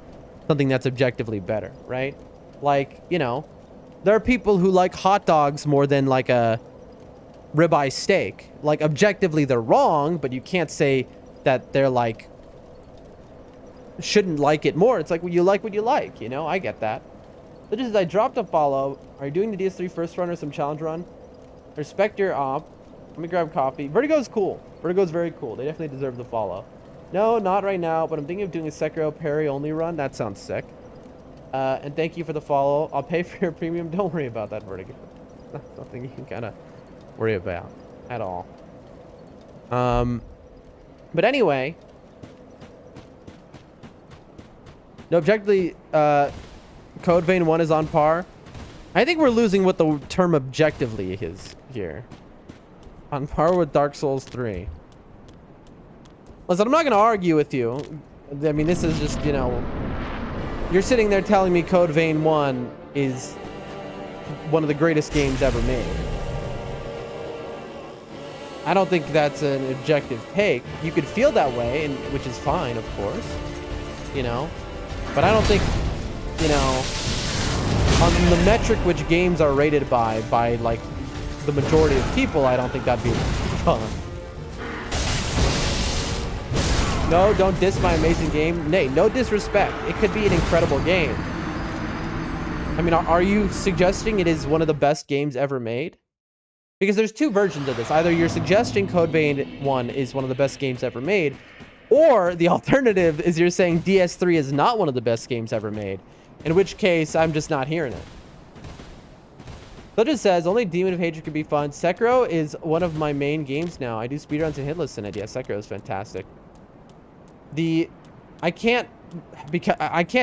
something that's objectively better, right? Like, you know, there are people who like hot dogs more than like a ribeye steak. Like, objectively, they're wrong, but you can't say that they're like, shouldn't like it more. It's like, well, you like what you like, you know? I get that. So just as I dropped a follow, are you doing the DS3 first run or some challenge run? Respect your op. Let me grab coffee. Vertigo's cool. Vertigo's very cool. They definitely deserve the follow. No, not right now, but I'm thinking of doing a Sekiro parry only run. That sounds sick. And thank you for the follow. I'll pay for your premium. Don't worry about that, Vertigo. That's something you can kind of worry about at all. But anyway. No, objectively, Code Vein 1 is on par. I think we're losing what the term objectively is here. On par with Dark Souls 3. Listen, I'm not going to argue with you. I mean, this is just, you know... You're sitting there telling me Code Vein 1 is one of the greatest games ever made. I don't think that's an objective take. You could feel that way, and which is fine, of course. You know? But I don't think, you know... On the metric which games are rated by like, the majority of people, I don't think that'd be fun. No, don't diss my amazing game. Nay, no disrespect. It could be an incredible game. I mean, are you suggesting it is one of the best games ever made? Because there's two versions of this. Either you're suggesting Code Vein 1 is one of the best games ever made, or the alternative is you're saying DS3 is not one of the best games ever made. In which case, I'm just not hearing it. So it just says, only Demon of Hatred could be fun. Sekiro is one of my main games now. I do speedruns and hitless in it. Yeah, Sekiro is fantastic. I can't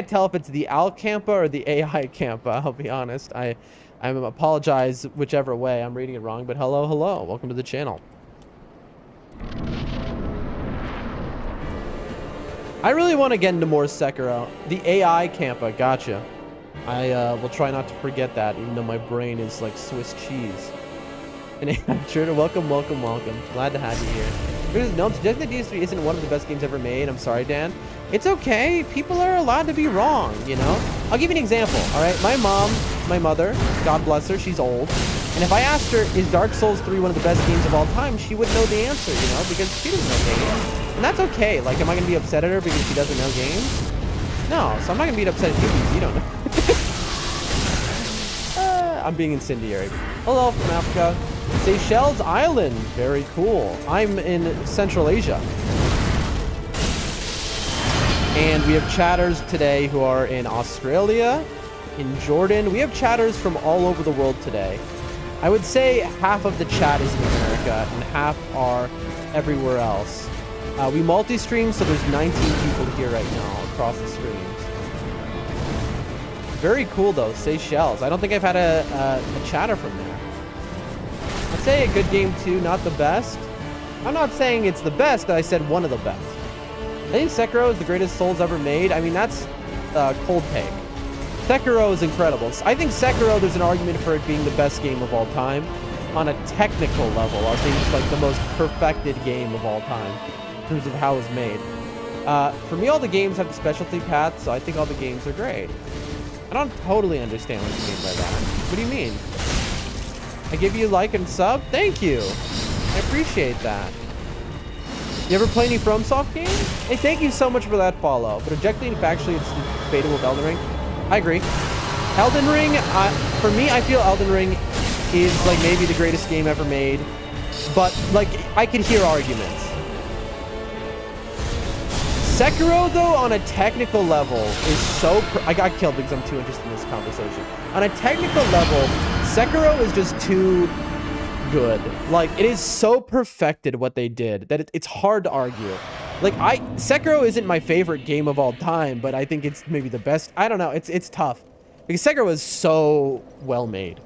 tell if it's the Al Campa or the AI Campa, I'll be honest. I apologize whichever way. I'm reading it wrong, but hello. Welcome to the channel. I really want to get into more Sekiro. The AI Campa, gotcha. I will try not to forget that, even though my brain is like Swiss cheese. And sure, welcome. Glad to have you here. No, I'm suggesting that DS3 isn't one of the best games ever made. I'm sorry, Dan. It's okay. People are allowed to be wrong, you know? I'll give you an example, all right? My mother, God bless her, she's old. And if I asked her, is Dark Souls 3 one of the best games of all time, she would know the answer, you know? Because she doesn't know games. And that's okay. Like, am I going to be upset at her because she doesn't know games? No, so I'm not going to be upset at you because you don't know. I'm being incendiary. Hello from Africa. Seychelles Island. Very cool. I'm in Central Asia. And we have chatters today who are in Australia, in Jordan. We have chatters from all over the world today. I would say half of the chat is in America and half are everywhere else. We multi-stream, so there's 19 people here right now across the streams. Very cool though, Seychelles. I don't think I've had a chatter from there. I'd say a good game too, not the best. I'm not saying it's the best, I said one of the best. I think Sekiro is the greatest Souls ever made. I mean, that's a cold take. Sekiro is incredible. I think Sekiro, there's an argument for it being the best game of all time. On a technical level, I think it's like the most perfected game of all time in terms of how it was made. For me, all the games have the specialty paths, so I think all the games are great. I don't totally understand what you mean by that. What do you mean? I give you a like and sub? Thank you. I appreciate that. You ever play any Fromsoft games? Hey, thank you so much for that follow. But objectively and factually, it's debatable with Elden Ring. I agree. Elden Ring, for me, I feel Elden Ring is like maybe the greatest game ever made, but like I could hear arguments. Sekiro, though, on a technical level is so... I got killed because I'm too interested in this conversation. On a technical level, Sekiro is just too good. Like, it is so perfected what they did that it's hard to argue. Like, Sekiro isn't my favorite game of all time, but I think it's maybe the best. I don't know. It's tough. Because Sekiro is so well made.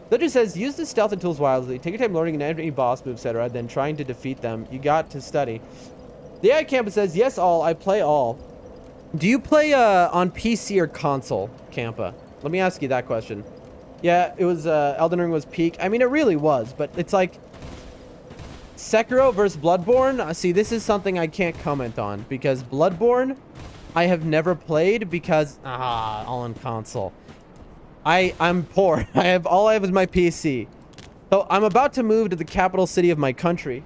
So it just says, use the stealth and tools wisely. Take your time learning any boss move, etc. Then trying to defeat them. You got to study. The AI Campa says, yes, all. I play all. Do you play on PC or console, Campa? Let me ask you that question. Yeah, it was, Elden Ring was peak. I mean, it really was, but it's like... Sekiro versus Bloodborne? See, this is something I can't comment on, because Bloodborne, I have never played because... all on console. I'm poor. All I have is my PC. So, I'm about to move to the capital city of my country.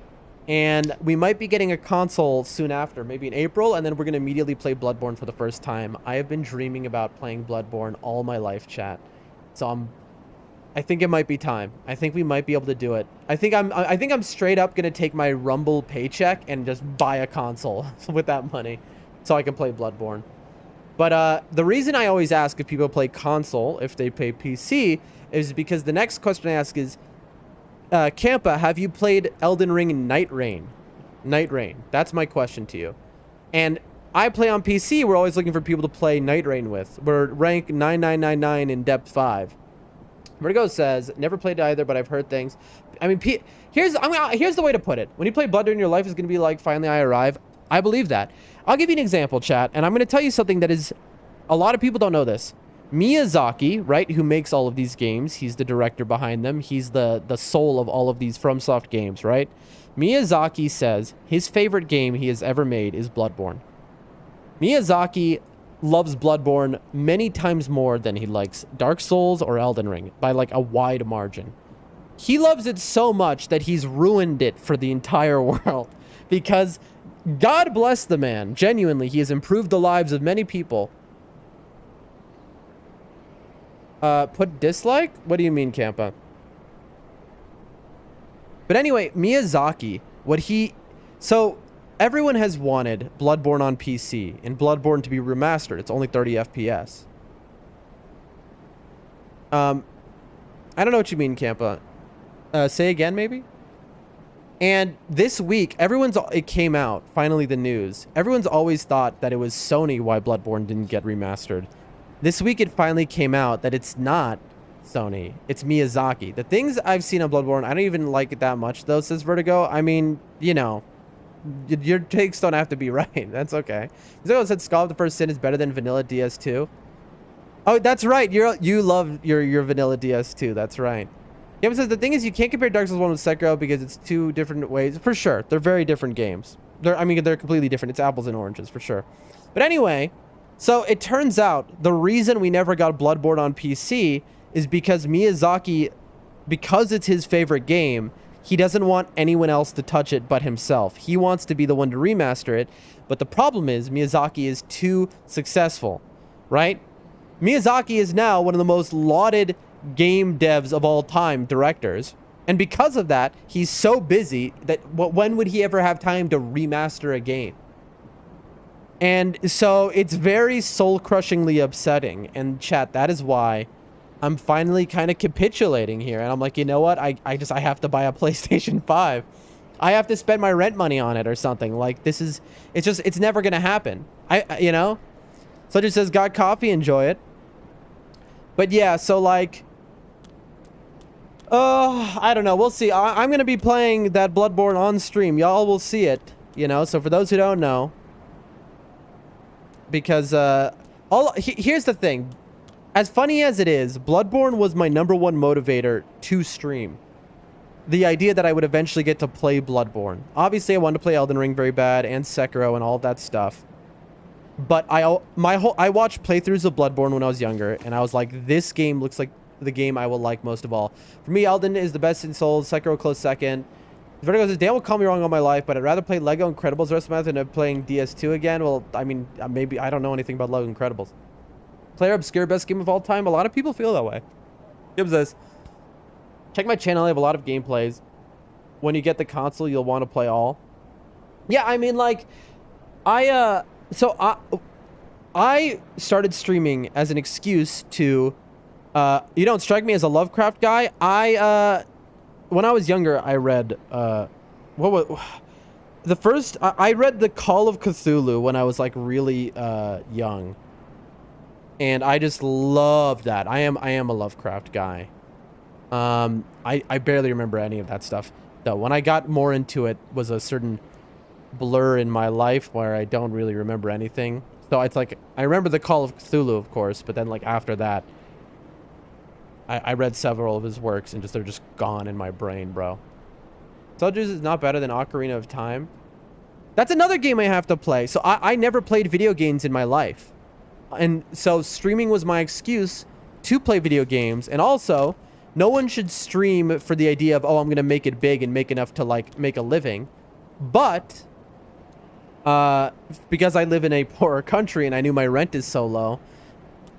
And we might be getting a console soon after, maybe in April, and then we're going to immediately play Bloodborne for the first time. I have been dreaming about playing Bloodborne all my life, chat. So I think it might be time. I think we might be able to do it. I think I'm straight up going to take my Rumble paycheck and just buy a console with that money so I can play Bloodborne. But the reason I always ask if people play console, if they play PC, is because the next question I ask is, Campa, have you played Elden Ring nightreign? Nightreign. That's my question to you. And I play on PC. We're always looking for people to play nightreign with. We're rank 9999 in depth 5. Vertigo says, never played either, but I've heard things. I mean, here's the way to put it. When you play Bloodborne, your life is going to be like, finally I arrive. I believe that. I'll give you an example, chat, and I'm going to tell you something that is... A lot of people don't know this. Miyazaki, right, who makes all of these games, he's the director behind them. He's the soul of all of these Fromsoft games, right? Miyazaki says his favorite game he has ever made is Bloodborne. Miyazaki loves Bloodborne many times more than he likes Dark Souls or Elden Ring, by like a wide margin. He loves it so much that he's ruined it for the entire world. Because God bless the man, genuinely, he has improved the lives of many people. Put dislike? What do you mean, Campa? But anyway, Miyazaki, so everyone has wanted Bloodborne on PC and Bloodborne to be remastered. It's only 30 FPS. I don't know what you mean, Campa. Say again, maybe? And this week, it came out, finally the news. Everyone's always thought that it was Sony why Bloodborne didn't get remastered. This week it finally came out that it's not Sony. It's Miyazaki. The things I've seen on Bloodborne, I don't even like it that much, though, says Vertigo. I mean, you know, your takes don't have to be right. That's okay. Vertigo said Skull of the First Sin is better than Vanilla DS2. Oh, that's right. You love your Vanilla DS2. That's right. Kevin says the thing is you can't compare Dark Souls 1 with Sekiro because it's two different ways. For sure. They're very different games. They're completely different. It's apples and oranges, for sure. But anyway... So it turns out the reason we never got Bloodborne on PC is because Miyazaki, because it's his favorite game, he doesn't want anyone else to touch it but himself. He wants to be the one to remaster it. But the problem is Miyazaki is too successful, right? Miyazaki is now one of the most lauded game devs of all time, directors. And because of that, he's so busy that when would he ever have time to remaster a game? And so it's very soul-crushingly upsetting. And chat, that is why I'm finally kind of capitulating here. And I'm like, you know what? I have to buy a PlayStation 5. I have to spend my rent money on it or something. Like, it's never going to happen. You know? So it just says, got coffee, enjoy it. But yeah, so like... I don't know. We'll see. I'm going to be playing that Bloodborne on stream. Y'all will see it, you know? So for those who don't know... Because, here's the thing. As funny as it is, Bloodborne was my #1 motivator to stream. The idea that I would eventually get to play Bloodborne. Obviously, I wanted to play Elden Ring very bad, and Sekiro, and all of that stuff. But I watched playthroughs of Bloodborne when I was younger, and I was like, this game looks like the game I will like most of all. For me, Elden is the best in Souls, Sekiro close second. Vertigo says, Dan will call me wrong all my life, but I'd rather play Lego Incredibles the rest of my life than playing DS2 again. Well, I mean, maybe I don't know anything about Lego Incredibles. Player Obscure, best game of all time. A lot of people feel that way. Gives us. Check my channel. I have a lot of gameplays. When you get the console, you'll want to play all. Yeah, I mean, like, I started streaming as an excuse to, you don't strike me as a Lovecraft guy. When I was younger, I read, I read The Call of Cthulhu when I was, like, really, young. And I just loved that. I am a Lovecraft guy. I barely remember any of that stuff, though. When I got more into it was a certain blur in my life where I don't really remember anything. So it's like, I remember The Call of Cthulhu, of course, but then, like, after that, I read several of his works and they're just gone in my brain, bro. Soldiers is not better than Ocarina of Time. That's another game I have to play. So I never played video games in my life. And so streaming was my excuse to play video games. And also, no one should stream for the idea of, oh, I'm going to make it big and make enough to, like, make a living. But because I live in a poorer country and I knew my rent is so low,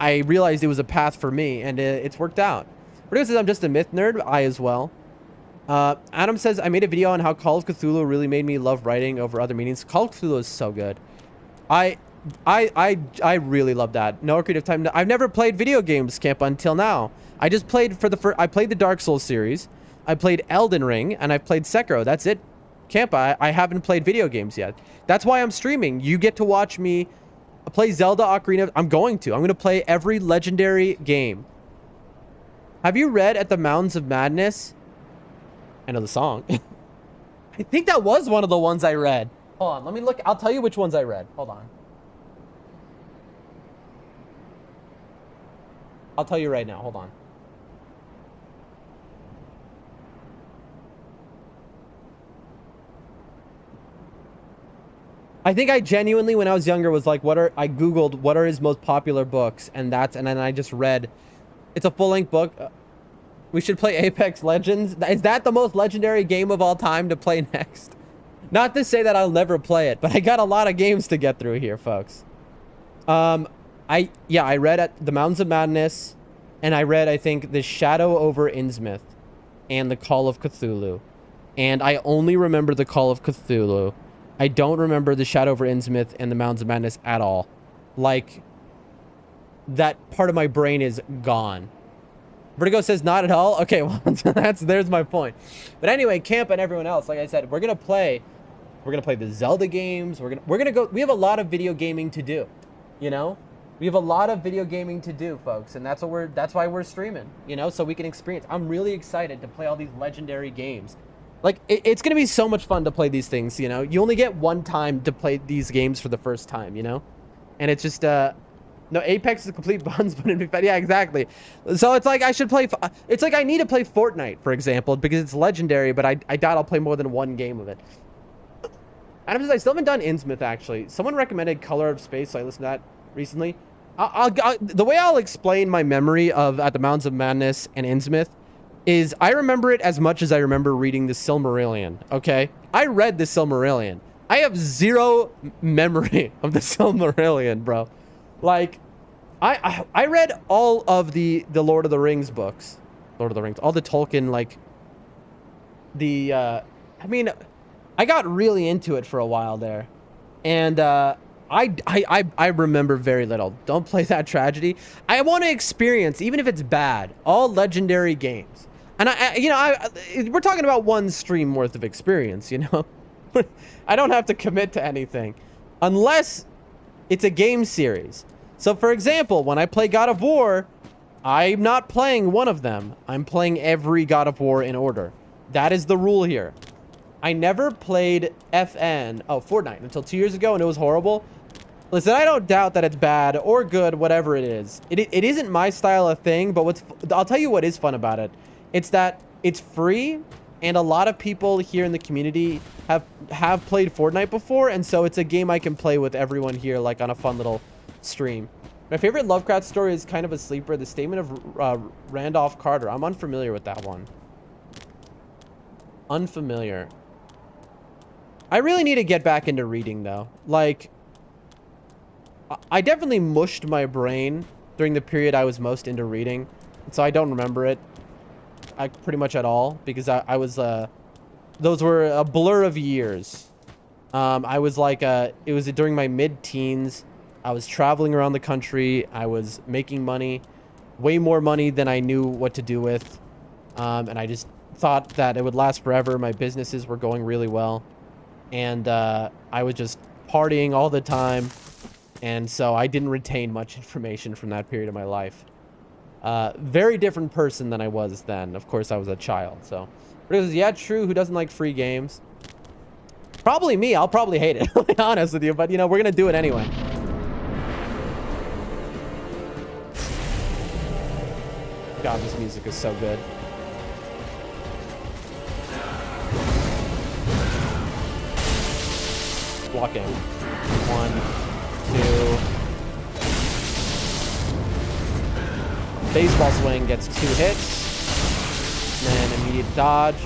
I realized it was a path for me, and it's worked out. Rodrigo says I'm just a myth nerd. I as well. Adam says I made a video on how Call of Cthulhu really made me love writing over other meanings. Call of Cthulhu is so good. I really love that. No creative time. I've never played video games, Camp, until now. I just played I played the Dark Souls series. I played Elden Ring, and I played Sekiro. That's it, Camp. I haven't played video games yet. That's why I'm streaming. You get to watch me play Zelda Ocarina. I'm going to play every legendary game. Have you read At the Mountains of Madness? I know the song. I think that was one of the ones I read. Hold on, let me look. I'll tell you which ones I read. Hold on. I'll tell you right now. Hold on. I think I genuinely, when I was younger, was like, I Googled what are his most popular books, and then I just read. It's a full-length book. We should play Apex Legends. Is that the most legendary game of all time to play next? Not to say that I'll never play it, but I got a lot of games to get through here, folks. I read At the Mountains of Madness, and I read, I think, The Shadow over Innsmouth and The Call of Cthulhu. And I only remember The Call of Cthulhu. I don't remember The Shadow over Innsmouth and The Mountains of Madness at all. Like, that part of my brain is gone. Vertigo says not at all. Okay, well, there's my point. But anyway, Camp and everyone else, like I said, we're gonna play the Zelda games. We have a lot of video gaming to do, you know? We have a lot of video gaming to do, folks, and that's why we're streaming, you know, so we can experience. I'm really excited to play all these legendary games. Like, it's gonna be so much fun to play these things, you know? You only get one time to play these games for the first time, you know? And it's just, no, Apex is a complete buns, but yeah, exactly. So it's like I should play, it's like I need to play Fortnite, for example, because it's legendary, but I doubt I'll play more than one game of it. Adam says, I still haven't done Innsmouth, actually. Someone recommended Color of Space, so I listened to that recently. The way I'll explain my memory of At the Mountains of Madness and Innsmouth is I remember it as much as I remember reading the Silmarillion, okay? I read the Silmarillion. I have zero memory of the Silmarillion, bro. Like, I read all of the Lord of the Rings books. Lord of the Rings. All the Tolkien, like, I mean, I got really into it for a while there. And, I remember very little. Don't play that tragedy. I want to experience, even if it's bad, all legendary games. And we're talking about one stream worth of experience, you know? I don't have to commit to anything unless it's a game series. So for example, when I play God of War, I'm not playing one of them. I'm playing every God of War in order. That is the rule here. I never played Fortnite until 2 years ago, and it was horrible. Listen, I don't doubt that it's bad or good, whatever it is. It isn't my style of thing, but I'll tell you what is fun about it. It's that it's free, and a lot of people here in the community have played Fortnite before, and so it's a game I can play with everyone here, like on a fun little stream. My favorite Lovecraft story is kind of a sleeper, The Statement of Randolph Carter. I'm unfamiliar with that one. Unfamiliar. I really need to get back into reading, though. Like, I definitely mushed my brain during the period I was most into reading. so I don't remember it pretty much at all, because I was those were a blur of years. I was like it was during my mid-teens. I was traveling around the country. I was making money, way more money than I knew what to do with, and I just thought that it would last forever. My businesses were going really well, and I was just partying all the time, and so I didn't retain much information from that period of my life. Very different person than I was then. Of course, I was a child, so. But yeah, true. Who doesn't like free games? Probably me. I'll probably hate it, to be honest with you, but, you know, we're gonna do it anyway. God, this music is so good. Walking. 1, 2. Baseball swing gets 2 hits. And then immediate dodge.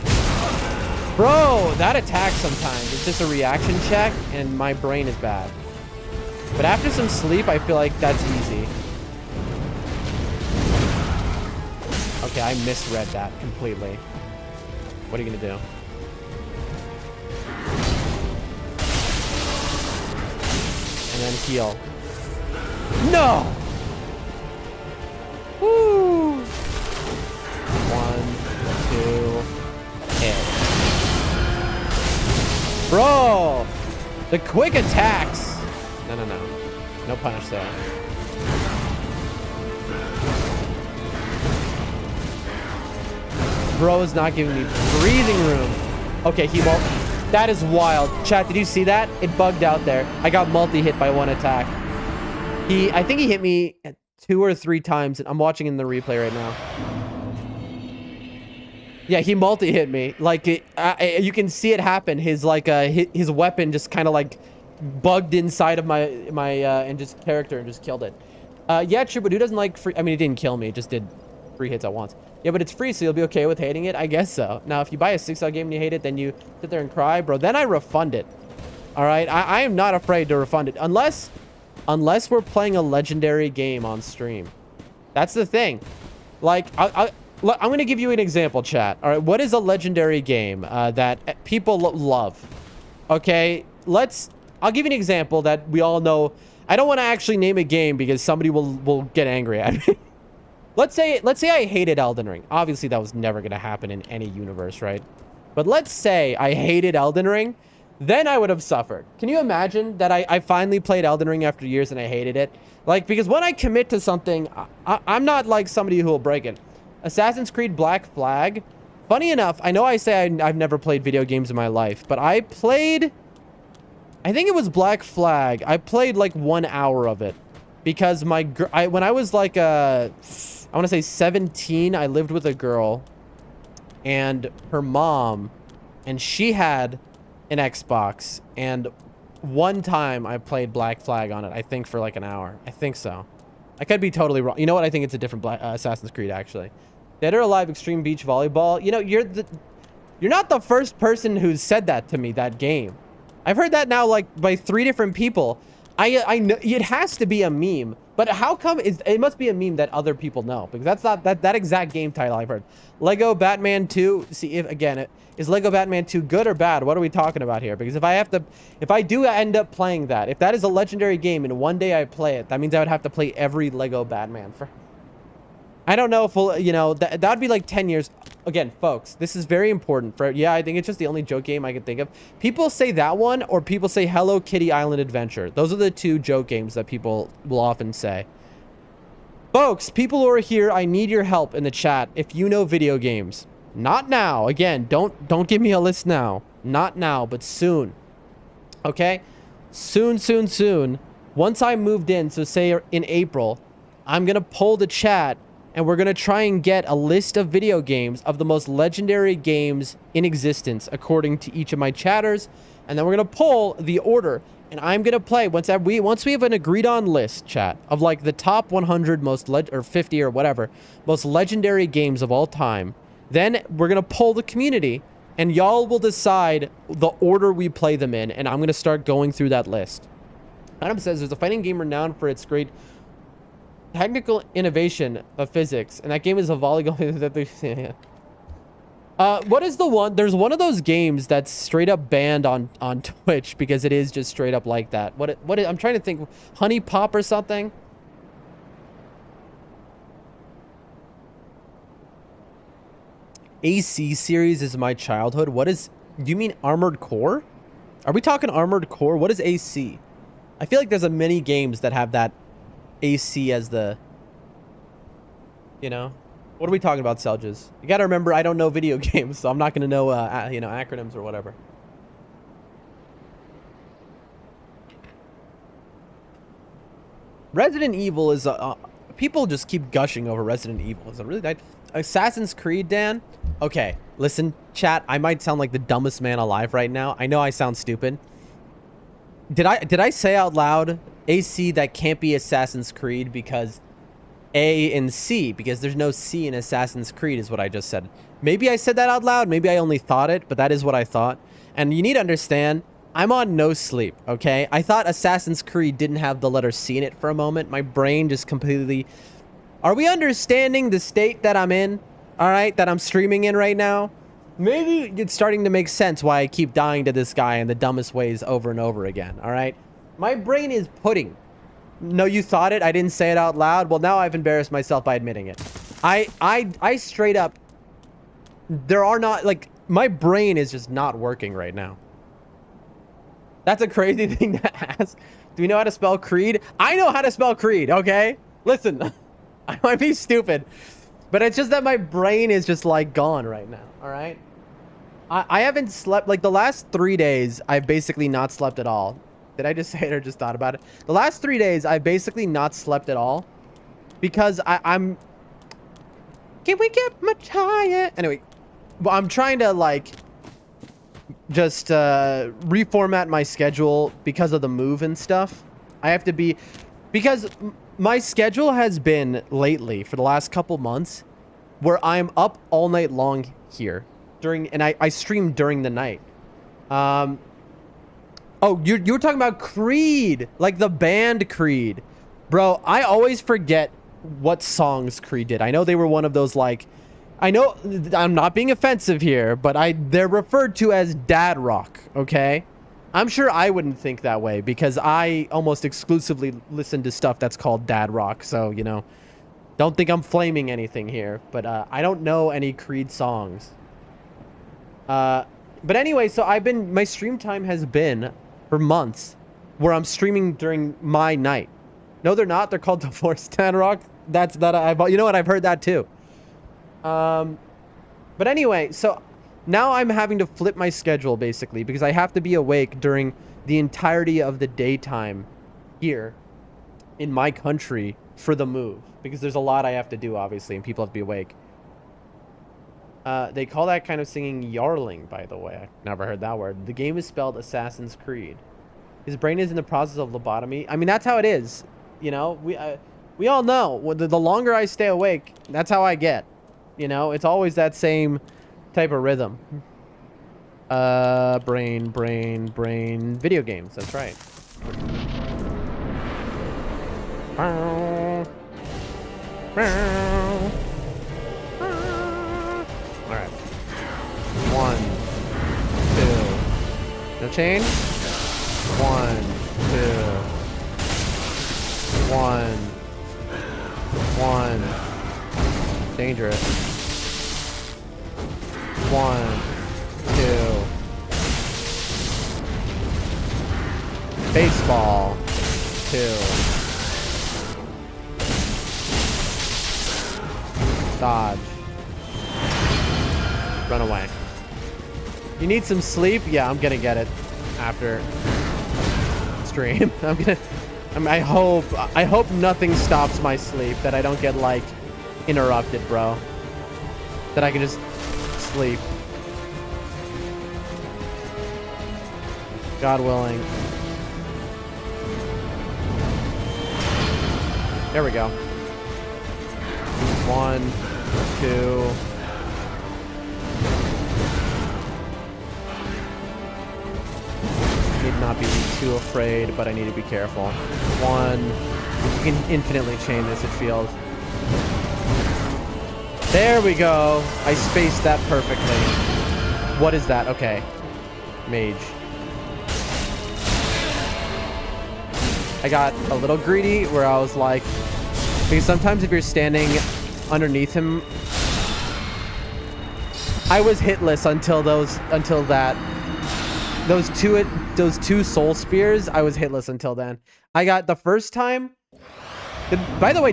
Bro, that attack sometimes is just a reaction check, and my brain is bad. But after some sleep, I feel like that's easy. Okay, I misread that completely. What are you gonna do? And then heal. No! Woo! 1, 2, hit. Bro! The quick attacks! No. No punish there. Bro is not giving me breathing room. Okay, he won't. That is wild. Chat, did you see that? It bugged out there. I got multi-hit by 1 attack. I think he hit me 2 or 3 times. I'm watching in the replay right now. Yeah, he multi-hit me. Like, you can see it happen. His, like, his weapon just kind of, like, bugged inside of my and just character and just killed it. Yeah, true, but who doesn't like free? I mean, it didn't kill me. It just did 3 hits at once. Yeah, but it's free, so you'll be okay with hating it? I guess so. Now, if you buy a 6-star game and you hate it, then you sit there and cry, bro, then I refund it. All right? I am not afraid to refund it. Unless we're playing a legendary game on stream. That's the thing. Like, I'm going to give you an example, chat. All right? What is a legendary game that people love? Okay? I'll give you an example that we all know. I don't want to actually name a game because somebody will get angry at me. Let's say I hated Elden Ring. Obviously, that was never going to happen in any universe, right? But let's say I hated Elden Ring, then I would have suffered. Can you imagine that I finally played Elden Ring after years and I hated it? Like, because when I commit to something, I'm not like somebody who will break it. Assassin's Creed Black Flag. Funny enough, I know I say I've never played video games in my life, but I think it was Black Flag. I played like 1 hour of it because when I was like I want to say 17, I lived with a girl and her mom, and she had an Xbox, and one time I played Black Flag on it, I think for like an hour. I think so. I could be totally wrong. You know what? I think it's a different Assassin's Creed, actually. Dead or Alive Extreme Beach Volleyball. You know, you're not the first person who's said that to me, that game. I've heard that now like by 3 different people. I know it has to be a meme, but how come it must be a meme that other people know, because that's not that exact game title I've heard. Lego Batman 2. See, is Lego Batman 2 good or bad? What are we talking about here? Because if I do end up playing that, if that is a legendary game and one day I play it, that means I would have to play every Lego Batman for. I don't know if we'll, you know, that would be like 10 years. Again, folks, this is very important. Yeah, I think it's just the only joke game I can think of. People say that one, or people say Hello Kitty Island Adventure. Those are the 2 joke games that people will often say. Folks, people who are here, I need your help in the chat if you know video games. Not now. Again, don't give me a list now. Not now, but soon. Okay? Soon. Once I moved in, so say in April, I'm going to poll the chat. And we're going to try and get a list of video games of the most legendary games in existence according to each of my chatters. And then we're going to poll the order. And I'm going to play once we have an agreed on list, chat, of like the top 100 most or 50 or whatever most legendary games of all time. Then we're going to poll the community and y'all will decide the order we play them in. And I'm going to start going through that list. Adam says there's a fighting game renowned for its great Technical innovation of physics, and that game is a volleyball. What is the one? There's one of those games that's straight up banned on Twitch because it is just straight up like that. I'm trying to think. Honey Pop or something. AC series is my childhood. What is? Do you mean Armored Core? Are we talking Armored Core? What is AC? I feel like there's a many games that have that AC as the. You know. What are we talking about, Selges? You gotta remember, I don't know video games, so I'm not gonna know, you know, acronyms or whatever. Resident Evil is people just keep gushing over Resident Evil. Is it really that? Assassin's Creed, Dan? Okay, listen, chat. I might sound like the dumbest man alive right now. I know I sound stupid. Did I say out loud AC that can't be Assassin's Creed because A and C, because there's no C in Assassin's Creed is what I just said. Maybe I said that out loud. Maybe I only thought it, but that is what I thought. And you need to understand, I'm on no sleep, okay? I thought Assassin's Creed didn't have the letter C in it for a moment. My brain just completely... Are we understanding the state that I'm in? All right, that I'm streaming in right now? Maybe it's starting to make sense why I keep dying to this guy in the dumbest ways over and over again, all right? My brain is pudding. No, you thought it. I didn't say it out loud. Well, now I've embarrassed myself by admitting it. I straight up... There are not... Like, my brain is just not working right now. That's a crazy thing to ask. Do we know how to spell Creed? I know how to spell Creed, okay? Listen, I might be stupid, but it's just that my brain is just, like, gone right now, all right? I haven't slept... Like, the last 3 days, I've basically not slept at all. Did I just say it or just thought about it? The last 3 days, I've basically not slept at all because I'm... Can we get much higher? Anyway, well, I'm trying to, like, just reformat my schedule because of the move and stuff. I have to be... Because my schedule has been lately, for the last couple months, where I'm up all night long here. And I stream during the night. Oh, you were talking about Creed, like the band Creed. Bro, I always forget what songs Creed did. I know they were one of those, like, I know I'm not being offensive here, but they're referred to as dad rock, okay? I'm sure I wouldn't think that way because I almost exclusively listen to stuff that's called dad rock. So, you know, don't think I'm flaming anything here, but I don't know any Creed songs. But anyway, so my stream time has been for months where I'm streaming during my night. No, they're not. They're called Divorce Dad Rock. You know what? I've heard that too. But anyway, so now I'm having to flip my schedule basically because I have to be awake during the entirety of the daytime here in my country for the move because there's a lot I have to do obviously and people have to be awake. They call that kind of singing yarling, by the way. I've never heard that word. The game is spelled Assassin's Creed. His brain is in the process of lobotomy. I mean, that's how it is. You know, we all know. The longer I stay awake, that's how I get. You know, it's always that same type of rhythm. Brain. Video games, that's right. Alright. 1, 2. No change? 1, 2. 1. 1. Dangerous. 1, 2. Baseball. 2. Dodge. Run away. You need some sleep? Yeah, I'm gonna get it after stream. I hope nothing stops my sleep, that I don't get, like, interrupted, bro. That I can just sleep. God willing. There we go. 1, 2. Need not be too afraid, but I need to be careful. 1, You can infinitely chain this, it feels. There we go. I spaced that perfectly. What is that? Okay. Mage. I got a little greedy where I was like, because sometimes if you're standing underneath him, I was hitless until those two soul spears. I was hitless until then. I got the first time. By the way,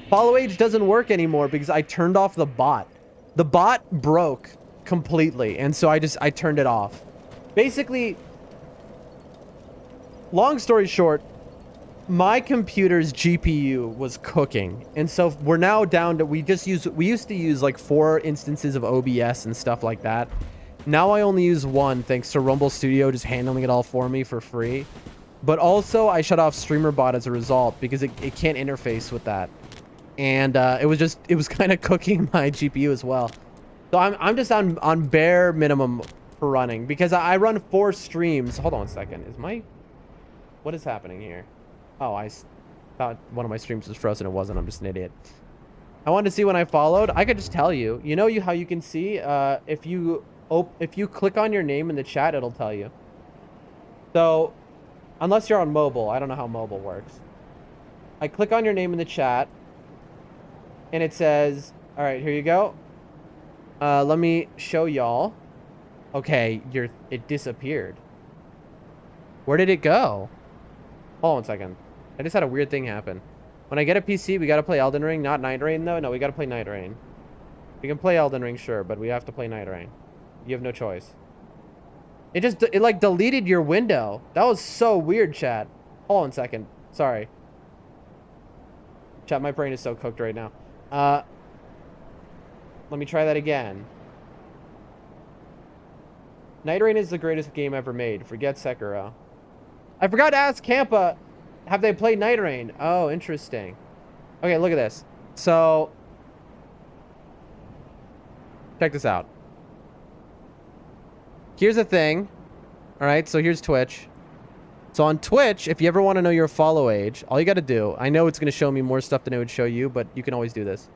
follow age doesn't work anymore because I turned off the bot. The bot broke completely, and so I turned it off. Basically, long story short, my computer's GPU was cooking, and so we're now down to we used to use like 4 instances of OBS and stuff like that. Now I only use 1 thanks to Rumble Studio just handling it all for me for free. But also I shut off StreamerBot as a result because it can't interface with that. And it was kind of cooking my GPU as well. So I'm just on bare minimum for running because I run 4 streams. Hold on a second. What is happening here? Oh, I thought one of my streams was frozen. It wasn't. I'm just an idiot. I wanted to see when I followed. I could just tell you. You know how you can see if you click on your name in the chat, it'll tell you. So unless you're on mobile, I don't know how mobile works. I click on your name in the chat, and it says, all right, here you go. Let me show y'all. Okay, it disappeared. Where did it go? Hold on a second. I just had a weird thing happen. When I get a PC, we gotta play Elden Ring, not nightreign though. No, we gotta play nightreign. We can play Elden Ring, sure, but we have to play nightreign. You have no choice. It like deleted your window. That was so weird, chat. Hold on a second. Sorry. Chat, my brain is so cooked right now. Let me try that again. Nightreign is the greatest game ever made. Forget Sekiro. I forgot to ask Kampa, have they played nightreign? Oh, interesting. Okay, look at this. So, check this out. Here's the thing. All right, so here's Twitch. So on Twitch, if you ever want to know your follow age, all you got to do, I know it's going to show me more stuff than it would show you, but you can always do this,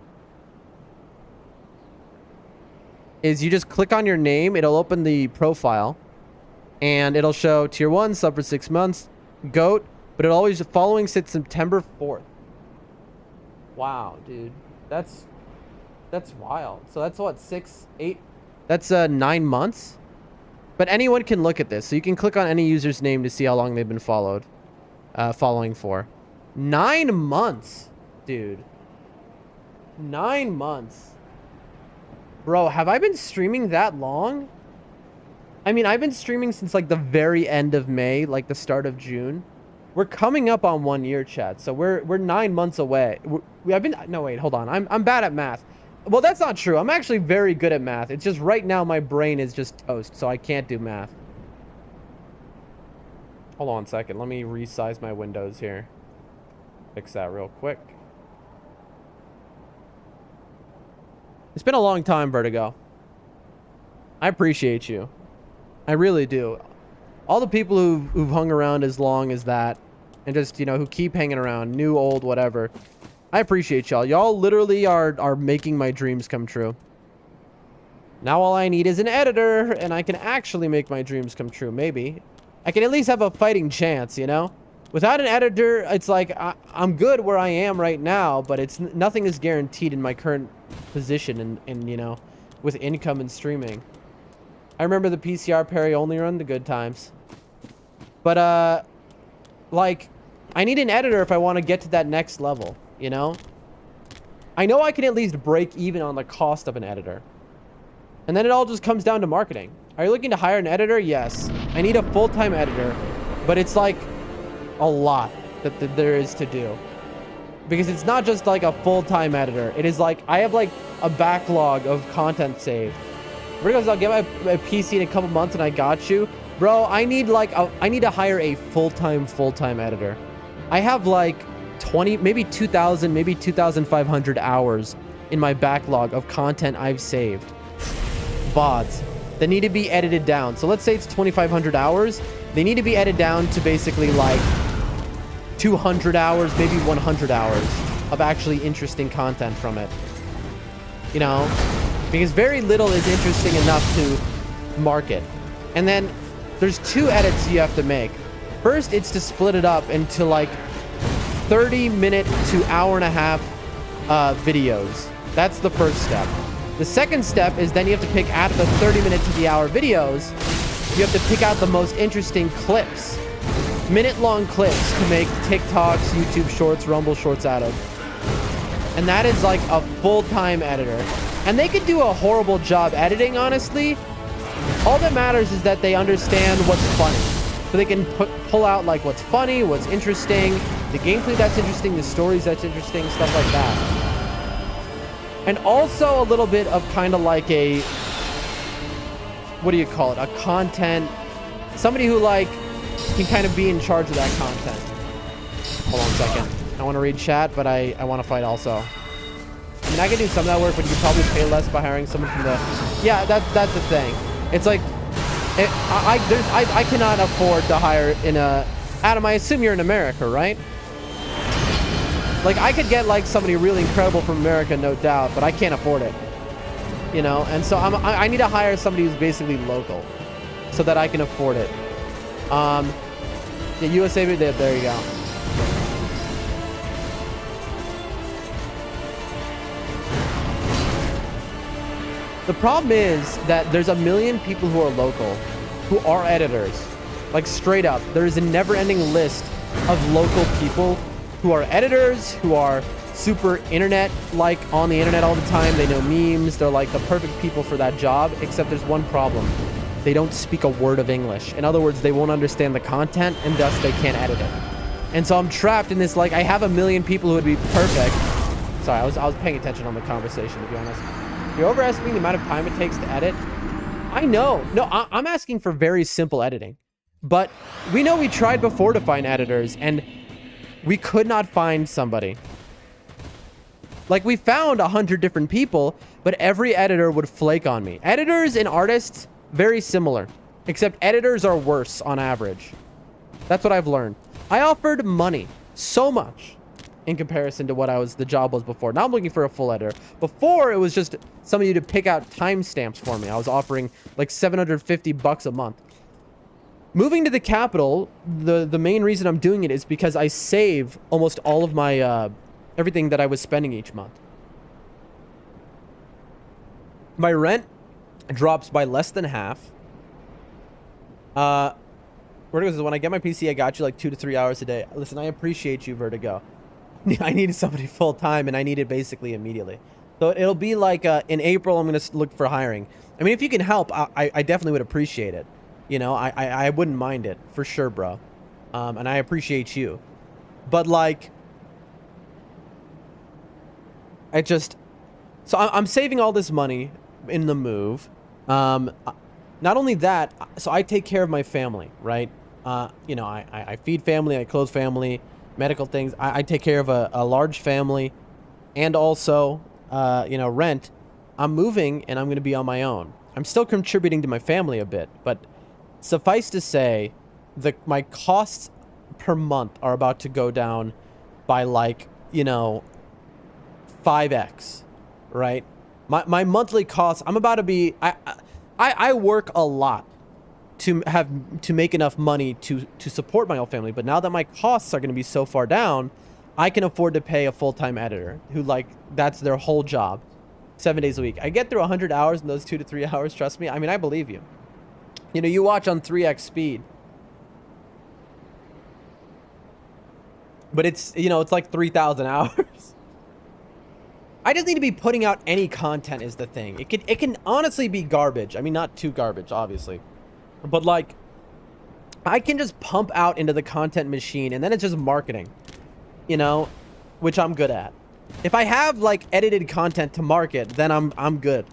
is you just click on your name. It'll open the profile, and it'll show tier 1, sub for 6 months, GOAT, but it always, following since September 4th. Wow, dude. That's wild. So that's what, 6, 8, that's 9 months? But anyone can look at this. So you can click on any user's name to see how long they've been following for. 9 months, dude. 9 months. Bro, have I been streaming that long? I mean, I've been streaming since like the very end of May, like the start of June. We're coming up on 1 year, chat. So we're 9 months away. No, wait, hold on. I'm bad at math. Well, that's not true. I'm actually very good at math. It's just right now my brain is just toast, so I can't do math. Hold on a second. Let me resize my windows here. Fix that real quick. It's been a long time, Vertigo. I appreciate you. I really do. All the people who've hung around as long as that, and just, you know, who keep hanging around, new, old, whatever. I appreciate y'all. Y'all literally are making my dreams come true. Now all I need is an editor, and I can actually make my dreams come true, maybe. I can at least have a fighting chance, you know? Without an editor, it's like, I'm good where I am right now, but nothing is guaranteed in my current position and you know, with income and streaming. I remember the PCR parry only run, the good times. But, like, I need an editor if I want to get to that next level. You know, I know I can at least break even on the cost of an editor. And then it all just comes down to marketing. Are you looking to hire an editor? Yes. I need a full-time editor, but it's like a lot that there is to do. Because it's not just like a full-time editor. It is like, I have like a backlog of content saved. Because I'll get my PC in a couple months and I got you. Bro, I need to hire a full-time editor. I have like 20, maybe 2,000, maybe 2,500 hours in my backlog of content I've saved. VODs that need to be edited down. So let's say it's 2,500 hours. They need to be edited down to basically like 200 hours, maybe 100 hours of actually interesting content from it. You know, because very little is interesting enough to market. And then there's 2 edits you have to make. First, it's to split it up into like 30-minute to hour-and-a-half videos. That's the first step. The second step is then you have to pick out of the 30-minute to the hour videos, you have to pick out the most interesting clips, minute-long clips to make TikToks, YouTube Shorts, Rumble Shorts out of. And that is like a full-time editor. And they could do a horrible job editing, honestly. All that matters is that they understand what's funny. So they can pull out like what's funny, what's interesting, the gameplay that's interesting, the stories that's interesting, stuff like that. And also a little bit of kind of like a, what do you call it? A content, somebody who like can kind of be in charge of that content. Hold on a second. I want to read chat, but I want to fight also. I mean, I can do some of that work, but you could probably pay less by hiring someone from the... Yeah, that's the thing. It's like, I cannot afford to hire in a... Adam, I assume you're in America, right? Like, I could get, like, somebody really incredible from America, no doubt, but I can't afford it. You know? And so I need to hire somebody who's basically local so that I can afford it. The USA, there you go. The problem is that there's a million people who are local, who are editors. Like, straight up, there is a never-ending list of local people who are editors, who are super internet, like on the internet all the time. They know memes. They're like the perfect people for that job, except there's one problem. They don't speak a word of English. In other words, they won't understand the content, and thus they can't edit it. And so I'm trapped in this, like, I have a million people who would be perfect. Sorry, I was paying attention on the conversation, to be honest. You're overestimating the amount of time it takes to edit. I know. No, I'm asking for very simple editing. But we know we tried before to find editors, and we could not find somebody. Like, we found 100 different people, but every editor would flake on me. Editors and artists, very similar, except editors are worse on average. That's what I've learned. I offered money, so much, in comparison to what the job was before. Now I'm looking for a full editor. Before, it was just somebody to pick out timestamps for me. I was offering like $750 a month. Moving to the capital, the main reason I'm doing it is because I save almost all of my everything that I was spending each month. My rent drops by less than half. Vertigo says, when I get my PC, I got you like 2 to 3 hours a day. Listen, I appreciate you, Vertigo. I needed somebody full time, and I need it basically immediately. So it'll be like in April, I'm going to look for hiring. I mean, if you can help, I definitely would appreciate it. You know, I wouldn't mind it for sure, bro. And I appreciate you. But like, so I'm saving all this money in the move. Not only that, so I take care of my family, right? You know, I feed family, I clothe family, medical things. I take care of a large family, and also, you know, rent. I'm moving, and I'm going to be on my own. I'm still contributing to my family a bit, but suffice to say, my costs per month are about to go down by like, you know, 5x, right? My monthly costs, I'm about to be, I work a lot to make enough money to support my whole family. But now that my costs are going to be so far down, I can afford to pay a full-time editor who, like, that's their whole job, 7 days a week. I get through 100 hours in those 2 to 3 hours. Trust me. I mean, I believe you. You know, you watch on 3x speed, but it's, you know, it's like 3,000 hours. I just need to be putting out any content is the thing. It can honestly be garbage. I mean, not too garbage, obviously. But like, I can just pump out into the content machine, and then it's just marketing, you know, which I'm good at. If I have like edited content to market, then I'm good.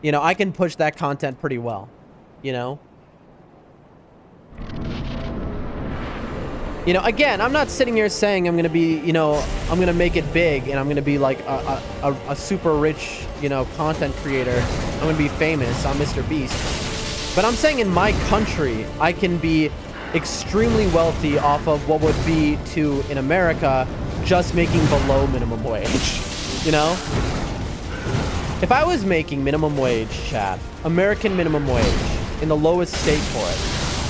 You know, I can push that content pretty well, you know. You know, again, I'm not sitting here saying I'm going to be, you know, I'm going to make it big and I'm going to be like a super rich, you know, content creator. I'm going to be famous. I'm Mr. Beast. But I'm saying in my country, I can be extremely wealthy off of what would be to, in America, just making below minimum wage, you know? If I was making minimum wage, chat, American minimum wage, in the lowest state for it,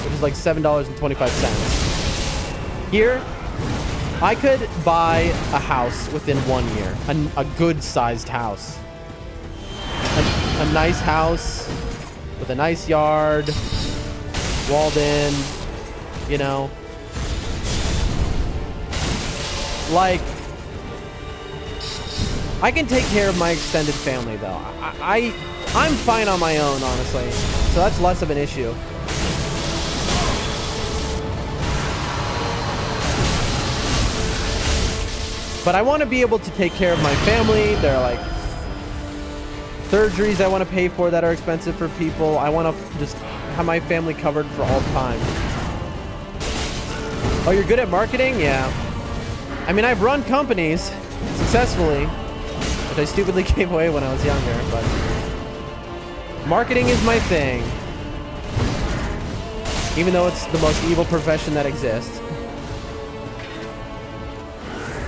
which is like $7.25, here, I could buy a house within 1 year, a good-sized house. A nice house with a nice yard, walled in, you know. Like, I can take care of my extended family, though. I'm fine on my own, honestly. So that's less of an issue. But I want to be able to take care of my family. There are like surgeries I want to pay for that are expensive for people. I want to just have my family covered for all time. Oh, you're good at marketing? Yeah. I mean, I've run companies successfully, which I stupidly gave away when I was younger, but marketing is my thing. Even though it's the most evil profession that exists.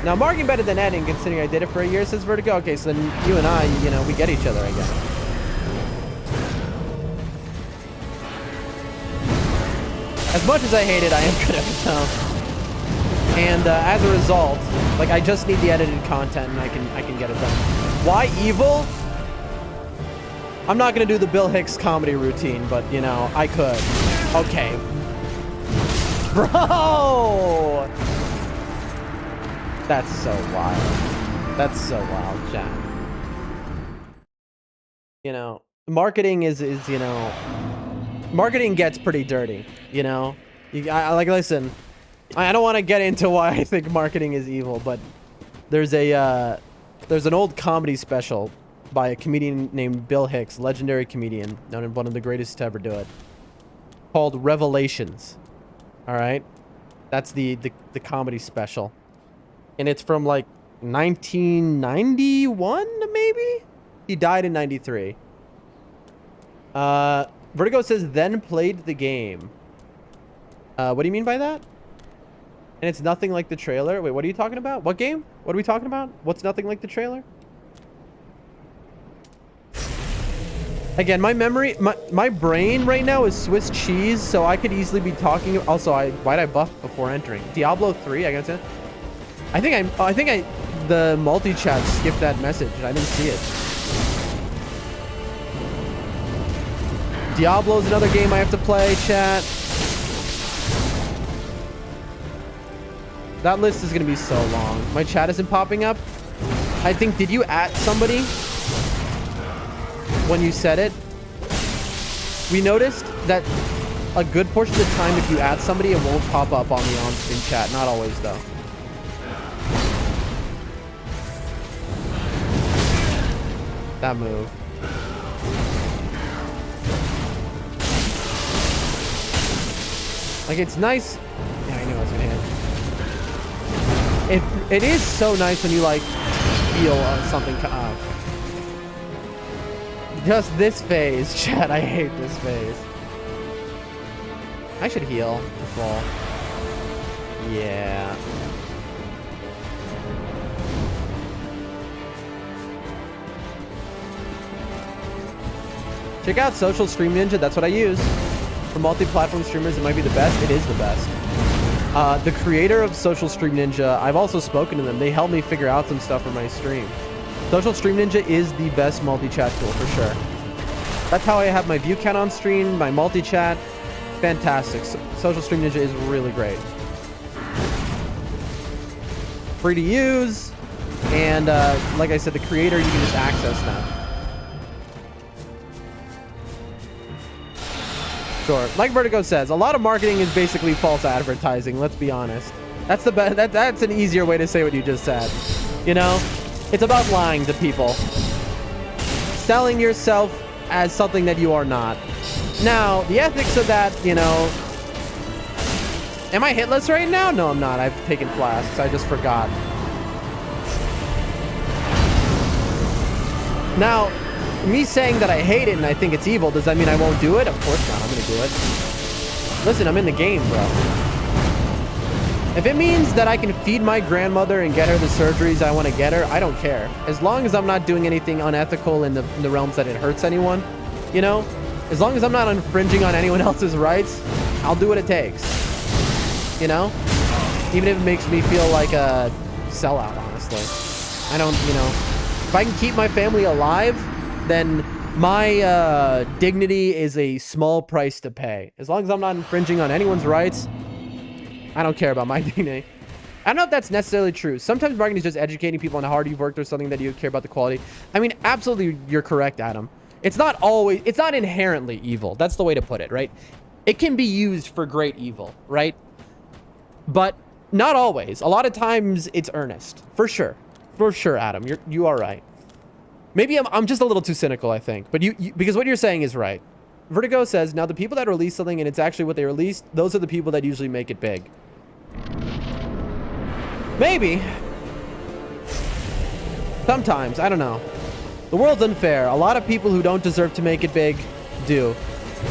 Now, marketing better than editing, considering I did it for a year since Vertigo. Okay, so then you and I, you know, we get each other again. As much as I hate it, I am good at it, though. And as a result, like, I just need the edited content, and I can get it done. Why evil? I'm not gonna do the Bill Hicks comedy routine, but you know, I could. Okay, bro. That's so wild. That's so wild, chat. You know, marketing is you know, marketing gets pretty dirty. You know, like listen. I don't want to get into why I think marketing is evil, but there's an old comedy special by a comedian named Bill Hicks, legendary comedian, known as one of the greatest to ever do it, called Revelations. All right, that's the comedy special, and it's from like 1991, maybe. He died in 93. Vertigo says then played the game. What do you mean by that? And it's nothing like the trailer. Wait, what are you talking about? What game? What are we talking about? What's nothing like the trailer? Again, my memory, my brain right now is Swiss cheese, so I could easily be talking. Also, why'd I buff before entering? Diablo 3, I guess. I think the multi-chat skipped that message. I didn't see it. Diablo's another game I have to play, chat. That list is gonna be so long. My chat isn't popping up. I think, did you at somebody when you said it? We noticed that a good portion of the time, if you add somebody, it won't pop up on the on-screen chat. Not always, though. That move. Like, it's nice. Yeah, I knew I was gonna hit. It is so nice when you, like, feel something up. Just this phase, chat. I hate this phase. I should heal to fall. Yeah. Check out Social Stream Ninja. That's what I use. For multi-platform streamers, it might be the best. It is the best. The creator of Social Stream Ninja, I've also spoken to them. They helped me figure out some stuff for my stream. Social Stream Ninja is the best multi-chat tool for sure. That's how I have my view count on stream, my multi-chat. Fantastic. Social Stream Ninja is really great. Free to use. And like I said, the creator, you can just access them. Sure. Like Vertigo says, a lot of marketing is basically false advertising. Let's be honest. That's the best. That's an easier way to say what you just said. You know, it's about lying to people, selling yourself as something that you are not. Now, the ethics of that, you know. Am I hitless right now? No, I'm not. I've taken flasks. I just forgot. Now, me saying that I hate it and I think it's evil, does that mean I won't do it? Of course not. I'm going to do it. Listen, I'm in the game, bro. If it means that I can feed my grandmother and get her the surgeries I want to get her, I don't care. As long as I'm not doing anything unethical in the realms that it hurts anyone, you know? As long as I'm not infringing on anyone else's rights, I'll do what it takes. You know? Even if it makes me feel like a sellout, honestly. I don't, you know, if I can keep my family alive, then my dignity is a small price to pay. As long as I'm not infringing on anyone's rights, I don't care about my dignity. I don't know if that's necessarily true. Sometimes marketing is just educating people on how hard you've worked or something that you care about the quality. I mean, absolutely, you're correct, Adam. It's not always, it's not inherently evil. That's the way to put it, right? It can be used for great evil, right? But not always. A lot of times it's earnest. For sure. For sure, Adam. You are right. Maybe I'm just a little too cynical, I think. But you because what you're saying is right. Vertigo says, now the people that release something and it's actually what they released, those are the people that usually make it big. Maybe. Sometimes. I don't know. The world's unfair. A lot of people who don't deserve to make it big do.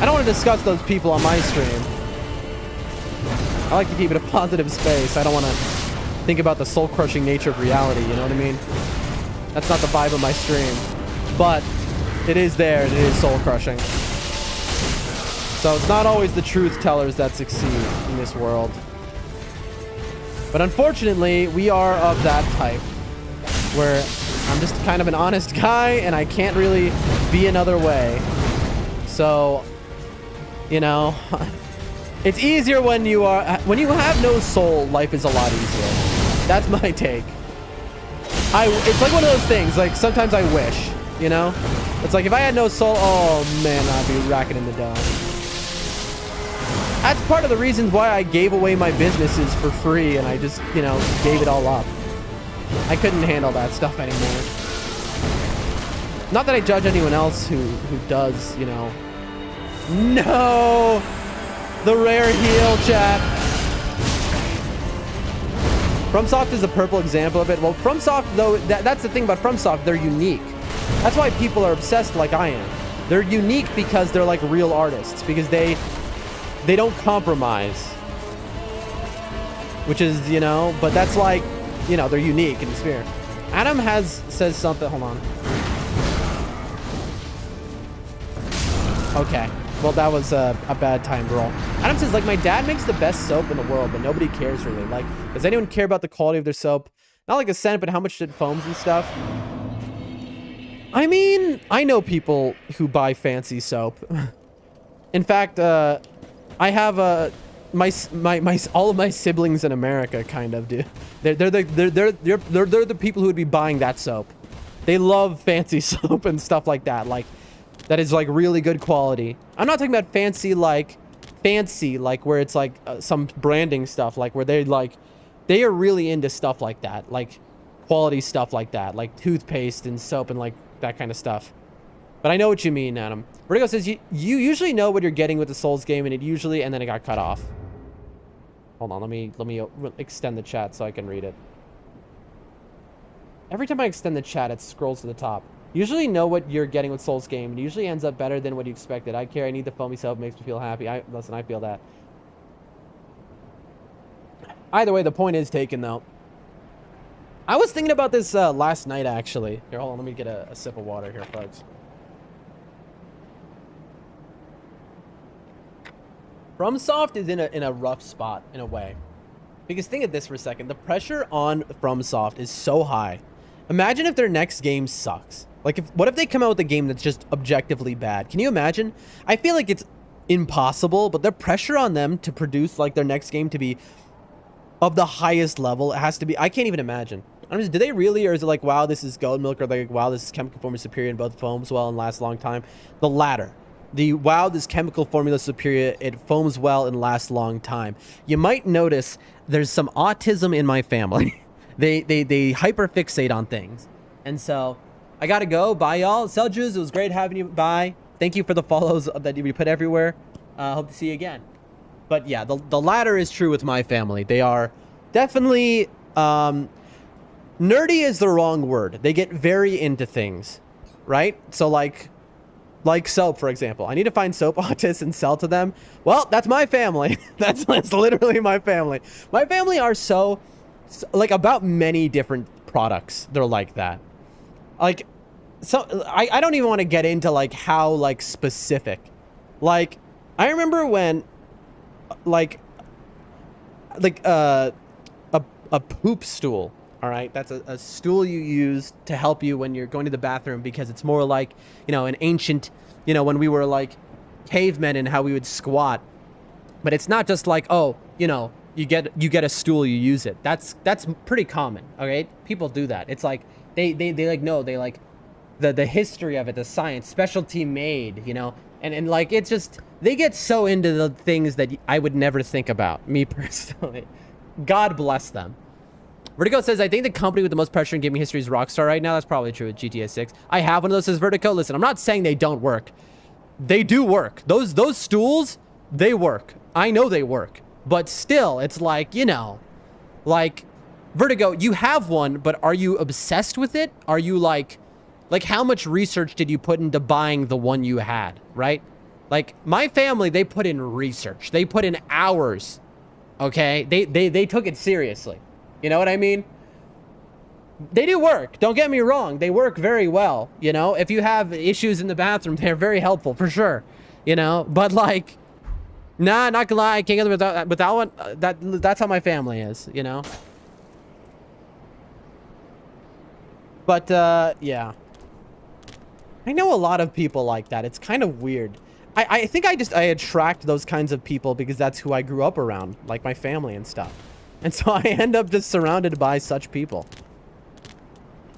I don't want to discuss those people on my stream. I like to keep it a positive space. I don't want to think about the soul-crushing nature of reality, you know what I mean? That's not the vibe of my stream. But it is there, and it is soul-crushing. So it's not always the truth tellers that succeed in this world. But unfortunately, we are of that type. Where I'm just kind of an honest guy, and I can't really be another way. So, you know... It's easier when you have no soul, life is a lot easier. That's my take. It's like one of those things, like sometimes I wish, you know? It's like if I had no soul, oh man, I'd be racking in the dough. That's part of the reasons why I gave away my businesses for free and I just, you know, gave it all up. I couldn't handle that stuff anymore. Not that I judge anyone else who does, you know. No! The rare heal, chat. Fromsoft is a purple example of it. Well, Fromsoft, though, that's the thing about Fromsoft. They're unique. That's why people are obsessed like I am. They're unique because they're like real artists. Because they don't compromise. Which is, you know, but that's like, you know, they're unique in the spirit. Adam says something. Hold on. Okay. Well, that was a bad time roll. Adam says, like, my dad makes the best soap in the world, but nobody cares really. Like, does anyone care about the quality of their soap? Not like the scent, but how much it foams and stuff. I mean, I know people who buy fancy soap. In fact, I have all of my siblings in America kind of do. They're the people who would be buying that soap. They love fancy soap and stuff like that. Like, that is like really good quality. I'm not talking about fancy like where it's like some branding stuff, like where they are really into stuff like that, like quality stuff like that, like toothpaste and soap and like that kind of stuff. But I know what you mean, Adam. Vertigo says you usually know what you're getting with the Souls game, and then it got cut off. Hold on, let me extend the chat so I can read it. Every time I extend the chat, it scrolls to the top. Usually know what you're getting with Souls game. It usually ends up better than what you expected. I care. I need the foamy soap. It makes me feel happy. Listen, I feel that. Either way, the point is taken, though. I was thinking about this last night, actually. Here, hold on. Let me get a sip of water here, folks. Fromsoft is in a rough spot, in a way. Because think of this for a second. The pressure on Fromsoft is so high. Imagine if their next game sucks. Like, what if they come out with a game that's just objectively bad? Can you imagine? I feel like it's impossible, but the pressure on them to produce, like, their next game to be of the highest level, it has to be... I can't even imagine. I mean, do they really, or is it like, wow, this is goat milk, or like, wow, this is chemical formula superior and both foams well and lasts a long time? The latter. The, wow, this chemical formula superior, it foams well and lasts a long time. You might notice there's some autism in my family. They hyperfixate on things. And so... I gotta go. Bye, y'all. Seljus, it was great having you. Bye. Thank you for the follows that we put everywhere. Hope to see you again. But yeah, the latter is true with my family. They are definitely... nerdy is the wrong word. They get very into things, right? So, like, Like soap, for example. I need to find soap artists and sell to them. Well, that's my family. That's literally my family. My family are so, like, about many different products. They're like that. Like, so I don't even want to get into, like, how, like, specific. Like, I remember when, like a poop stool. All right, that's a stool you use to help you when you're going to the bathroom, because it's more like, you know, an ancient, you know, when we were like cavemen and how we would squat. But it's not just like, oh, you know, you get a stool, you use it. That's pretty common. Okay, people do that. It's like they like, no, they like the history of it, the science, specialty made, you know, and like, it's just, they get so into the things that I would never think about, me personally. God bless them. Vertigo says, I think the company with the most pressure in gaming history is Rockstar right now. That's probably true with GTA 6. I have one of those, says Vertigo. Listen, I'm not saying they don't work. They do work. Those stools, they work. I know they work. But still, it's like, you know, like, Vertigo, you have one, but are you obsessed with it? Are you like how much research did you put into buying the one you had, right? Like, my family, they put in research. They put in hours, okay? They took it seriously. You know what I mean? They do work. Don't get me wrong. They work very well. You know, if you have issues in the bathroom, they're very helpful for sure. You know, but like, nah, not gonna lie. I can't get them without one. That's how my family is. You know. But yeah, I know a lot of people like that. It's kind of weird. I think I attract those kinds of people because that's who I grew up around, like my family and stuff. And so I end up just surrounded by such people.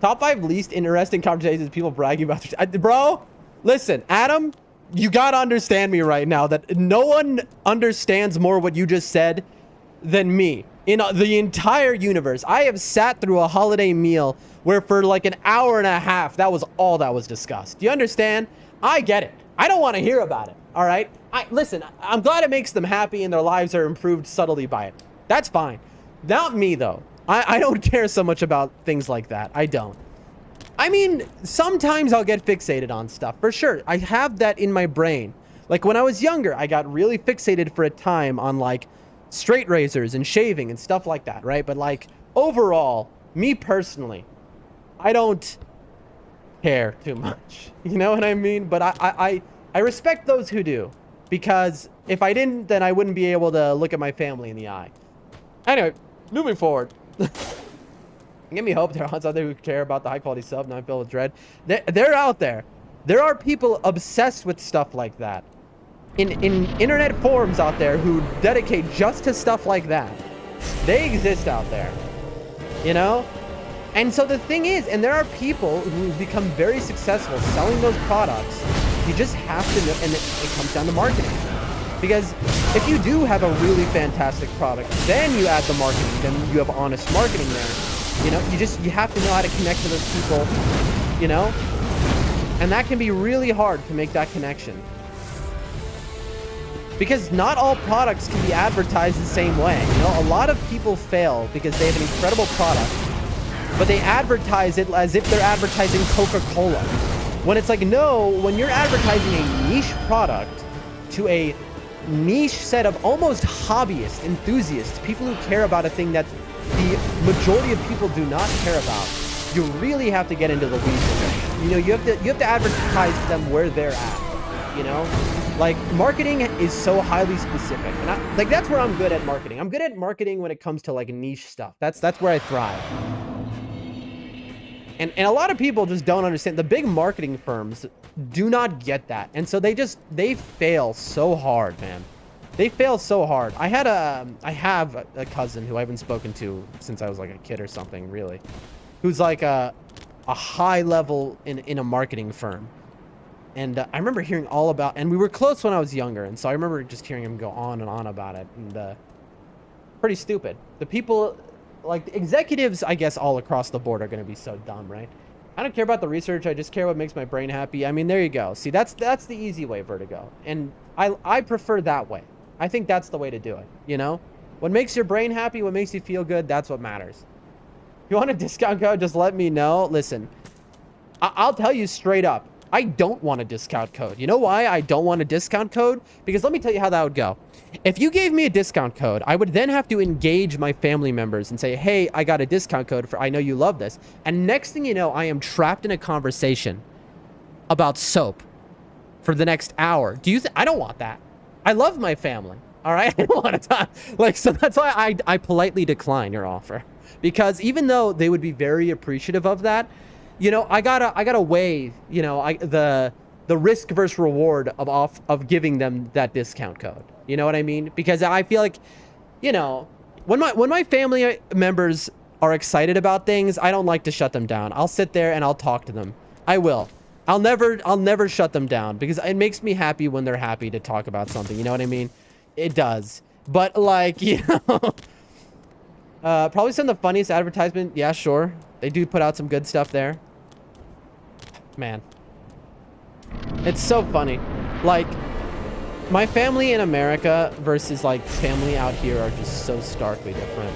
Top 5 least interesting conversations, people bragging about their... Bro, listen, Adam, you gotta understand me right now that no one understands more what you just said than me. In the entire universe, I have sat through a holiday meal where for like an hour and a half, that was all that was discussed. Do you understand? I get it. I don't want to hear about it, all right? Listen, I'm glad it makes them happy and their lives are improved subtly by it. That's fine. Not me, though. I don't care so much about things like that. I don't. I mean, sometimes I'll get fixated on stuff, for sure. I have that in my brain. Like, when I was younger, I got really fixated for a time on, like, straight razors and shaving and stuff like that, right? But, like, overall, me personally, I don't care too much. You know what I mean? But I respect those who do. Because if I didn't, then I wouldn't be able to look at my family in the eye. Anyway, moving forward. Give me hope there are out there who care about the high quality sub, not filled with dread. They're out there. There are people obsessed with stuff like that. In internet forums out there who dedicate just to stuff like that. They exist out there. You know? And so the thing is, and there are people who become very successful selling those products. You just have to know, and it comes down to marketing. Because if you do have a really fantastic product, then you add the marketing, then you have honest marketing there. You know, you have to know how to connect to those people, you know? And that can be really hard to make that connection. Because not all products can be advertised the same way. You know, a lot of people fail because they have an incredible product, but they advertise it as if they're advertising Coca-Cola. When it's like, no, when you're advertising a niche product to a niche set of almost hobbyists, enthusiasts, people who care about a thing that the majority of people do not care about, you really have to get into the weeds with it. You know, you have to advertise to them where they're at, you know? Like, marketing is so highly specific. And like, that's where I'm good at marketing. I'm good at marketing when it comes to, like, niche stuff. That's where I thrive. And a lot of people just don't understand. The big marketing firms do not get that. And so they fail so hard, man. They fail so hard. I have a cousin who I haven't spoken to since I was like a kid or something, really. Who's like a high level in a marketing firm. And I remember hearing all about, and we were close when I was younger. And so I remember just hearing him go on and on about it. And pretty stupid. The people, like the executives, I guess all across the board are going to be so dumb, right? I don't care about the research. I just care what makes my brain happy. I mean, there you go. See, that's the easy way, Vertigo. And I prefer that way. I think that's the way to do it, you know? What makes your brain happy, what makes you feel good, that's what matters. If you want a discount code, just let me know. Listen, I'll tell you straight up. I don't want a discount code. You know why I don't want a discount code? Because let me tell you how that would go. If you gave me a discount code, I would then have to engage my family members and say, hey, I got a discount code for, I know you love this. And next thing you know, I am trapped in a conversation about soap for the next hour. Do you think, I don't want that. I love my family. All right. I don't want to talk. Like, so that's why I politely decline your offer, because even though they would be very appreciative of that, you know, I gotta weigh, you know, the risk versus reward of giving them that discount code. You know what I mean? Because I feel like, you know, when my family members are excited about things, I don't like to shut them down. I'll sit there and I'll talk to them. I will. I'll never shut them down, because it makes me happy when they're happy to talk about something. You know what I mean? It does. But like, you know, probably some of the funniest advertisement. Yeah, sure. They do put out some good stuff there. Man, it's so funny. Like, my family in America versus like family out here are just so starkly different.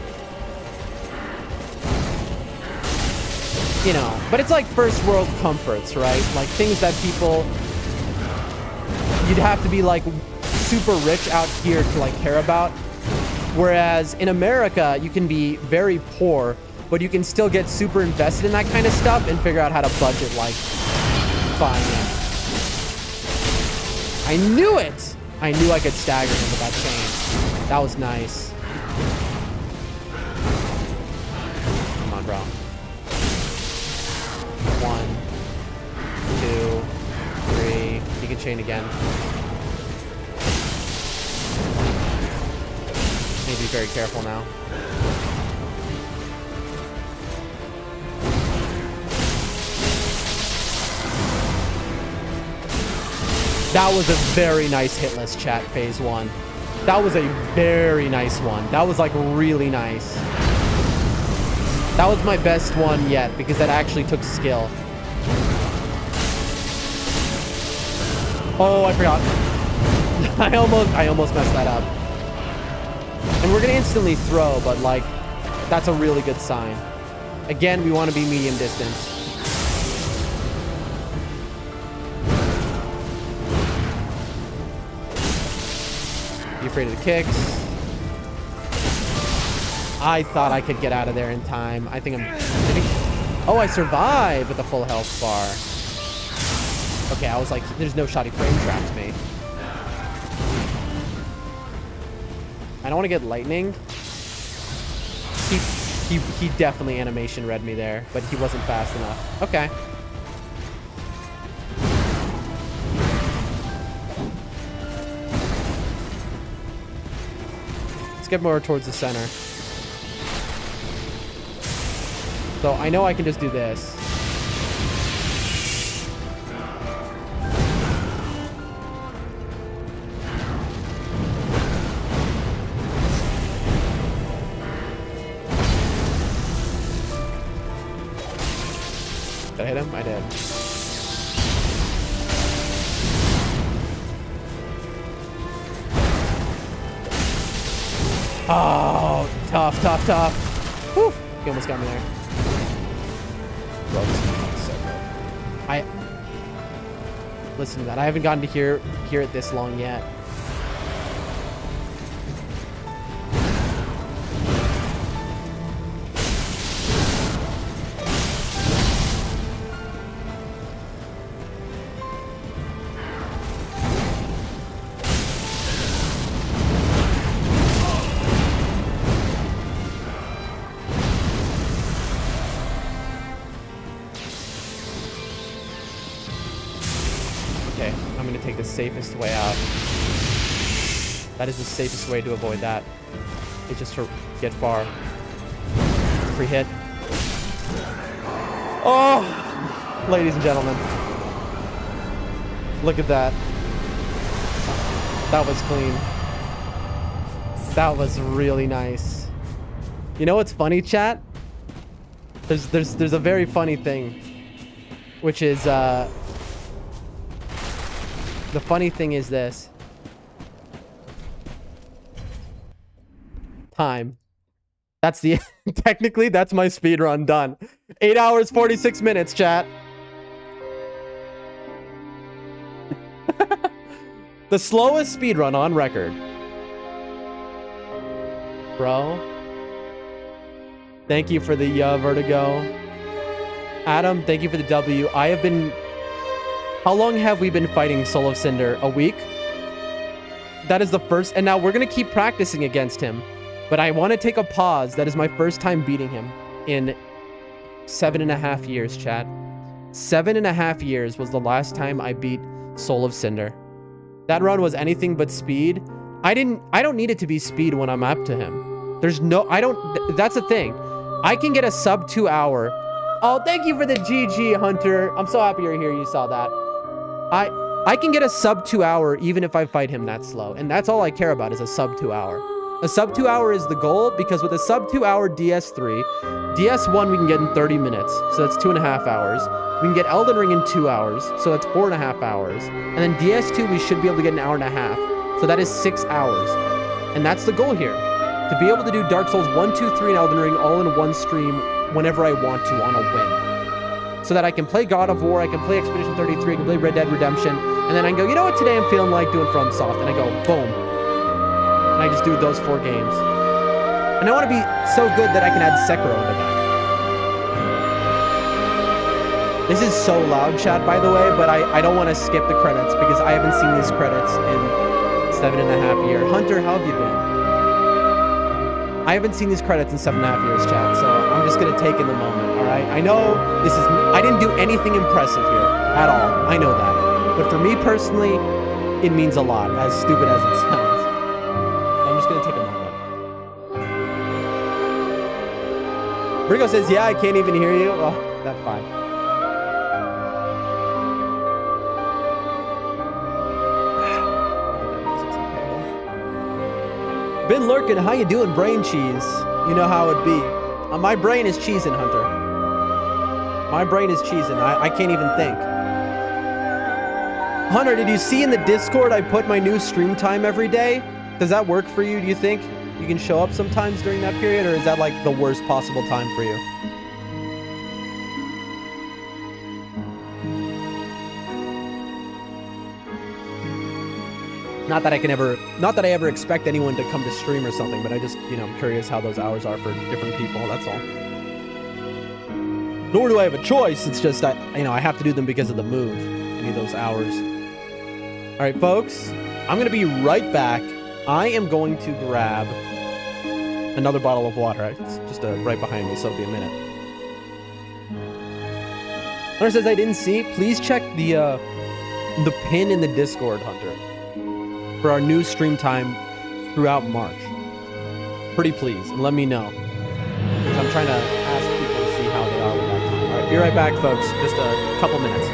You know, but it's like first world comforts, right? Like things that people, you'd have to be like super rich out here to like care about. Whereas in America, you can be very poor, but you can still get super invested in that kind of stuff and figure out how to budget like fine. I knew it. I knew I could stagger him with that chain. That was nice. Come on, bro. 1, 2, 3. He can chain again. Need to be very careful now. That was a very nice hitless, chat. Phase 1. That was a very nice one. That was like really nice. That was my best one yet, because that actually took skill. Oh, I forgot. I almost messed that up. And we're gonna instantly throw, but like, that's a really good sign. Again, we want to be medium distance. Be afraid of the kicks. I thought I could get out of there in time. I think oh, I survived with a full health bar. Okay, I was like, there's no shot he frame trapped me. I don't want to get lightning. He definitely animation read me there, but he wasn't fast enough. Okay. Let's get more towards the center. So I know I can just do this. Did I hit him? I did. Oh, tough, tough, tough. Whew. He almost got me there. Bro, this is so good. Listen to that. I haven't gotten to hear it this long yet. Safest way out. That is the safest way to avoid that. It's just to get far. Free hit. Oh, ladies and gentlemen, look at that. That was clean. That was really nice. You know what's funny, chat? There's a very funny thing, which is the funny thing is this. Time. That's the... Technically, that's my speedrun done. 8 hours, 46 minutes, chat. The slowest speedrun on record. Bro. Thank you for the Vertigo. Adam, thank you for the W. I have been... How long have we been fighting Soul of Cinder? A week? That is the first... And now we're going to keep practicing against him. But I want to take a pause. That is my first time beating him in 7.5 years, chat. 7.5 years was the last time I beat Soul of Cinder. That run was anything but speed. I don't need it to be speed when I'm up to him. There's no... That's the thing. I can get a sub 2 hour. Oh, thank you for the GG, Hunter. I'm so happy you're here. You saw that. I can get a sub 2 hour even if I fight him that slow. And that's all I care about is a sub 2 hour. A sub 2 hour is the goal because with a sub 2 hour DS3, DS1 we can get in 30 minutes. So that's 2.5 hours. We can get Elden Ring in 2 hours. So that's 4.5 hours. And then DS2 we should be able to get 1.5 hours. So that is 6 hours. And that's the goal here. To be able to do Dark Souls 1, 2, 3, and Elden Ring all in one stream whenever I want to on a win. So that I can play God of War, I can play Expedition 33, I can play Red Dead Redemption, and then I can go, you know what, today I'm feeling like doing Fromsoft, and I go, boom. And I just do those 4 games. And I want to be so good that I can add Sekiro into that. This is so loud, chat, by the way, but I don't want to skip the credits because I haven't seen these credits in 7.5 years. Hunter, how have you been? I haven't seen these credits in 7.5 years, chat, so I'm just gonna take in the moment, all right? I know this is... I didn't do anything impressive here at all. I know that. But for me personally, it means a lot, as stupid as it sounds. I'm just gonna take a moment. Brigo says, yeah, I can't even hear you. Oh, that's fine. Been lurking. How you doing, brain cheese? You know how it be. My brain is cheesing, Hunter. My brain is cheesing. I can't even think. Hunter, did you see in the Discord I put my new stream time every day? Does that work for you? Do you think you can show up sometimes during that period, or is that like the worst possible time for you? Not that I ever expect anyone to come to stream or something, but I just, you know, I'm curious how those hours are for different people, that's all. Nor do I have a choice, it's just, I have to do them because of the move. I need those hours. All right, folks, I'm gonna be right back. I am going to grab another bottle of water. It's just right behind me, so it'll be a minute. Hunter says I didn't see. Please check the pin in the Discord, Hunter, for our new stream time throughout March. Pretty please, and let me know. Because I'm trying to ask people to see how they are with that time. All right, be right back, folks. Just a couple minutes.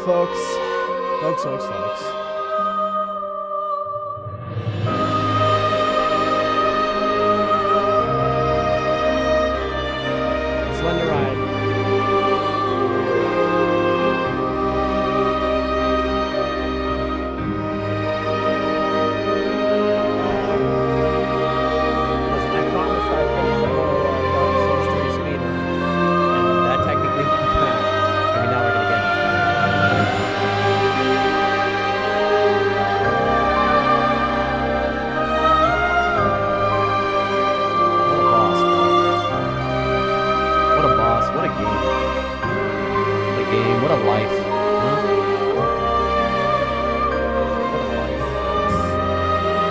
Folks. What a game. What a game. What a life. Huh? What a life.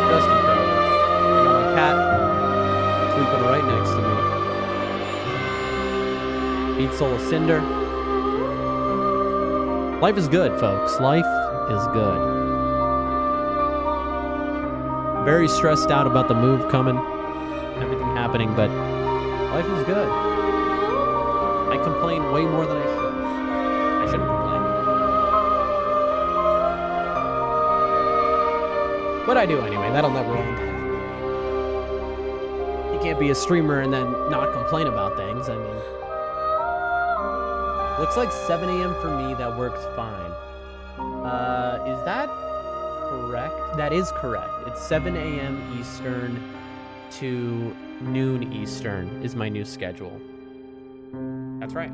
Just incredible. I got my cat sleeping right next to me. Beat Soul of Cinder. Life is good, folks. Life is good. Very stressed out about the move coming, everything happening, but life is good. I complain way more than I should. I shouldn't complain. But I do anyway. That'll never end. You can't be a streamer and then not complain about things. I mean, looks like 7 a.m. for me. That works fine. Is that correct? That is correct. It's 7 a.m. Eastern to noon Eastern is my new schedule. That's right.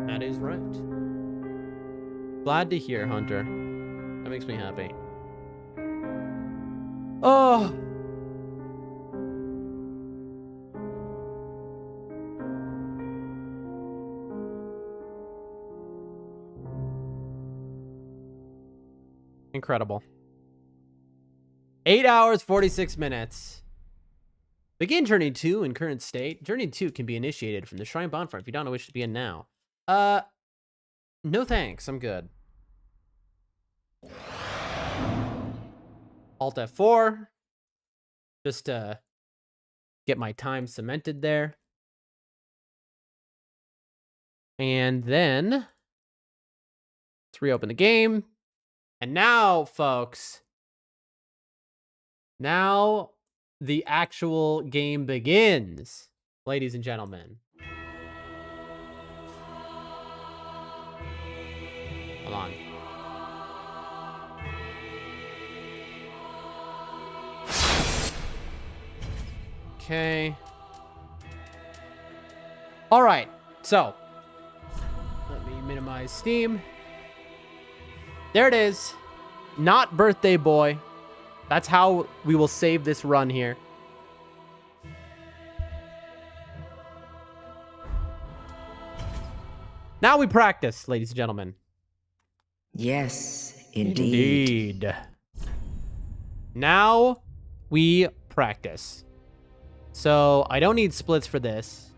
That is right. Glad to hear, Hunter. That makes me happy. Oh. Incredible. 8 hours, 46 minutes. Begin Journey 2 in current state. Journey 2 can be initiated from the Shrine Bonfire if you don't know which to begin now. No thanks. I'm good. Alt F4. Just to get my time cemented there. And then let's reopen the game. And now, folks, now the actual game begins, ladies and gentlemen. Hold on. Okay. All right. So, let me minimize Steam. There it is. Not Birthday Boy. That's how we will save this run here. Now we practice, ladies and gentlemen. Yes, indeed. Now we practice. So I don't need splits for this.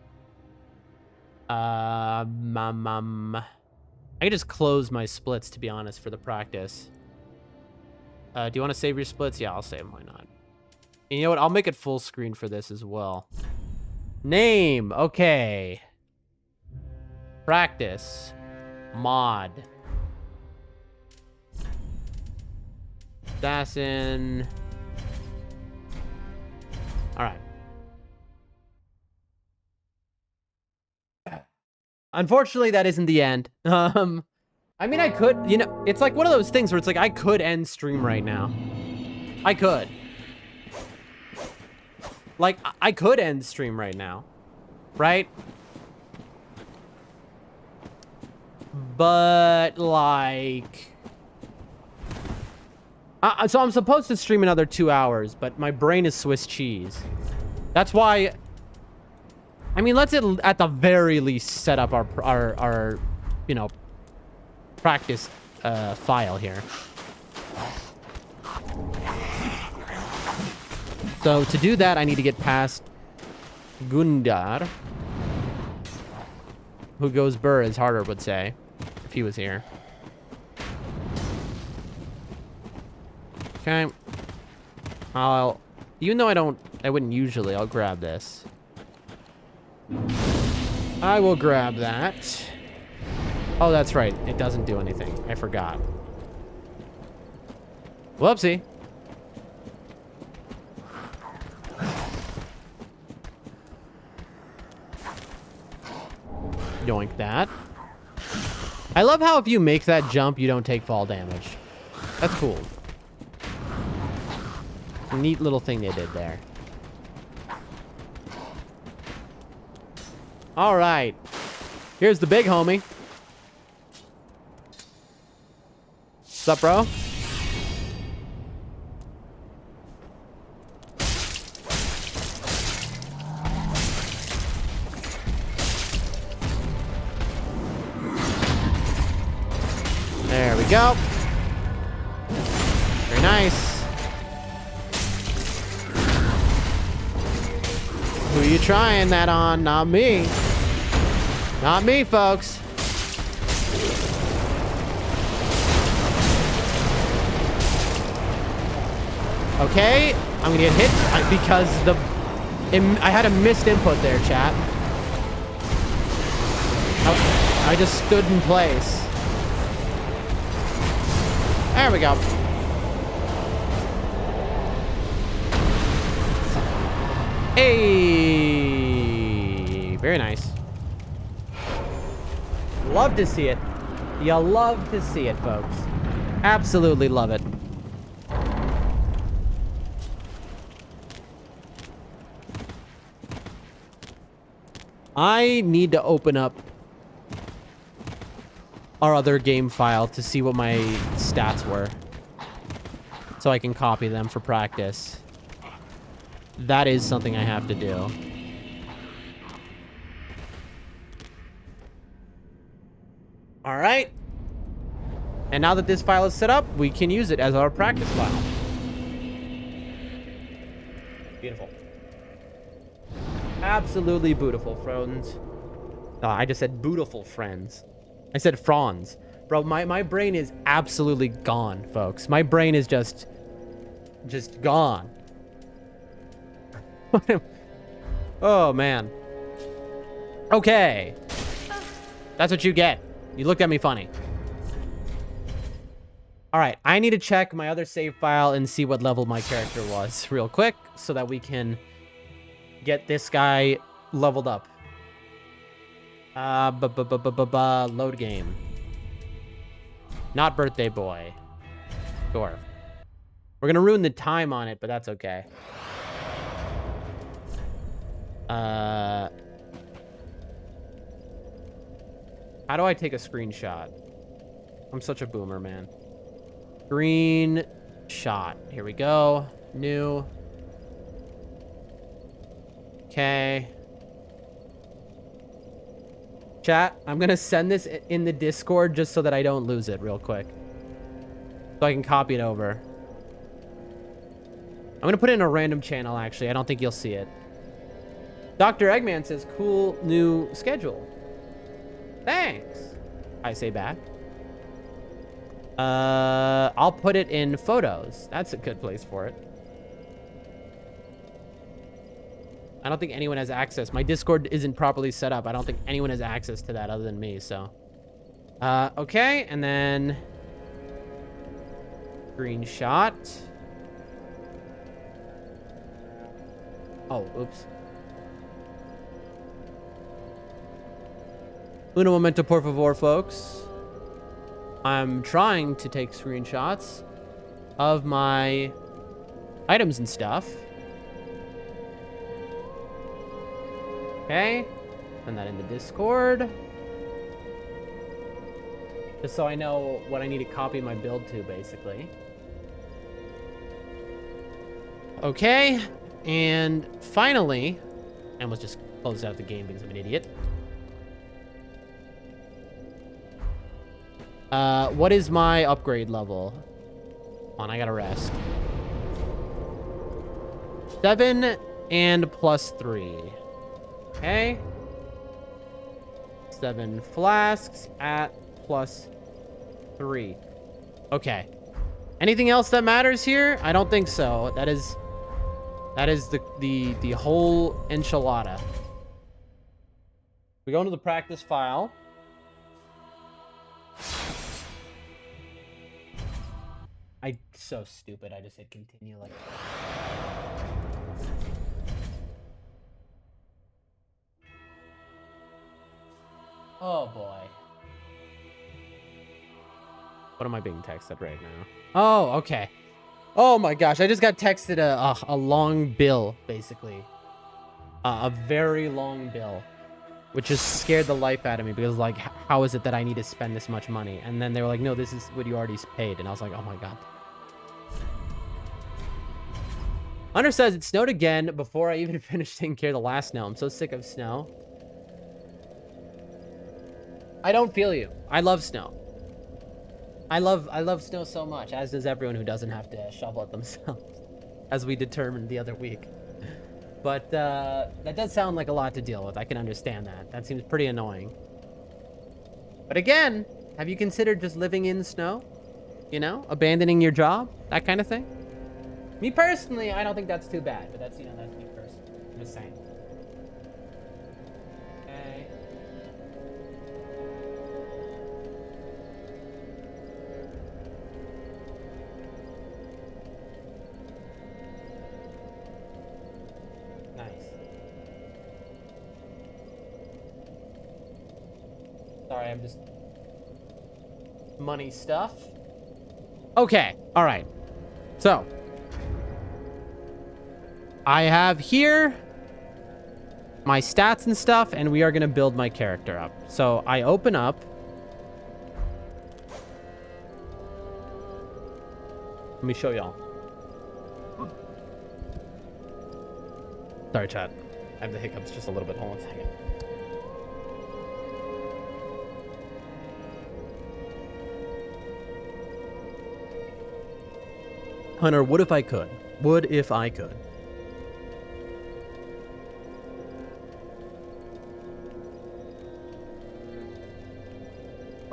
I can just close my splits, to be honest, for the practice. Do you want to save your splits? Yeah, I'll save them. Why not? And you know what? I'll make it full screen for this as well. Name. Okay. Practice. Mod. Assassin. All right. Unfortunately, that isn't the end. I mean, I could, you know, it's like one of those things where it's like, I could end stream right now. I could. Like, I could end stream right now. Right? But, like... so I'm supposed to stream another 2 hours, but my brain is Swiss cheese. That's why... I mean, let's at the very least set up our you know, practice file here. So to do that, I need to get past Gundar, who goes burr, as Harder would say, if he was here. Okay. Even though I wouldn't usually, I'll grab this. I will grab that. Oh, that's right. It doesn't do anything. I forgot. Whoopsie. Yoink that. I love how if you make that jump, you don't take fall damage. That's cool. Neat little thing they did there. All right. Here's the big homie. What's up, bro? go. Very nice. Who you trying that on? Not me. Not me, folks. Okay, I'm gonna get hit because I had a missed input there, chat. Oh, I just stood in place. There we go. Hey, very nice. Love to see it. You love to see it, folks. Absolutely love it. I need to open up our other game file to see what my stats were, so I can copy them for practice. That is something I have to do. All right. And now that this file is set up, we can use it as our practice file. Beautiful. Absolutely beautiful, friends. I just said beautiful, friends. I said fronds. Bro, my brain is absolutely gone, folks. My brain is just gone. Oh, man. Okay. That's what you get. You looked at me funny. All right, I need to check my other save file and see what level my character was real quick so that we can get this guy leveled up. Load game. Not birthday boy. Sure. We're gonna ruin the time on it, but that's okay. How do I take a screenshot? I'm such a boomer, man. Green shot. Here we go. New. Okay. Chat, I'm gonna send this in the Discord just so that I don't lose it real quick. So I can copy it over. I'm gonna put it in a random channel, actually. I don't think you'll see it. Dr. Eggman says, cool new schedule. Thanks. I say back. I'll put it in photos. That's a good place for it. I don't think anyone has access. My Discord isn't properly set up. I don't think anyone has access to that other than me, so. Okay, and then... Screenshot. Oh, oops. Uno momento, por favor, folks. I'm trying to take screenshots of my items and stuff. Okay, send that in the Discord. Just so I know what I need to copy my build to, basically. Okay, and finally, I almost just closed out the game because I'm an idiot. What is my upgrade level? Hold on, I gotta rest. 7 and plus 3. Okay. 7 flasks at plus 3. Okay. Anything else that matters here? I don't think so. That is the whole enchilada. We go into the practice file. So stupid. I just hit continue like. Oh boy. What am I being texted right now? Oh, okay. Oh my gosh, I just got texted a long bill, basically. A very long bill. Which just scared the life out of me because, like, how is it that I need to spend this much money? And then they were like, no, this is what you already paid. And I was like, oh my god. Hunter says, it snowed again before I even finished taking care of the last snow. I'm so sick of snow. I don't feel you. I love snow. I love snow so much, as does everyone who doesn't have to shovel it themselves, as we determined the other week. But that does sound like a lot to deal with. I can understand that. That seems pretty annoying. But again, have you considered just living in snow? You know, abandoning your job, that kind of thing? Me personally, I don't think that's too bad, but that's, you know, that's me personally. I'm just saying. Okay. Nice. Sorry, I'm just... money stuff. Okay, all right. So, I have here my stats and stuff, and we are going to build my character up. So, I open up. Let me show y'all. Sorry, chat. I have the hiccups just a little bit. Hold on a second. Hunter, what if I could? What if I could?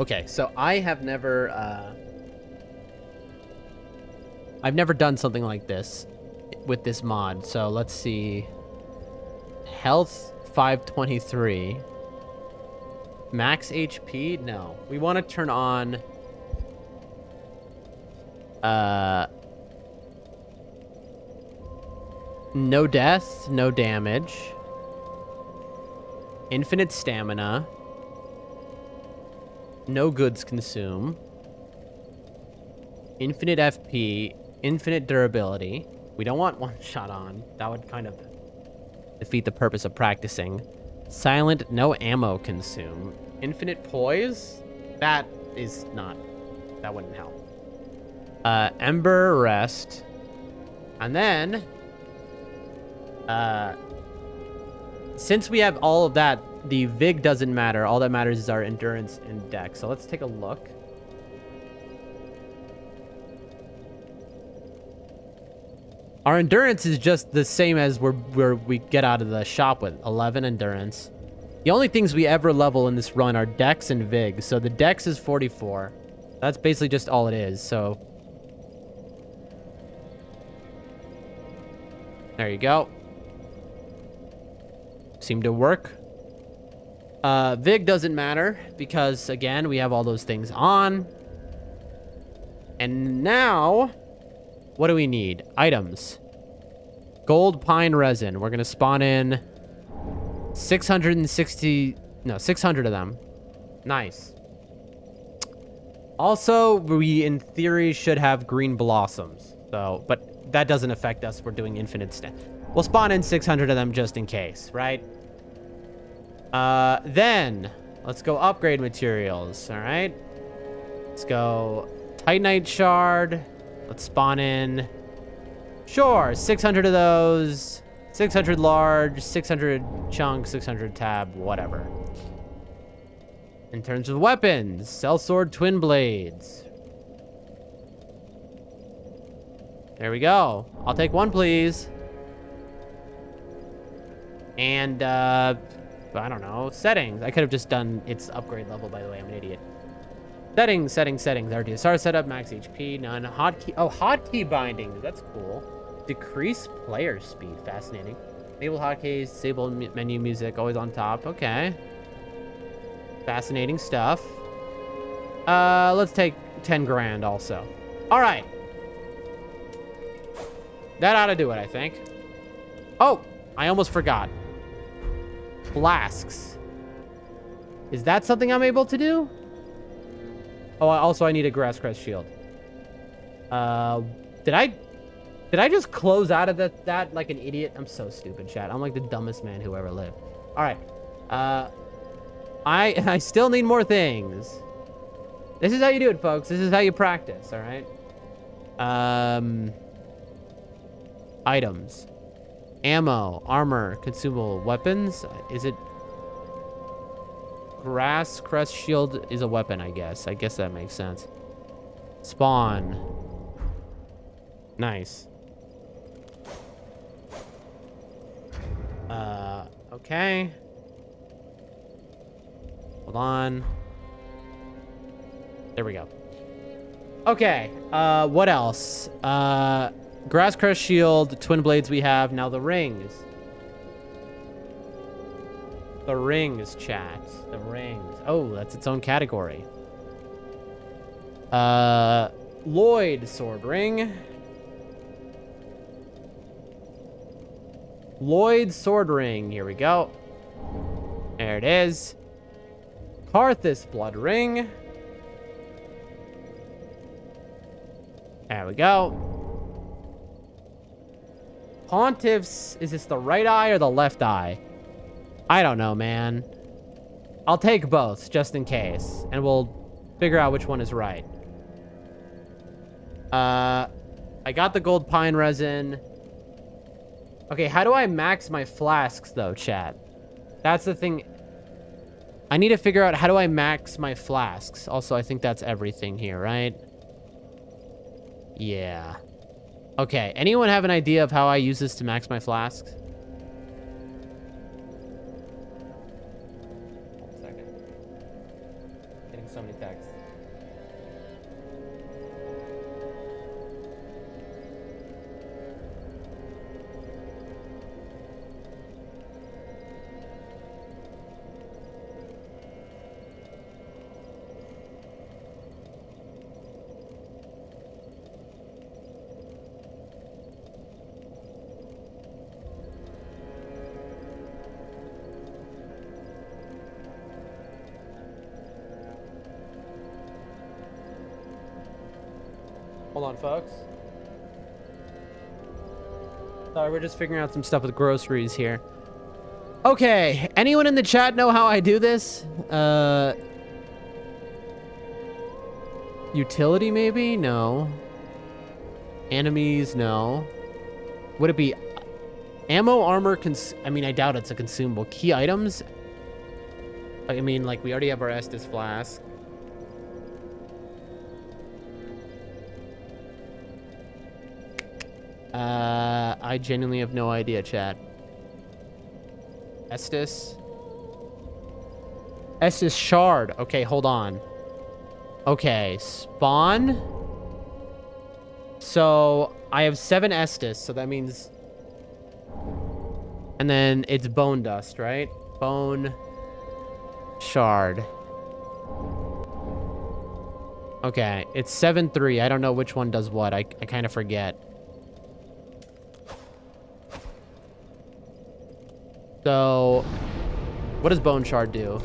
Okay, so I have never, I've never done something like this with this mod. So let's see. Health 523. Max HP? No. We want to turn on, no death, no damage. Infinite stamina. No goods consume. Infinite FP. Infinite durability. We don't want one shot on. That would kind of defeat the purpose of practicing. Silent, no ammo consume. Infinite poise? That is not... that wouldn't help. Ember rest. And then... since we have all of that, the Vig doesn't matter. All that matters is our endurance and dex. So let's take a look. Our endurance is just the same as where we get out of the shop with 11 endurance. The only things we ever level in this run are dex and Vig. So the dex is 44. That's basically just all it is. So there you go. Seemed to work. Vig doesn't matter because, again, we have all those things on. And now, what do we need? Items. Gold pine resin. We're going to spawn in 660... no, 600 of them. Nice. Also, we, in theory, should have green blossoms. So, but that doesn't affect us. We're doing infinite We'll spawn in 600 of them just in case, right? Then let's go upgrade materials. All right, let's go titanite shard. Let's spawn in, sure, 600 of those, 600 large, 600 chunk, 600 tab, whatever. In terms of weapons, sellsword, twin blades. There we go. I'll take one, please. And I don't know, settings. I could have just done its upgrade level, by the way. I'm an idiot. Settings. RDSR setup, max HP, none. Hotkey. Oh, hotkey bindings. That's cool. Decrease player speed. Fascinating. Enable hotkeys, disable menu music, always on top. Okay. Fascinating stuff. Let's take 10 grand also. All right. That ought to do it, I think. Oh, I almost forgot. Flasks. Is that something I'm able to do? Oh, also I need a grass crest shield. Did I just close out of that like an idiot? I'm so stupid, chat. I'm like the dumbest man who ever lived. All right. I still need more things. This is how you do it, folks. This is how you practice, all right? Items. Ammo, armor, consumable, weapons. Is it... grass crest shield is a weapon, I guess. I guess that makes sense. Spawn. Nice. Okay. Hold on. There we go. Okay, what else? Grass Crest Shield, Twin Blades we have. Now the rings. The rings, chat. The rings. Oh, that's its own category. Lloyd Sword Ring. Lloyd Sword Ring. Here we go. There it is. Karthus Blood Ring. There we go. Pontiff's. Is this the right eye or the left eye? I don't know, man. I'll take both just in case, and we'll figure out which one is right. I got the gold pine resin. Okay, how do I max my flasks though, chat? That's the thing. I need to figure out how do I max my flasks. Also, I think that's everything here, right? Yeah. Okay, anyone have an idea of how I use this to max my flasks? One second. Getting so many texts. Hold on, folks. Sorry, we're just figuring out some stuff with groceries here. Okay, anyone in the chat know how I do this? Utility, maybe? No. Enemies, no. Would it be ammo, armor, I mean, I doubt it's a consumable. Key items? I mean, like, we already have our Estus flask. I genuinely have no idea, chat. Estus shard. Okay, hold on. Okay, spawn. So I have 7 Estus, so that means, and then it's bone dust, right? Bone shard. Okay, it's 7-3. I don't know which one does what. I kind of forget. So, what does bone shard do?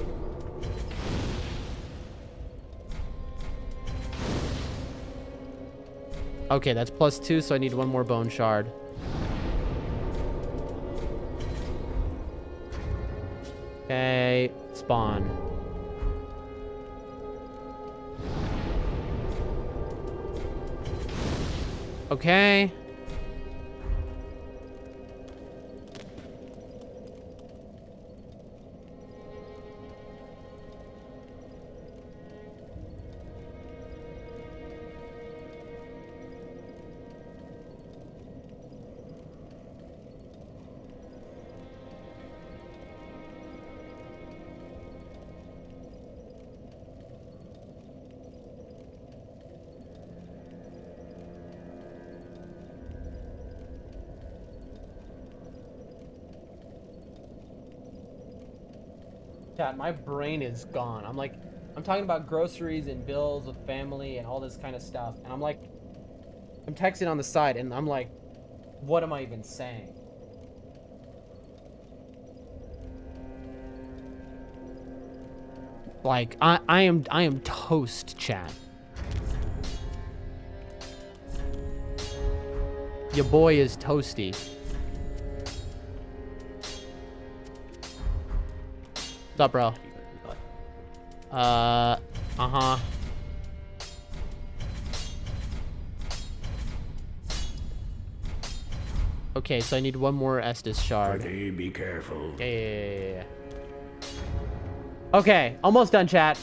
Okay, that's +2, so I need 1 more bone shard. Okay, spawn. Okay. My brain is gone. I'm talking about groceries and bills with family and all this kind of stuff. And I'm texting on the side and I'm like, what am I even saying? Like, I am toast, chat. Your boy is toasty. What's up, bro? Uh-huh. Okay, so I need 1 more Estus shard. Be careful. Yeah. Okay, almost done, chat.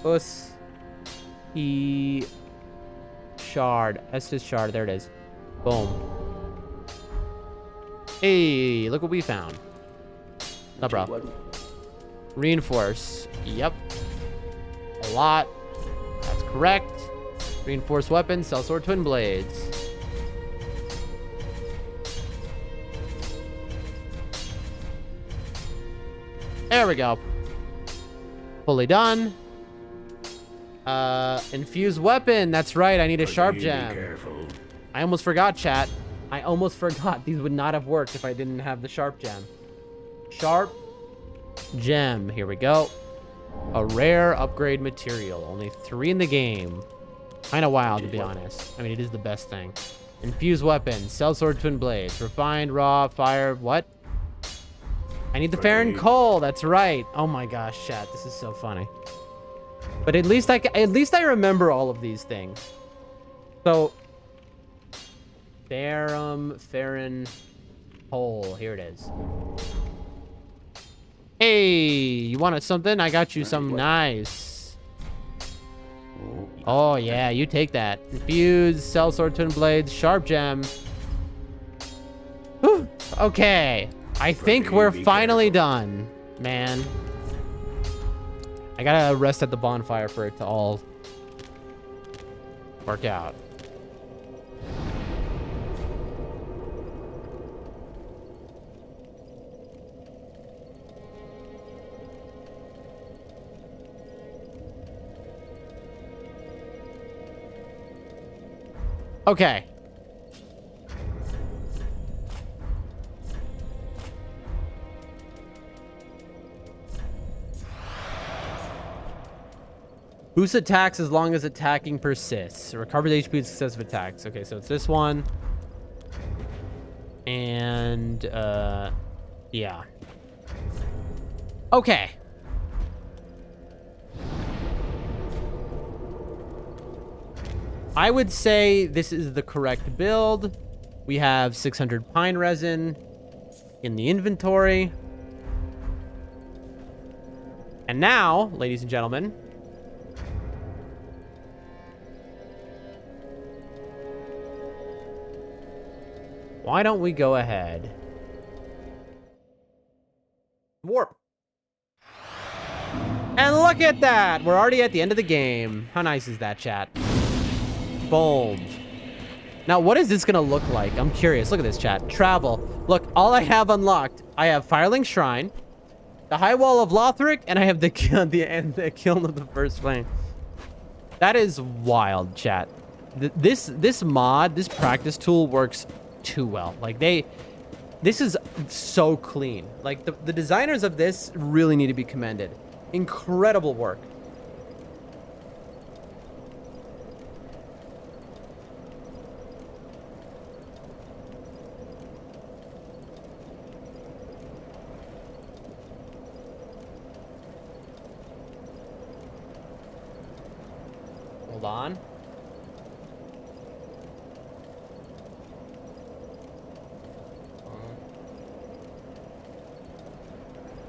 Us. E. Shard. Estus shard. There it is. Boom. Hey, look what we found. No, bro. Reinforce. Yep. A lot. That's correct. Reinforced weapons. Sellsword twin blades. There we go. Fully done. Infused weapon. That's right. I need a sharp gem. I almost forgot, chat. I almost forgot. These would not have worked if I didn't have the sharp gem. Sharp gem. Here we go. A rare upgrade material. Only 3 in the game. Kind of wild, to be honest. I mean, it is the best thing. Infused weapon. Sellsword twin blades. Refined, raw, fire. What? I need the Farron coal. That's right. Oh my gosh, chat. This is so funny. But at least I remember all of these things. So, Farron coal. Here it is. Hey, you wanted something? I got you some nice. Oh yeah, you take that. Infused, sellsword twin blades, sharp gem. Whew. Okay. I think we're finally done, man. I gotta rest at the bonfire for it to all work out. Okay. Boost attacks as long as attacking persists. Recovers HP with successive attacks. Okay, so it's this one. And, yeah. Okay. I would say this is the correct build. We have 600 pine resin in the inventory. And now, ladies and gentlemen, why don't we go ahead? Warp. And look at that. We're already at the end of the game. How nice is that, chat? Boom. Now, what is this going to look like? I'm curious. Look at this, chat. Travel. Look, all I have unlocked. I have Firelink Shrine, the High Wall of Lothric, and I have the Kiln of the First Flame. That is wild, chat. This mod, this practice tool works too well. Like, this is so clean. Like, the designers of this really need to be commended. Incredible work. Hold on.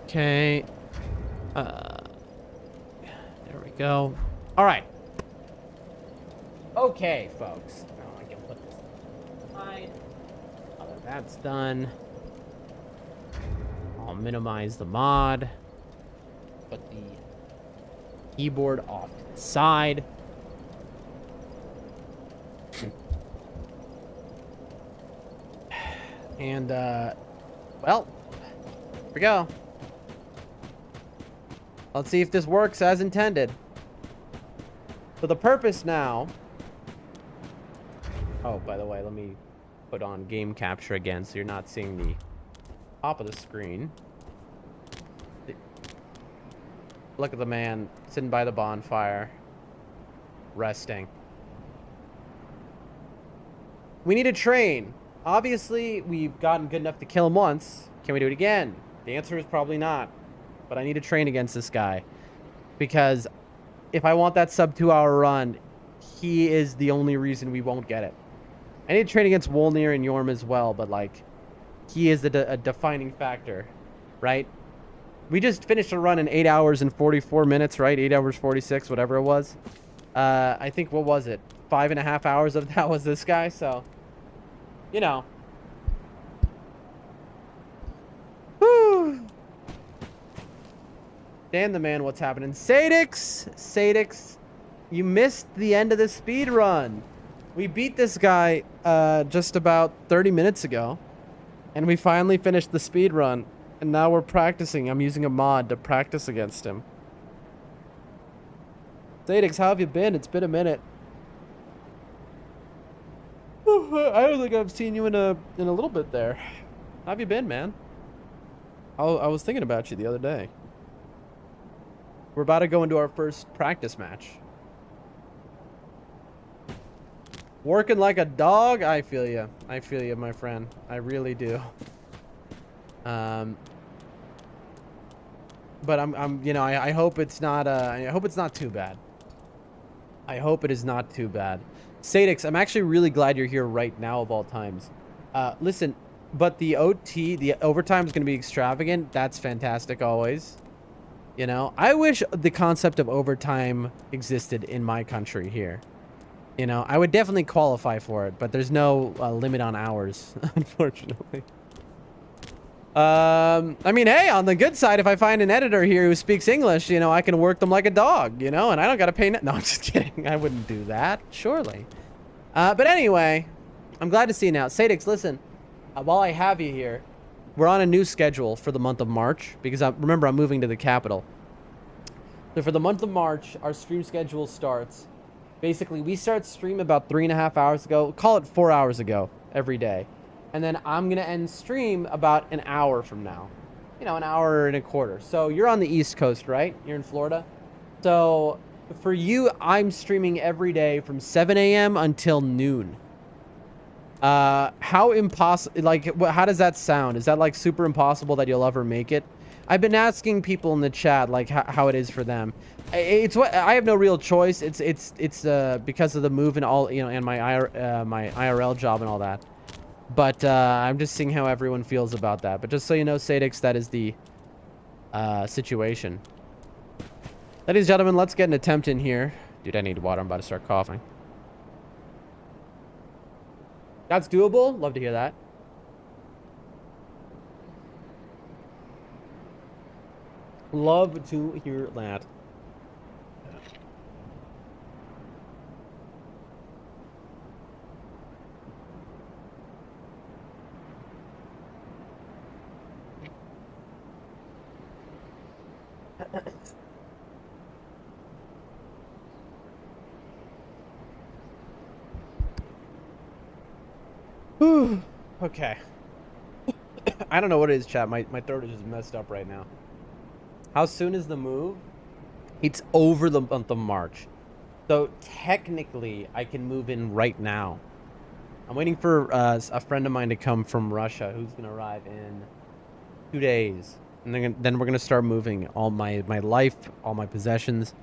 Okay. There we go. All right. Okay, folks. Now I can put this aside. Now that that's done, I'll minimize the mod. Put the keyboard off to the side. And, well, here we go. Let's see if this works as intended. So the purpose now... Oh, by the way, let me put on game capture again so you're not seeing the top of the screen. Look at the man sitting by the bonfire, resting. We need a train. Obviously, we've gotten good enough to kill him once. Can we do it again? The answer is probably not. But I need to train against this guy. Because if I want that sub 2-hour run, he is the only reason we won't get it. I need to train against Wolnir and Yorm as well, but like, he is a defining factor, right? We just finished a run in 8 hours and 44 minutes, right? 8 hours 46, whatever it was. I think, what was it? 5.5 hours of that was this guy, so, you know. Whew. Damn the man, what's happening? Sadix, you missed the end of the speed run. We beat this guy just about 30 minutes ago, and we finally finished the speed run. And now we're practicing. I'm using a mod to practice against him. Sadix, how have you been? It's been a minute. I don't think I've seen you in a little bit there. How have you been, man? I was thinking about you the other day. We're about to go into our first practice match. Working like a dog? I feel you. I feel you, my friend. I really do. But I'm, you know, I hope it's not, I hope it's not too bad. I hope it is not too bad. Sadix, I'm actually really glad you're here right now of all times. Listen, but the overtime is going to be extravagant. That's fantastic always. You know, I wish the concept of overtime existed in my country here. You know, I would definitely qualify for it, but there's no limit on hours, unfortunately. I mean, hey, on the good side, if I find an editor here who speaks English, you know, I can work them like a dog, you know, and I don't got to pay. No, I'm just kidding. I wouldn't do that, surely. But anyway, I'm glad to see you now. Sadix, listen, while I have you here, we're on a new schedule for the month of March because remember, I'm moving to the capital. So for the month of March, our stream schedule starts. Basically, we start stream about 3.5 hours ago. Call it 4 hours ago every day. And then I'm going to end stream about an hour from now. You know, an hour and a quarter. So you're on the East Coast, right? You're in Florida. So for you, I'm streaming every day from 7 a.m. until noon. How impossible, like, how does that sound? Is that like super impossible that you'll ever make it? I've been asking people in the chat, like, how it is for them. It's what I have no real choice. It's because of the move and all, you know, and my IRL job and all that. But I'm just seeing how everyone feels about that. But just so you know, Sadix, that is the situation. Ladies and gentlemen, let's get an attempt in here. Dude, I need water. I'm about to start coughing. That's doable. Love to hear that. Love to hear that. Okay. I don't know what it is, chat. My throat is just messed up right now. How soon is the move? It's over the month of March. So technically, I can move in right now. I'm waiting for a friend of mine to come from Russia who's going to arrive in 2 days. And then we're going to start moving all my life, all my possessions.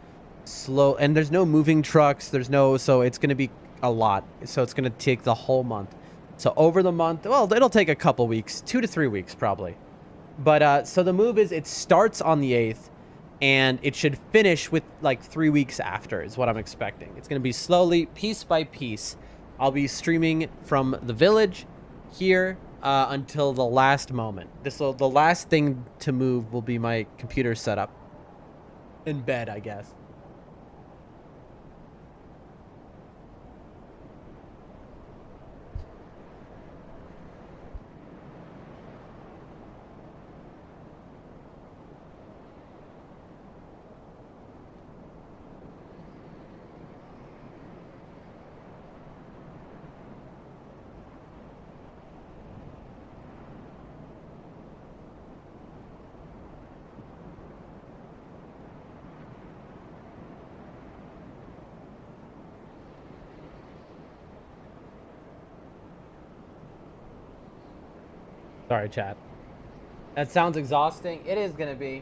Slow. And there's no moving trucks. There's no... So it's going to be a lot. So it's going to take the whole month. So over the month... Well, it'll take a couple weeks. 2 to 3 weeks, probably. But so the move is it starts on the 8th. And it should finish with like 3 weeks after is what I'm expecting. It's going to be slowly, piece by piece. I'll be streaming from the village here until the last moment. The last thing to move will be my computer setup. In bed, I guess. Sorry, chat. That sounds exhausting. It is going to be.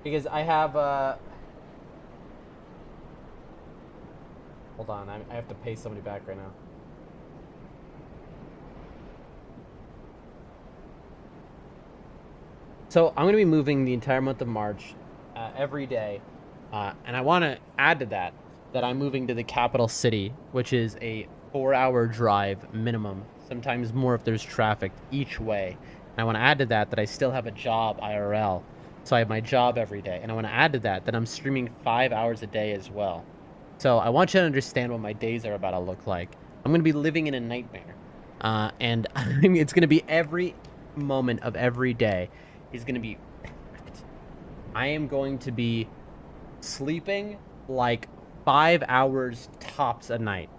Because I have... Hold on. I have to pay somebody back right now. So I'm going to be moving the entire month of March every day. And I want to add to that I'm moving to the capital city, which is a 4-hour drive minimum, sometimes more if there's traffic each way. And I want to add to that I still have a job IRL. So I have my job every day. And I want to add to that I'm streaming 5 hours a day as well. So I want you to understand what my days are about to look like. I'm going to be living in a nightmare. And I mean, it's going to be every moment of every day is going to be packed. I am going to be sleeping like 5 hours tops a night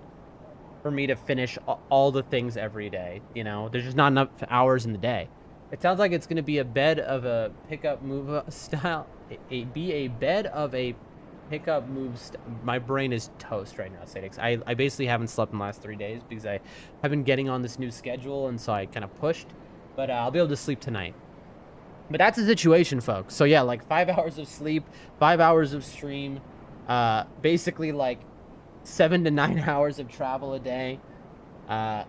for me to finish all the things every day. You know, there's just not enough hours in the day. It sounds like it's going to be a bed of a pickup move style. Be a bed of a pickup move. My brain is toast right now, Sadix. I basically haven't slept in the last 3 days because I have been getting on this new schedule, and so I kind of pushed. But I'll be able to sleep tonight. But that's the situation, folks. So yeah, like 5 hours of sleep, 5 hours of stream, basically like 7 to 9 hours of travel a day, and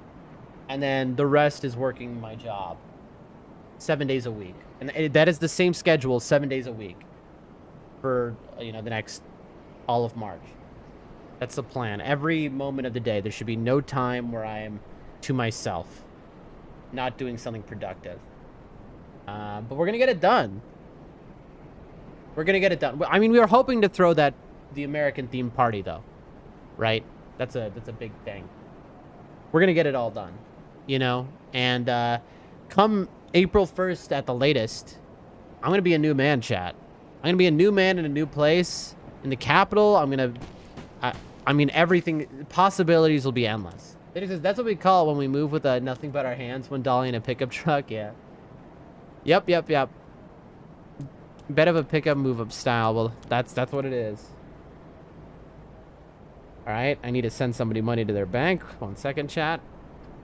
then the rest is working my job 7 days a week. And that is the same schedule 7 days a week for, you know, the next all of March. That's the plan. Every moment of the day, there should be no time where I am to myself, not doing something productive. But we're gonna get it done. We're gonna get it done. I mean, we were hoping to throw the American themed party though, right? That's a big thing. We're gonna get it all done, you know. And come April 1st at the latest, I'm gonna be a new man, chat. I'm gonna be a new man in a new place in the capital. I mean, everything, possibilities will be endless. That's what we call it when we move with nothing but our hands when dollying a pickup truck. Yeah. Yep. Bit of a pickup move-up style. Well, that's what it is. All right, I need to send somebody money to their bank. 1 second, chat.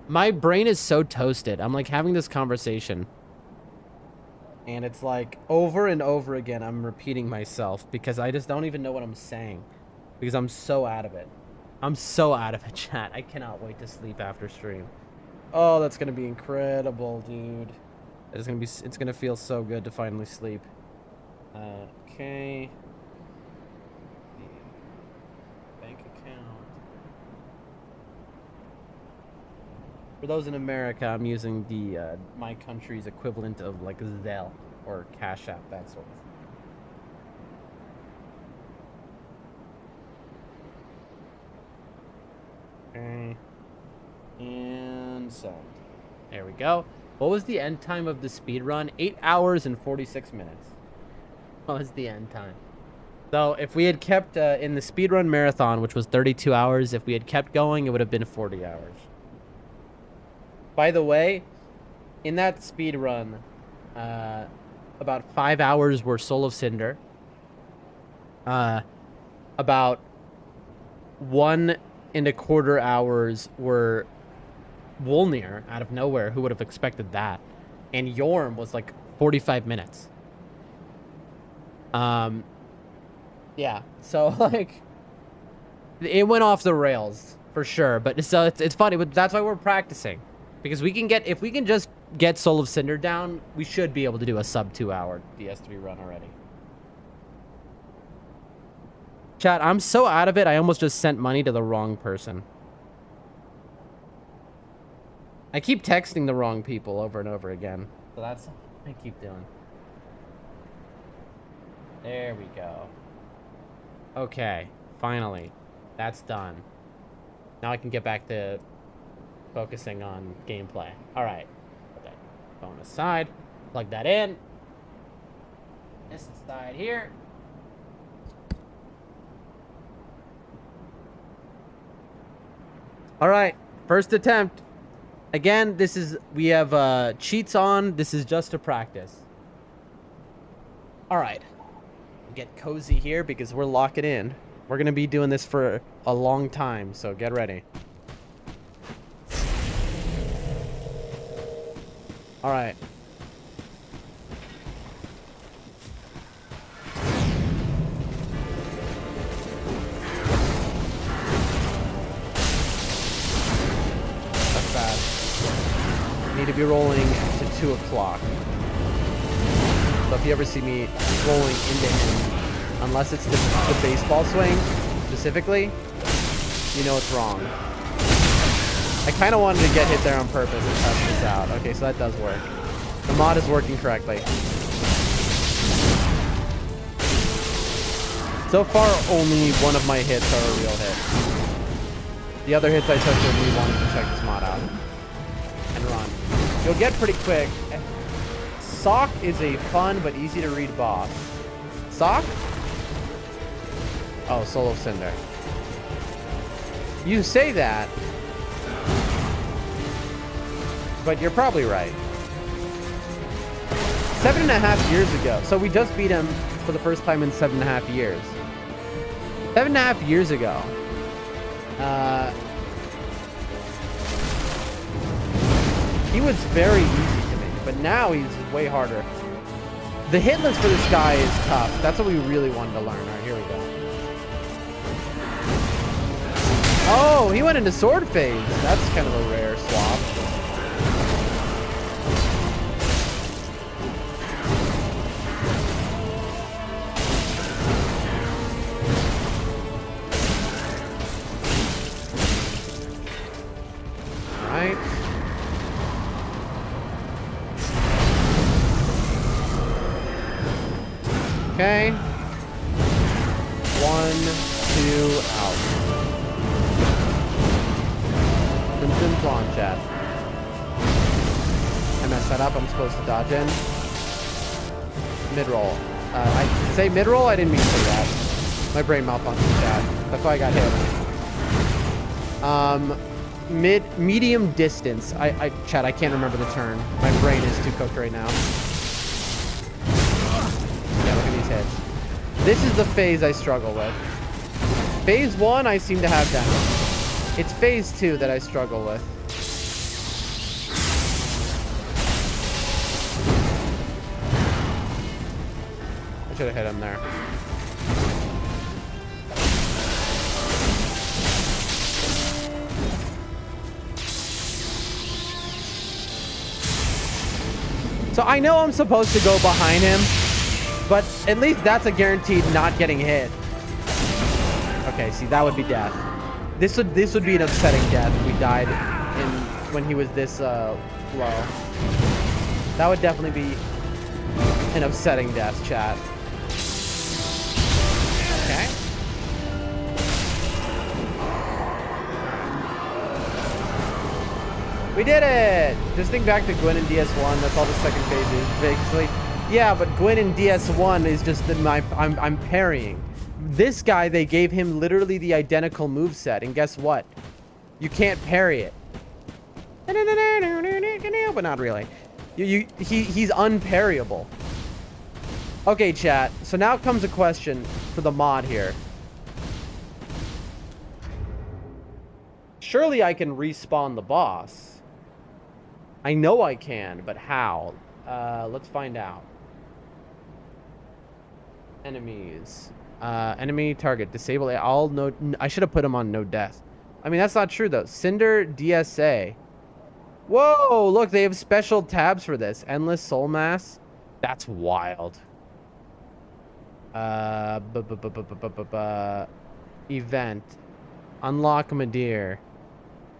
My brain is so toasted. I'm like having this conversation, and it's like over and over again I'm repeating myself because I just don't even know what I'm saying because I'm so out of it. I'm so out of it, chat. I cannot wait to sleep after stream. Oh, that's gonna be incredible, dude. It's gonna feel so good to finally sleep. Okay. Bank account. For those in America, I'm using the my country's equivalent of like Zelle or Cash App, that sort of thing. Okay. And send. There we go. What was the end time of the speed run? 8 hours and 46 minutes. What was the end time? So if we had kept in the speedrun marathon, which was 32 hours, if we had kept going, it would have been 40 hours. By the way, in that speedrun, about 5 hours were Soul of Cinder. About 1.25 hours were Wolnir out of nowhere. Who would have expected that? And Yorm was like 45 minutes. Yeah, so like it went off the rails for sure, but so it's funny, but that's why we're practicing, because if we can just get Soul of Cinder down, we should be able to do a sub 2 hour DS3 run already. Chat, I'm so out of it, I almost just sent money to the wrong person. I keep texting the wrong people over and over again, so that's what I keep doing. There we go. Okay, finally. That's done. Now I can get back to focusing on gameplay. Alright. Put that phone aside. Plug that in. This aside here. Alright, first attempt. Again, we have cheats on. This is just a practice. Alright. Get cozy here because we're locking in. We're gonna be doing this for a long time, so get ready. All right. That's bad. Need to be rolling to 2 o'clock. if you ever see me rolling into him, unless it's the baseball swing specifically, you know it's wrong. I kind of wanted to get hit there on purpose and test this out. Okay, so that does work. The mod is working correctly. So far, only one of my hits are a real hit. The other hits I took were me wanting to check this mod out. And run. You'll get pretty quick. Sock is a fun but easy to read boss. Sock? Oh, Soul of Cinder. You say that, but you're probably right. 7.5 years ago. So we just beat him for the first time in 7.5 years. 7.5 years ago. He was very easy to me, but now he's way harder. The hitless for this guy is tough. That's what we really wanted to learn. All right, here we go. Oh, he went into sword phase. That's kind of a rare swap. Okay. 1, 2, out. Crimson Swan chat. I messed that up. I'm supposed to dodge in. Mid-roll. I say mid-roll? I didn't mean to say that. My brain malfunctioned, chat. That's why I got hit. Medium distance. Chat, I can't remember the turn. My brain is too cooked right now. Hits. This is the phase I struggle with. Phase 1 I seem to have down. It's phase 2 that I struggle with. I should have hit him there. So I know I'm supposed to go behind him, but at least that's a guaranteed not getting hit. Okay, see, that would be death. This would be an upsetting death if we died when he was this low. That would definitely be an upsetting death, chat. Okay. We did it! Just think back to Gwyn in DS1. That's all the second phase is, basically. Yeah, but Gwyn in DS1 is just I'm parrying. This guy, they gave him literally the identical moveset, and guess what? You can't parry it. But not really. He's unparryable. Okay, chat. So now comes a question for the mod here. Surely I can respawn the boss. I know I can, but how? Let's find out. Enemies. Enemy target. Disable all no... I should have put him on no death. I mean, that's not true, though. Cinder DSA. Whoa! Look, they have special tabs for this. Endless Soul Mass. That's wild. Event. Unlock Madeir.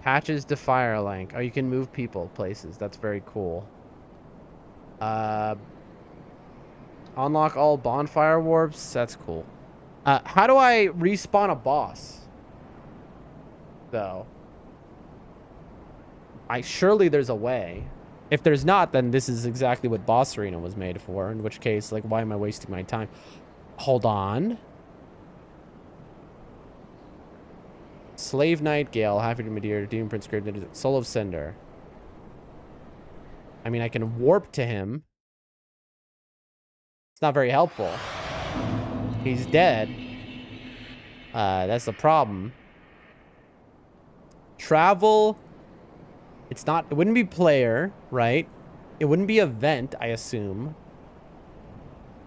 Patches to Firelink. Oh, you can move people places. That's very cool. Unlock all bonfire warps. That's cool. How do I respawn a boss? Though. Surely there's a way. If there's not, then this is exactly what Boss Arena was made for. In which case, like, why am I wasting my time? Hold on. Slave Nightgale, Happy to Madeir, Demon Prince Grave, Soul of Cinder. I mean, I can warp to him. It's not very helpful. He's dead. That's the problem. Travel. It's not. It wouldn't be player, right? It wouldn't be event, I assume.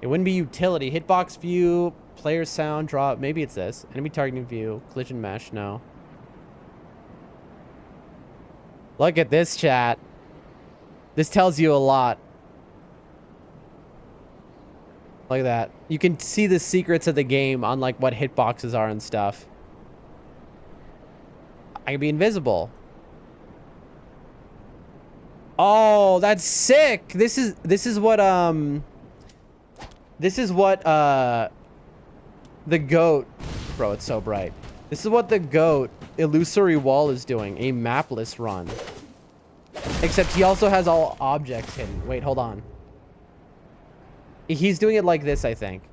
It wouldn't be utility. Hitbox view, player sound, draw. Maybe it's this. Enemy targeting view, collision mesh. No. Look at this, chat. This tells you a lot. Look at that. You can see the secrets of the game on like what hitboxes are and stuff. I can be invisible. Oh, that's sick. This is what the goat, bro, it's so bright. This is what the goat illusory wall is doing, a mapless run. Except he also has all objects hidden. Wait, hold on. He's doing it like this, I think.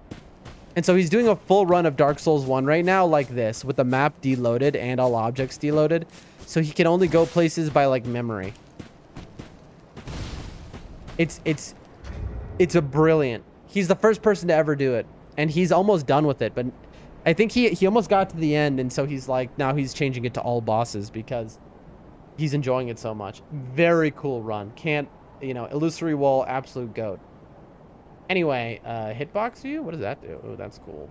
And so he's doing a full run of Dark Souls 1 right now like this, with the map deloaded and all objects deloaded. So he can only go places by like memory. It's a brilliant. He's the first person to ever do it. And he's almost done with it, but I think he almost got to the end, and so he's like, now he's changing it to all bosses because he's enjoying it so much. Very cool run. Can't, you know, illusory wall, absolute goat. Anyway, hitbox view? What does that do? Oh, that's cool.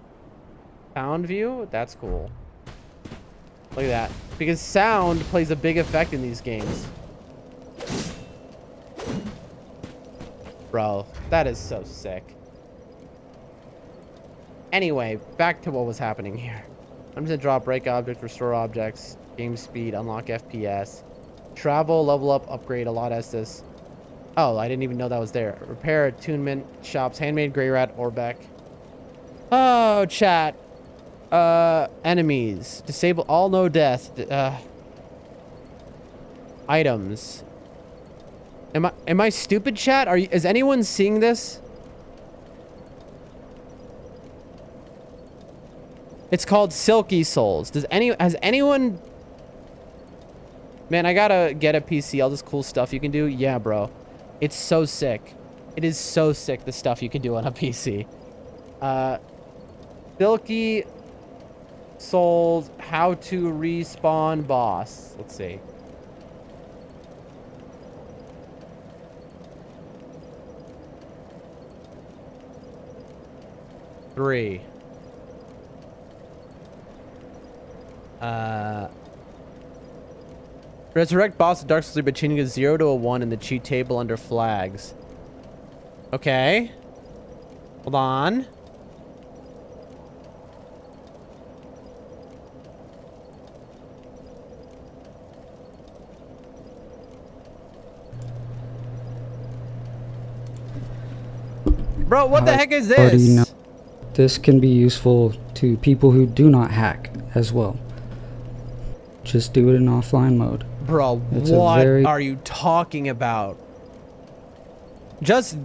Sound view? That's cool. Look at that. Because sound plays a big effect in these games. Bro, that is so sick. Anyway, back to what was happening here. I'm just gonna drop break objects, restore objects, game speed, unlock FPS, travel, level up, upgrade, a lot Estus. Oh, I didn't even know that was there. Repair, attunement, shops, handmade, gray rat, Orbeck. Oh, chat. Enemies. Disable all no death. Items. Am I stupid, chat? Is anyone seeing this? It's called Silky Souls. Has anyone... Man, I gotta get a PC. All this cool stuff you can do. Yeah, bro. It's so sick. It is so sick, the stuff you can do on a PC. Silky Souls, how to respawn boss. Let's see. Three. Resurrect boss of Dark Souls by changing a 0 to a 1 in the cheat table under flags. Okay. Hold on. Bro, what the heck is this? This can be useful to people who do not hack as well. Just do it in offline mode. Bro, what are you talking about? Just,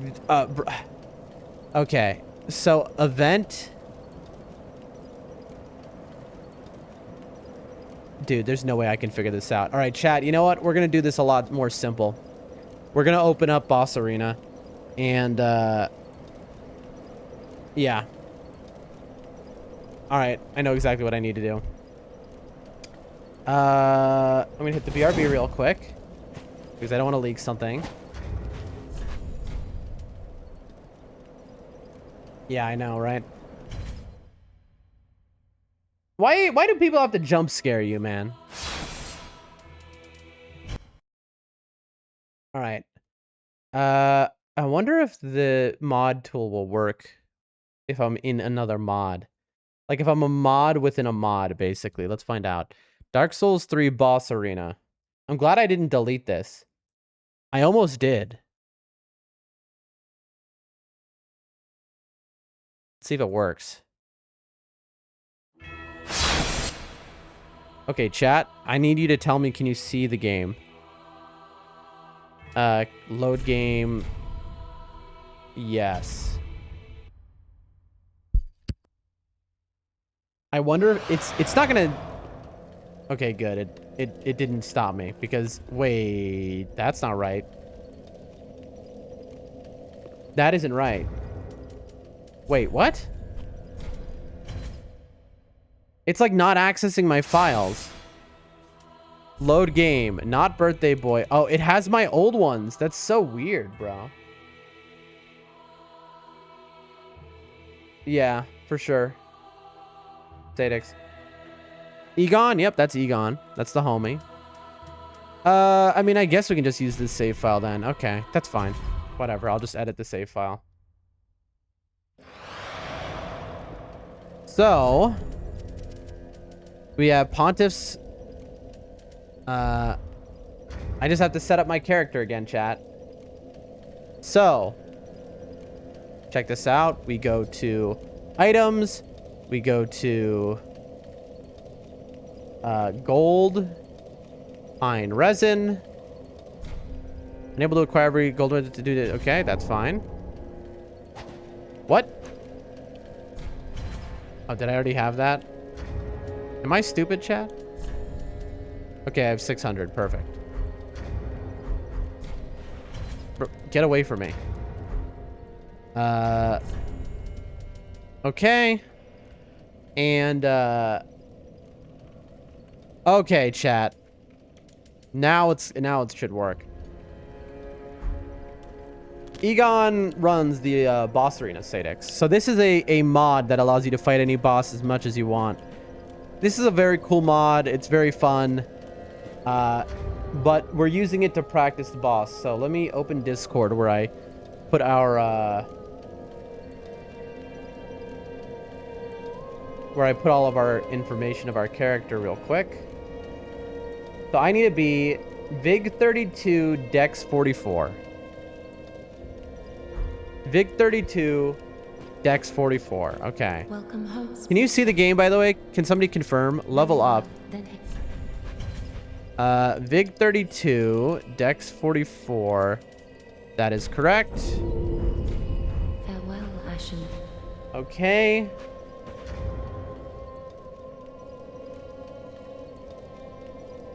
okay. So, event. Dude, there's no way I can figure this out. All right, chat, you know what? We're going to do this a lot more simple. We're going to open up Boss Arena. And, yeah. All right, I know exactly what I need to do. I'm gonna hit the BRB real quick because I don't want to leak something. Yeah, I know, right? Why do people have to jump scare you, man? All right. I wonder if the mod tool will work if I'm in another mod. Like if I'm a mod within a mod, basically. Let's find out. Dark Souls 3 Boss Arena. I'm glad I didn't delete this. I almost did. Let's see if it works. Okay, chat. I need you to tell me, can you see the game? Load game. Yes. I wonder if it's not gonna... Okay, good. It didn't stop me because... Wait, that's not right. That isn't right. Wait, what? It's like not accessing my files. Load game, not birthday boy. Oh, it has my old ones. That's so weird, bro. Yeah, for sure. Statics. Egon, yep, that's Egon. That's the homie. I mean, I guess we can just use this save file then. Okay, that's fine. Whatever, I'll just edit the save file. So we have Pontiff's. I just have to set up my character again, chat. So check this out. We go to items. We go to gold, pine resin. Unable to acquire every gold resin to do that. Okay, that's fine. What? Oh, did I already have that? Am I stupid, chat? Okay, I have 600. Perfect. Bro, get away from me. Okay. And, okay, chat. Now it should work. Egon runs the boss arena, Sadix. So this is a mod that allows you to fight any boss as much as you want. This is a very cool mod. It's very fun. But we're using it to practice the boss. So let me open Discord where I put our all of our information of our character real quick. So I need to be Vig 32, Dex 44. Vig 32, Dex 44. Okay. Welcome, host. Can you see the game, by the way? Can somebody confirm? Level up. Vig 32, Dex 44. That is correct. Farewell, Ashen. Okay.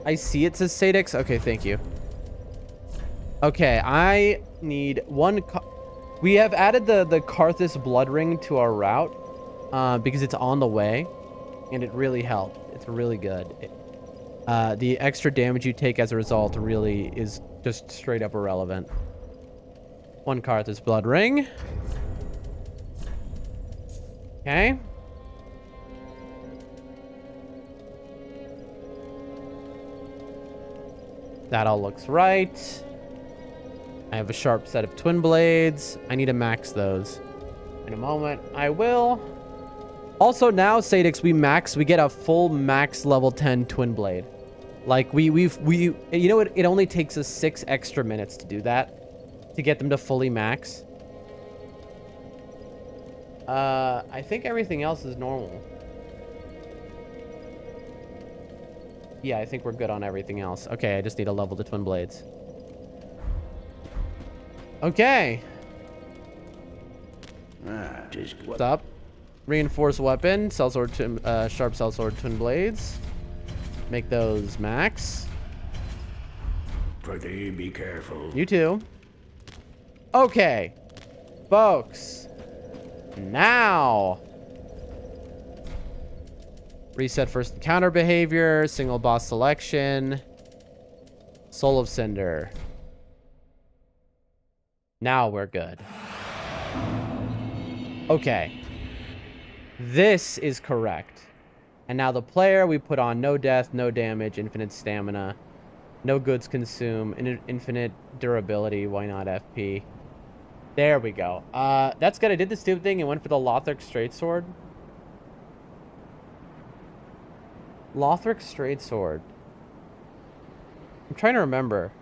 I see it says Sadix. Okay, thank you. Okay, I need one... We have added the Karthus blood ring to our route because it's on the way, and it really helped. It's really good. The extra damage you take as a result really is just straight up irrelevant. One Karthus blood ring. Okay. That all looks right. I have a sharp set of twin blades. I need to max those. In a moment, I will. Also now, Sadix, we get a full max level 10 twin blade. Like you know what? It only takes us 6 extra minutes to do that, to get them to fully max. I think everything else is normal. Yeah, I think we're good on everything else. Okay, I just need to level the twin blades. Okay. What's up? Reinforced weapon, sellsword, sharp sellsword, twin blades. Make those max. Pretty be careful. You too. Okay, folks. Now. Reset first encounter behavior, single boss selection, Soul of Cinder. Now we're good. Okay. This is correct. And now the player, we put on no death, no damage, infinite stamina, no goods consume, infinite durability, why not FP? There we go. That's good. I did the stupid thing and went for the Lothric Straight Sword. Lothric Straight Sword. I'm trying to remember.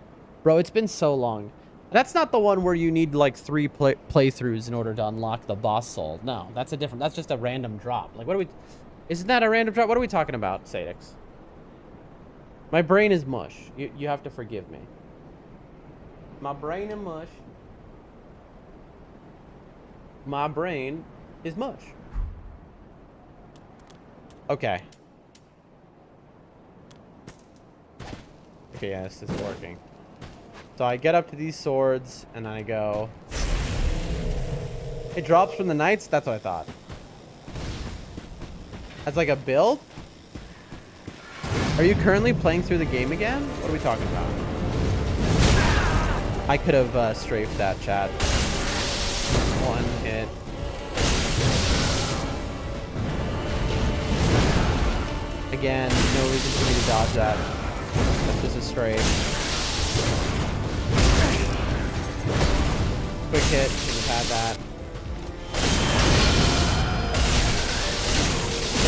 Bro, it's been so long. That's not the one where you need like 3 playthroughs in order to unlock the boss soul. No, that's a different... That's just a random drop. Like, what are we... Isn't that a random drop? What are we talking about, Sadix? My brain is mush. You have to forgive me. My brain is mush. My brain is mush. Okay. Okay, yes, this is working. So I get up to these swords, and I go... It drops from the knights? That's what I thought. That's like a build? Are you currently playing through the game again? What are we talking about? I could have strafed that, chat. One hit. Again, no reason for me to dodge that. That's just a strafe. Quick hit, should have had that.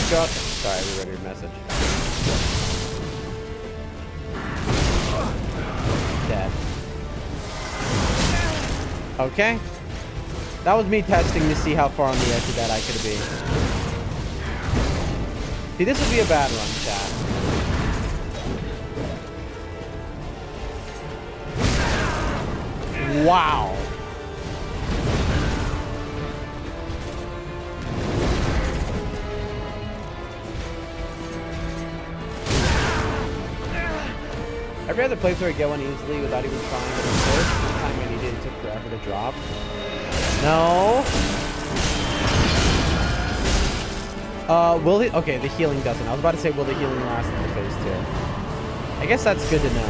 shot. Sorry, I reread your message. Dead. Okay. That was me testing to see how far on the edge of that I could be. See, this would be a bad run, chat. Wow. Every other playthrough I get one easily without even trying it first. This time I needed it took forever to drop. No. Will it? Okay, the healing doesn't. I was about to say, will the healing last in the phase 2? I guess that's good to know.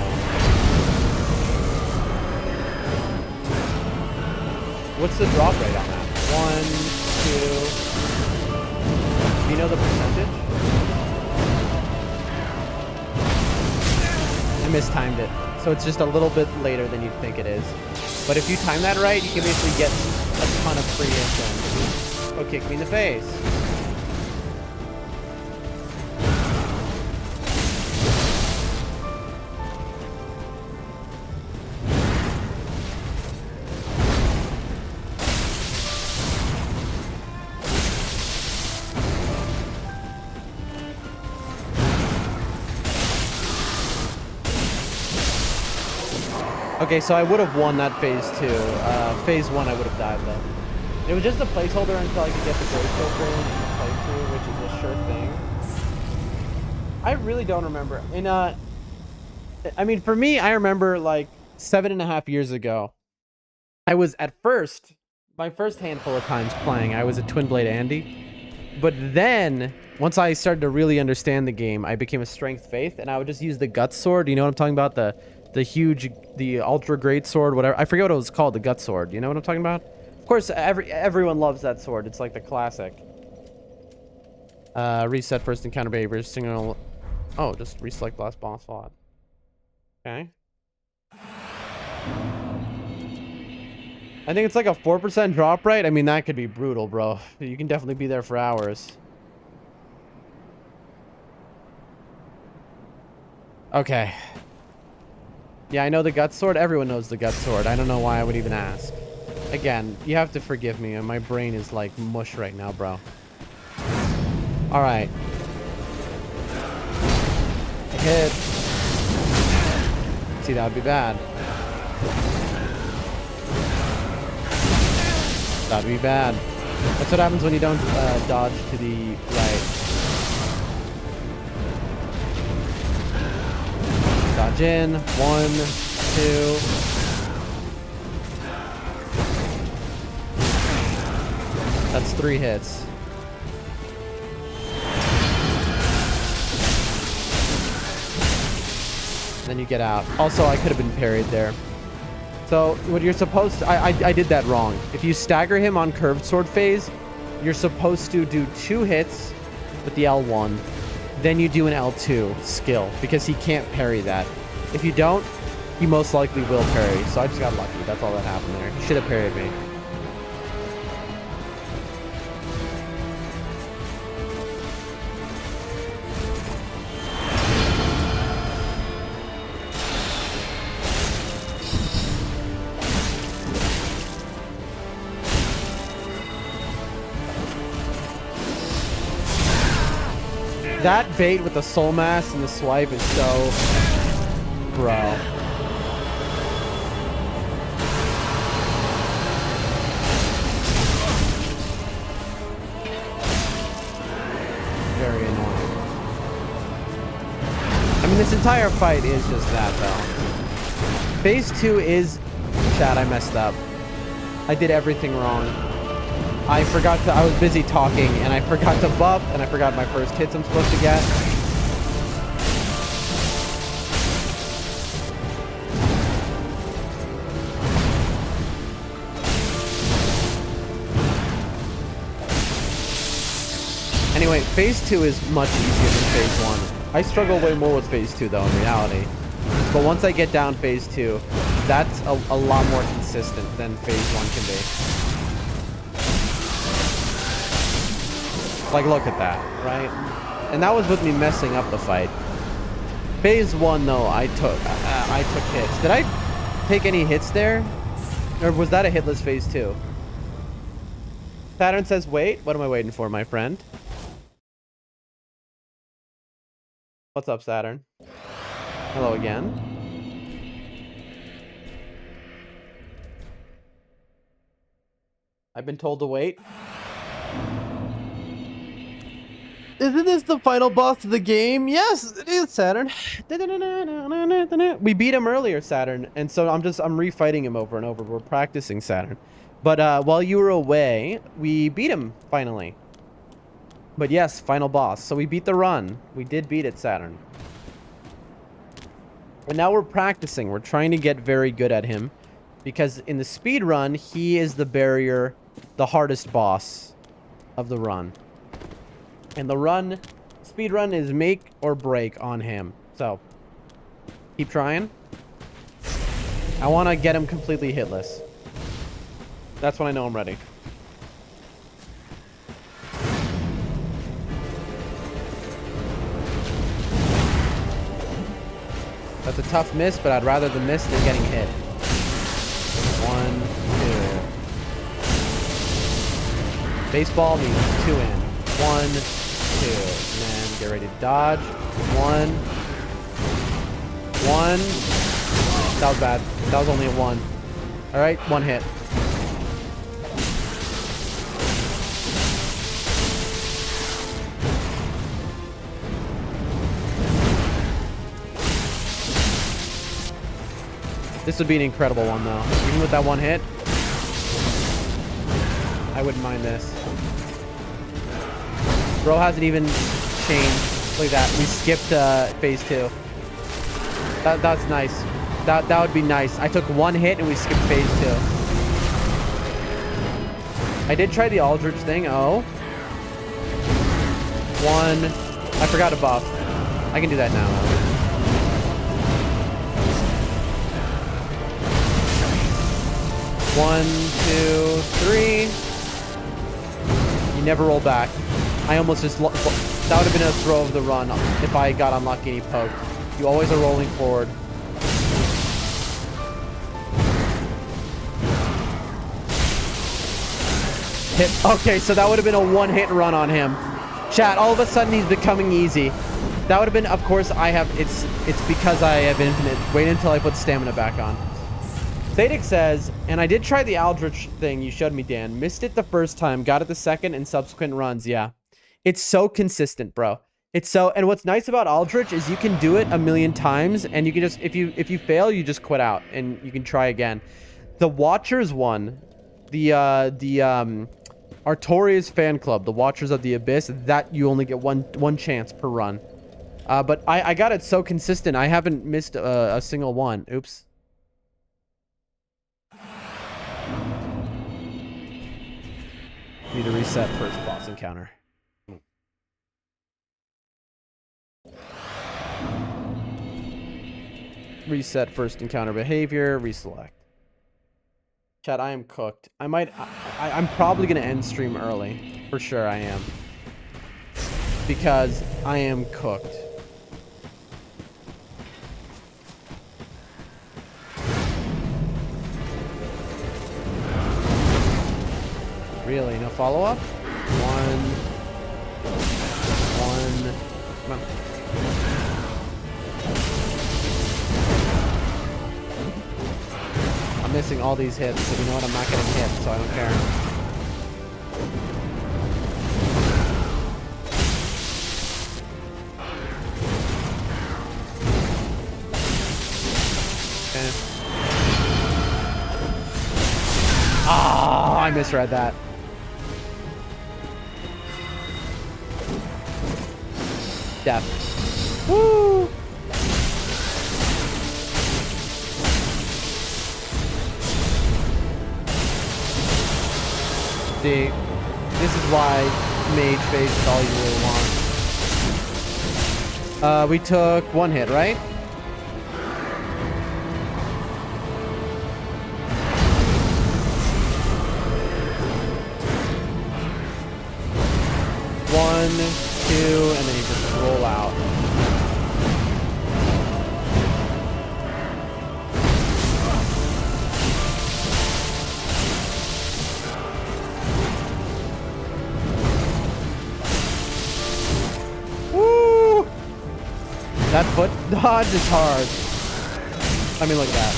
What's the drop rate on that? 1, 2. Do you know the percentage? I mistimed it. So it's just a little bit later than you'd think it is. But if you time that right, you can basically get a ton of free hits. Oh, kick me in the face. Okay, so I would have won that phase 2. Phase 1, I would have died though. It was just a placeholder until I could get the great filter in the playthrough, which is a sure thing. I really don't remember. I mean, for me, I remember like 7.5 years ago. I was at first, my first handful of times playing, I was a Twin Blade Andy. But then, once I started to really understand the game, I became a Strength Faith, and I would just use the Gut Sword. You know what I'm talking about? The ultra great sword, whatever. I forget what it was called, the gut sword. You know what I'm talking about? Of course, everyone loves that sword. It's like the classic. Reset first encounter behavior signal. Oh, just reselect last boss slot. Okay. I think it's like a 4% drop rate. I mean, that could be brutal, bro. You can definitely be there for hours. Okay. Yeah, I know the gut sword. Everyone knows the gut sword. I don't know why I would even ask. Again, you have to forgive me. My brain is like mush right now, bro. All right. Hit. See, that would be bad. That would be bad. That's what happens when you don't dodge to the right. Dodge in. 1, 2. That's 3 hits. Then you get out. Also, I could have been parried there. So what you're supposed to, I did that wrong. If you stagger him on curved sword phase, you're supposed to do 2 hits with the L1. Then you do an L2 skill, because he can't parry that. If you don't, he most likely will parry. So I just got lucky. That's all that happened there. He should have parried me. That bait with the soul mass and the swipe is so... Bro. Very annoying. I mean, this entire fight is just that, though. Phase 2 is... Chat, I messed up. I did everything wrong. I forgot to... I was busy talking, and I forgot to buff, and I forgot my first hits I'm supposed to get. Anyway, phase 2 is much easier than phase 1. I struggle way more with phase 2, though, in reality. But once I get down phase 2, that's a lot more consistent than phase 1 can be. Like, look at that, right? And that was with me messing up the fight. Phase 1, though, I took hits. Did I take any hits there? Or was that a hitless phase 2? Saturn says, wait. What am I waiting for, my friend? What's up, Saturn? Hello again. I've been told to wait. Isn't this the final boss of the game? Yes, it is, Saturn. We beat him earlier, Saturn, and so I'm refighting him over and over. We're practicing, Saturn. But while you were away, we beat him finally. But yes, final boss. So we beat the run. We did beat it, Saturn. And now we're practicing. We're trying to get very good at him, because in the speed run, he is the barrier, the hardest boss of the run. And the speed run is make or break on him. So, keep trying. I want to get him completely hitless. That's when I know I'm ready. That's a tough miss, but I'd rather the miss than getting hit. 1, 2. Baseball means 2 in. 1, 2. And then get ready to dodge. 1. 1. That was bad. That was only a 1. Alright, 1 hit. This would be an incredible one, though. Even with that 1 hit, I wouldn't mind this. Bro hasn't even changed. Look at that. We skipped phase 2. That's nice. That would be nice. I took 1 hit and we skipped phase 2. I did try the Aldrich thing. Oh. 1. I forgot to buff. I can do that now. 1, 2, 3. You never roll back. I almost just... That would have been a throw of the run if I got unlucky and he poked. You always are rolling forward. Hit. Okay, so that would have been a 1-hit run on him. Chat, all of a sudden he's becoming easy. That would have been... Of course, I have... It's because I have infinite. Wait until I put stamina back on. Sadix says, and I did try the Aldrich thing you showed me, Dan. Missed it the first time, got it the second, and subsequent runs. Yeah. It's so consistent, bro. It's so... And what's nice about Aldrich is you can do it a million times, and you can just... If you fail, you just quit out, and you can try again. The Watchers one, the Artorias fan club, the Watchers of the Abyss, that you only get one chance per run. But I got it so consistent, I haven't missed a single one. Oops. Need to reset first boss encounter. Reset first encounter behavior, reselect. Chat, I am cooked. I'm probably gonna end stream early. For sure I am. Because I am cooked. Really? No follow-up? 1. Come on. I'm missing all these hits, so you know what? I'm not getting hit, so I don't care. Okay. Oh, I misread that. Death. Woo! See, this is why Mage Phase is all you really want. We took 1 hit, right? 1, 2, and then you just roll out. Woo! That foot dodge is hard. I mean, look at that.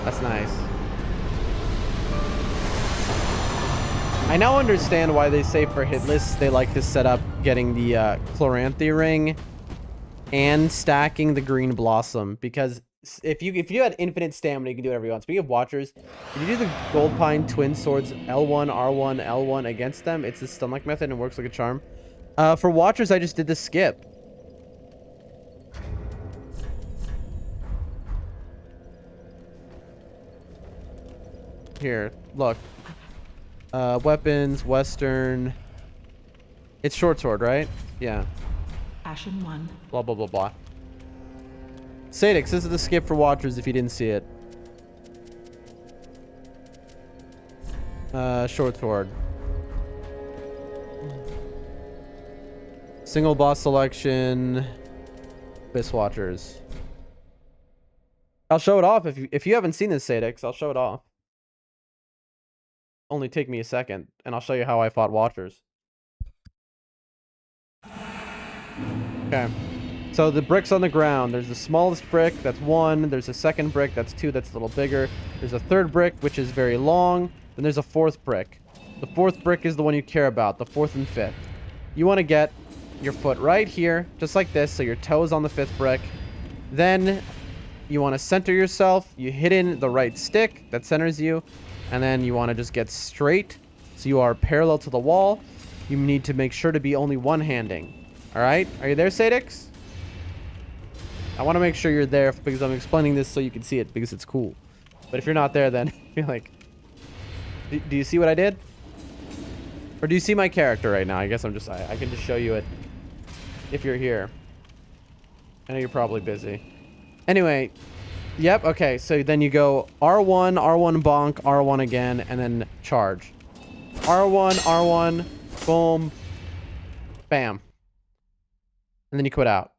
That's nice. I now understand why they say for hitless they like to set up getting the Chloranthy ring and stacking the green blossom, because if you had infinite stamina, you can do whatever you want. Speaking of watchers, if you do the gold pine twin swords L1 R1 L1 against them, it's a stun like method and works like a charm. For watchers, I just did the skip. Here, look. Weapons, Western. It's short sword, right? Yeah. Ashen 1. Blah, blah, blah, blah. Sadix, this is the skip for watchers if you didn't see it. Short sword. Single boss selection. Abyss watchers. I'll show it off if you haven't seen this, Sadix. I'll show it off. Only take me a second, and I'll show you how I fought watchers. Okay. So the bricks on the ground. There's the smallest brick, that's 1. There's a second brick, that's 2, that's a little bigger. There's a third brick, which is very long. Then there's a fourth brick. The fourth brick is the one you care about, the 4th and 5th. You want to get your foot right here, just like this, so your toe is on the 5th brick. Then you want to center yourself. You hit in the right stick that centers you. And then you want to just get straight, so you are parallel to the wall. You need to make sure to be only one-handing. All right? Are you there, Sadix? I want to make sure you're there because I'm explaining this so you can see it because it's cool. But if you're not there, then you're like, do you see what I did? Or do you see my character right now? I guess I can just show you it if you're here. I know you're probably busy. Anyway. Yep, okay, so then you go R1, R1 bonk, R1 again, and then charge. R1, R1, boom, bam. And then you quit out.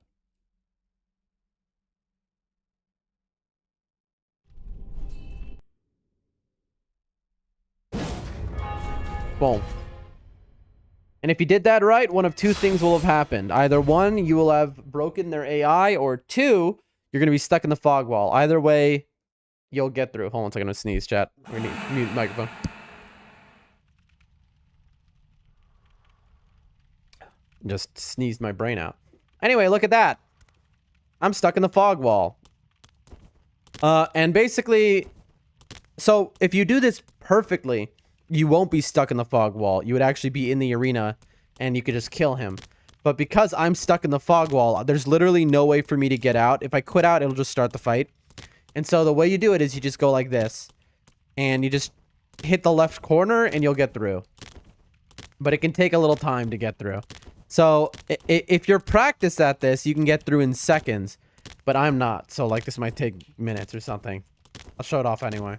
Boom. And if you did that right, one of two things will have happened. Either 1, you will have broken their AI, or 2, you're going to be stuck in the fog wall. Either way, you'll get through. Hold on a second. I'm going to sneeze, chat. We're going to mute the microphone. Just sneezed my brain out. Anyway, look at that. I'm stuck in the fog wall. And basically, so if you do this perfectly, you won't be stuck in the fog wall. You would actually be in the arena, and you could just kill him. But because I'm stuck in the fog wall, there's literally no way for me to get out. If I quit out, it'll just start the fight. And so the way you do it is you just go like this. And you just hit the left corner and you'll get through. But it can take a little time to get through. So if you're practiced at this, you can get through in seconds. But I'm not. So like this might take minutes or something. I'll show it off anyway.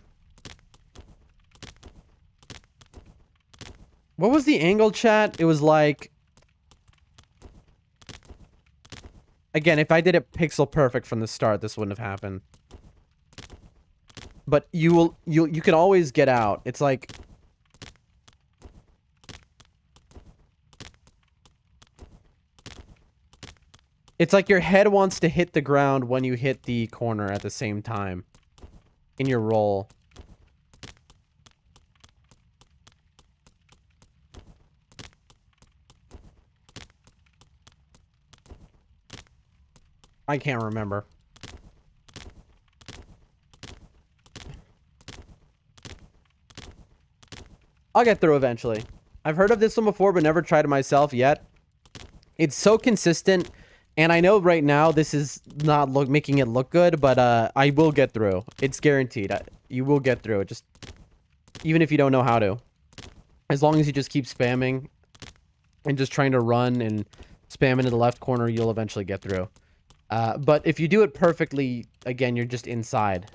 What was the angle, chat? It was like... Again, if I did it pixel perfect from the start, this wouldn't have happened. But you can always get out. It's like your head wants to hit the ground when you hit the corner at the same time in your roll. I can't remember. I'll get through eventually. I've heard of this one before, but never tried it myself yet. It's so consistent, and I know right now this is not making it look good, but I will get through. It's guaranteed. You will get through it, just even if you don't know how to. As long as you just keep spamming and just trying to run and spam into the left corner, you'll eventually get through. But if you do it perfectly, again, you're just inside.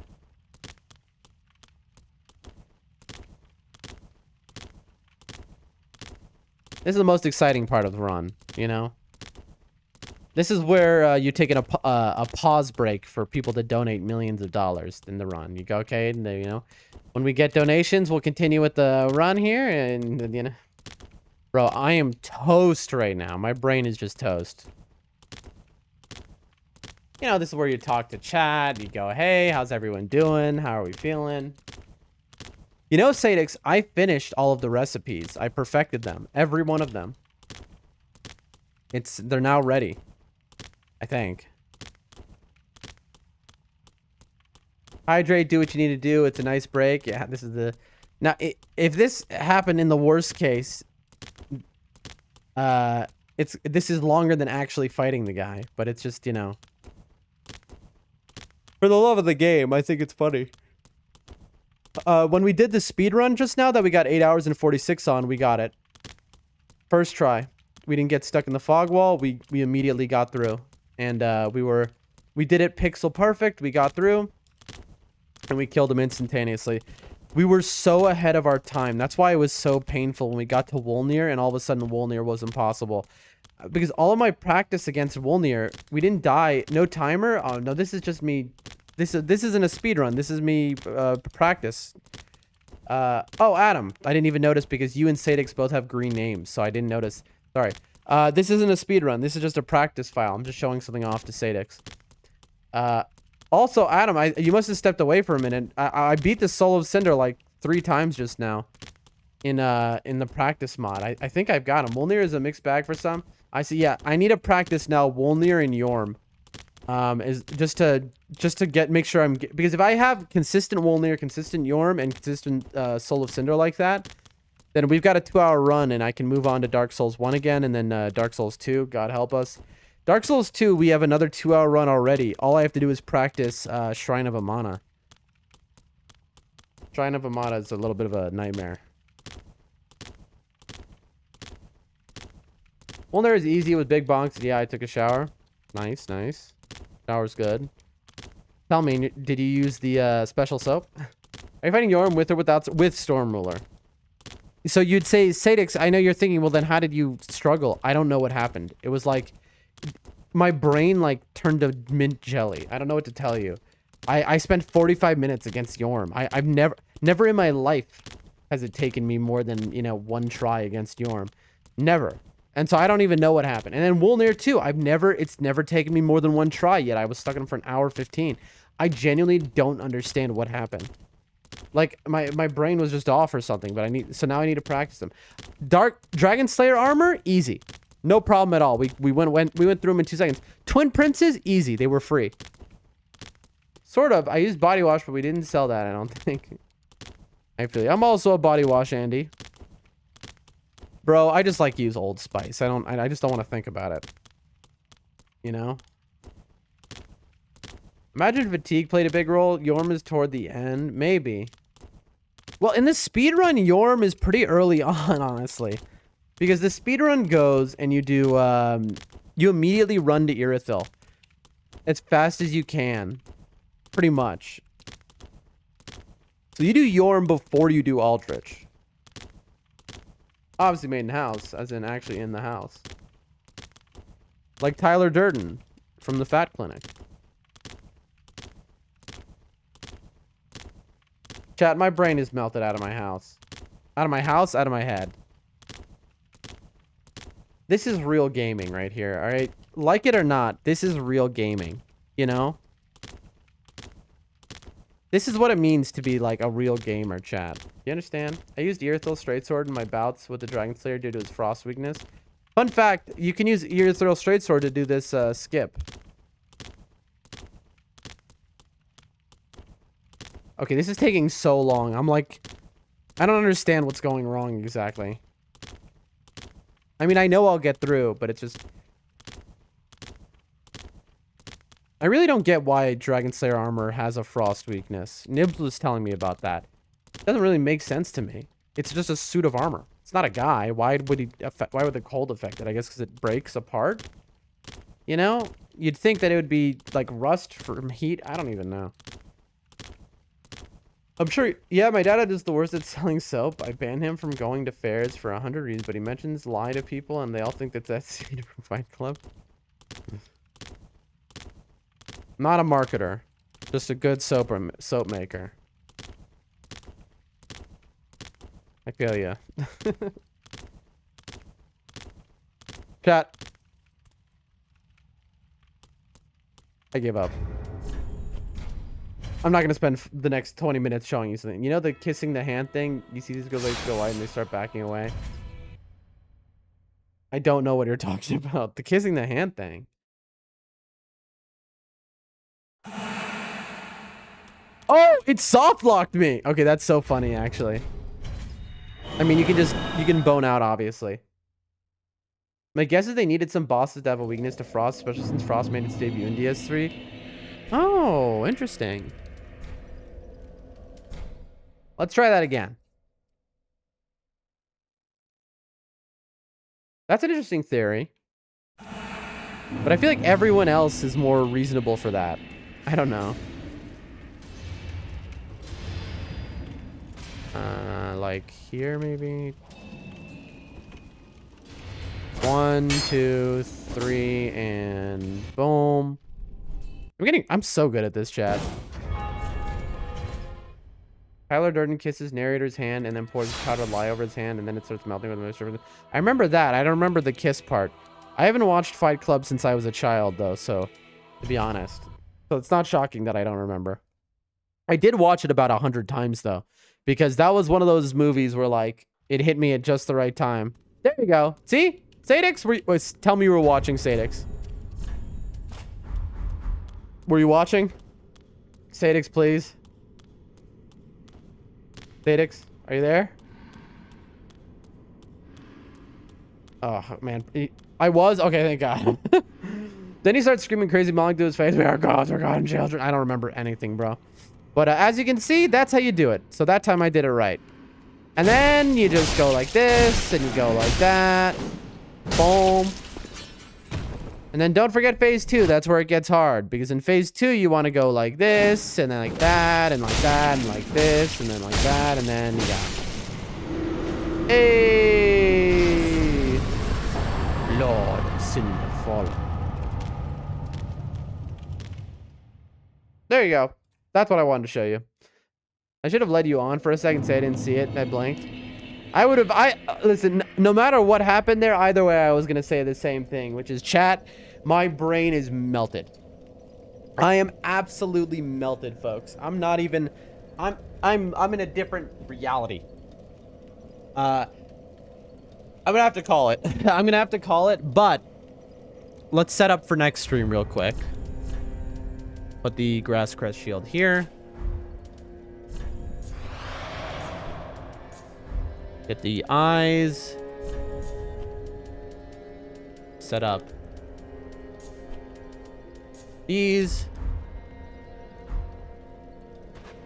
This is the most exciting part of the run, you know? This is where you take a pause break for people to donate millions of dollars in the run. You go, okay, and, you know, when we get donations, we'll continue with the run here, and, you know. Bro, I am toast right now. My brain is just toast. You know, this is where you talk to chat. You go, hey, how's everyone doing? How are we feeling? You know, Sadix, I finished all of the recipes. I perfected them. Every one of them. They're now ready. I think. Hydrate, do what you need to do. It's a nice break. Yeah, this is the... Now, if this happened in the worst case, this is longer than actually fighting the guy. But it's just, you know... For the love of the game, I think it's funny. When we did the speedrun just now that we got 8 hours and 46 on, we got it. First try. We didn't get stuck in the fog wall. We immediately got through. And we did it pixel perfect. We got through. And we killed him instantaneously. We were so ahead of our time. That's why it was so painful when we got to Wolnir and all of a sudden Wolnir was impossible. Because all of my practice against Wolnir, we didn't die. No timer? Oh, no, this is just me. This isn't a speedrun. This is me practice. Oh, Adam. I didn't even notice because you and Sadix both have green names, so I didn't notice. Sorry. This isn't a speedrun. This is just a practice file. I'm just showing something off to Sadix. Also, Adam, you must have stepped away for a minute. I beat the Soul of Cinder like 3 times just now in the practice mod. I think I've got him. Wolnir is a mixed bag for some. I see. Yeah, I need to practice now Wolnir and Yorm. Is just to make sure because if I have consistent Wolnir, consistent Yorm, and consistent Soul of Cinder like that, then we've got a 2-hour run and I can move on to Dark Souls 1 again and then Dark Souls 2. God help us. Dark Souls 2, we have another 2-hour run already. All I have to do is practice Shrine of Amana. Shrine of Amana is a little bit of a nightmare. Wolnir is easy with big bonks. Yeah, I took a shower. Nice, nice. Shower's good. Tell me, did you use the special soap? Are you fighting Yorm with or without? With Storm Ruler. So you'd say, Sadix, I know you're thinking, well then how did you struggle? I don't know what happened. It was like, my brain like turned to mint jelly. I don't know what to tell you. I spent 45 minutes against Yorm. I've never in my life has it taken me more than, you know, 1 try against Yorm. Never. And so I don't even know what happened. And then Wolnir too. It's never taken me more than 1 try yet. I was stuck in for an hour 15. I genuinely don't understand what happened. Like my brain was just off or something, but so now I need to practice them. Dragon Slayer armor, easy. No problem at all. We went through them in 2 seconds. Twin Princes, easy. They were free. Sort of. I used body wash, but we didn't sell that, I don't think. I feel you. I'm also a body wash, Andy. Bro, I just like to use Old Spice. I just don't want to think about it. You know? Imagine fatigue played a big role. Yorm is toward the end. Maybe. Well, in the speedrun, Yorm is pretty early on, honestly. Because the speedrun goes and you do, you immediately run to Irithyll. As fast as you can. Pretty much. So you do Yorm before you do Aldrich. Obviously made in house, as in actually in the house. Like Tyler Durden from the Fat Clinic. Chat, my brain is melted out of my house. Out of my house, out of my head. This is real gaming right here, alright? Like it or not, this is real gaming. You know? This is what it means to be like a real gamer, chat. You understand? I used Irithyll Straightsword in my bouts with the Dragon Slayer due to his frost weakness. Fun fact, you can use Irithyll Straightsword to do this skip. Okay, this is taking so long. I'm like, I don't understand what's going wrong exactly. I mean, I know I'll get through, but it's just... I really don't get why Dragon Slayer armor has a frost weakness. Nibs was telling me about that. It doesn't really make sense to me. It's just a suit of armor. It's not a guy. Why would the cold affect it? I guess because it breaks apart? You know? You'd think that it would be like rust from heat. I don't even know. I'm sure. Yeah, my dad is the worst at selling soap. I banned him from going to fairs for 100 reasons, but he mentions lie to people, and they all think that's scene from Fight Club. Not a marketer, just a good soap maker. I feel ya. Chat. I give up. I'm not gonna spend the next 20 minutes showing you something. You know the kissing the hand thing? You see these girls like go wide and they start backing away. I don't know what you're talking about. The kissing the hand thing. Oh, it soft locked me. Okay, that's so funny actually. I mean, you can bone out obviously. My guess is they needed some bosses to have a weakness to Frost, especially since Frost made its debut in DS3. Oh, interesting. Let's try that again. That's an interesting theory. But I feel like everyone else is more reasonable for that. I don't know. Like here maybe. 1, 2, 3, and boom. I'm so good at this, chat. Tyler Durden kisses narrator's hand and then pours powdered lye over his hand, and then it starts melting with moisture. I remember that. I don't remember the kiss part. I haven't watched Fight Club since I was a child, though, so to be honest. So it's not shocking that I don't remember. I did watch it about 100 times, though, because that was one of those movies where, like, it hit me at just the right time. There you go. See? Sadix? Tell me you were watching, Sadix. Were you watching? Sadix, please. Sadix, are you there? Oh, man. I was? Okay, thank God. Then he starts screaming crazy, mouthing to his face. We are gods, we're God and children. I don't remember anything, bro. But as you can see, that's how you do it. So that time I did it right. And then you just go like this, and you go like that. Boom. And then don't forget phase 2. That's where it gets hard. Because in phase 2, you want to go like this, and then like that, and like that, and like this, and then like that, and then you got it. Hey! Lord of Sin have fallen. There you go. That's what I wanted to show you. I should have led you on for a second, say I didn't see it, and I blinked. Listen, no matter what happened there, either way, I was going to say the same thing, which is, chat, my brain is melted. I am absolutely melted, folks. I'm not even, I'm in a different reality. I'm going to have to call it. I'm going to have to call it, but let's set up for next stream real quick. Put the grass crest shield here. Get the eyes. Set up these.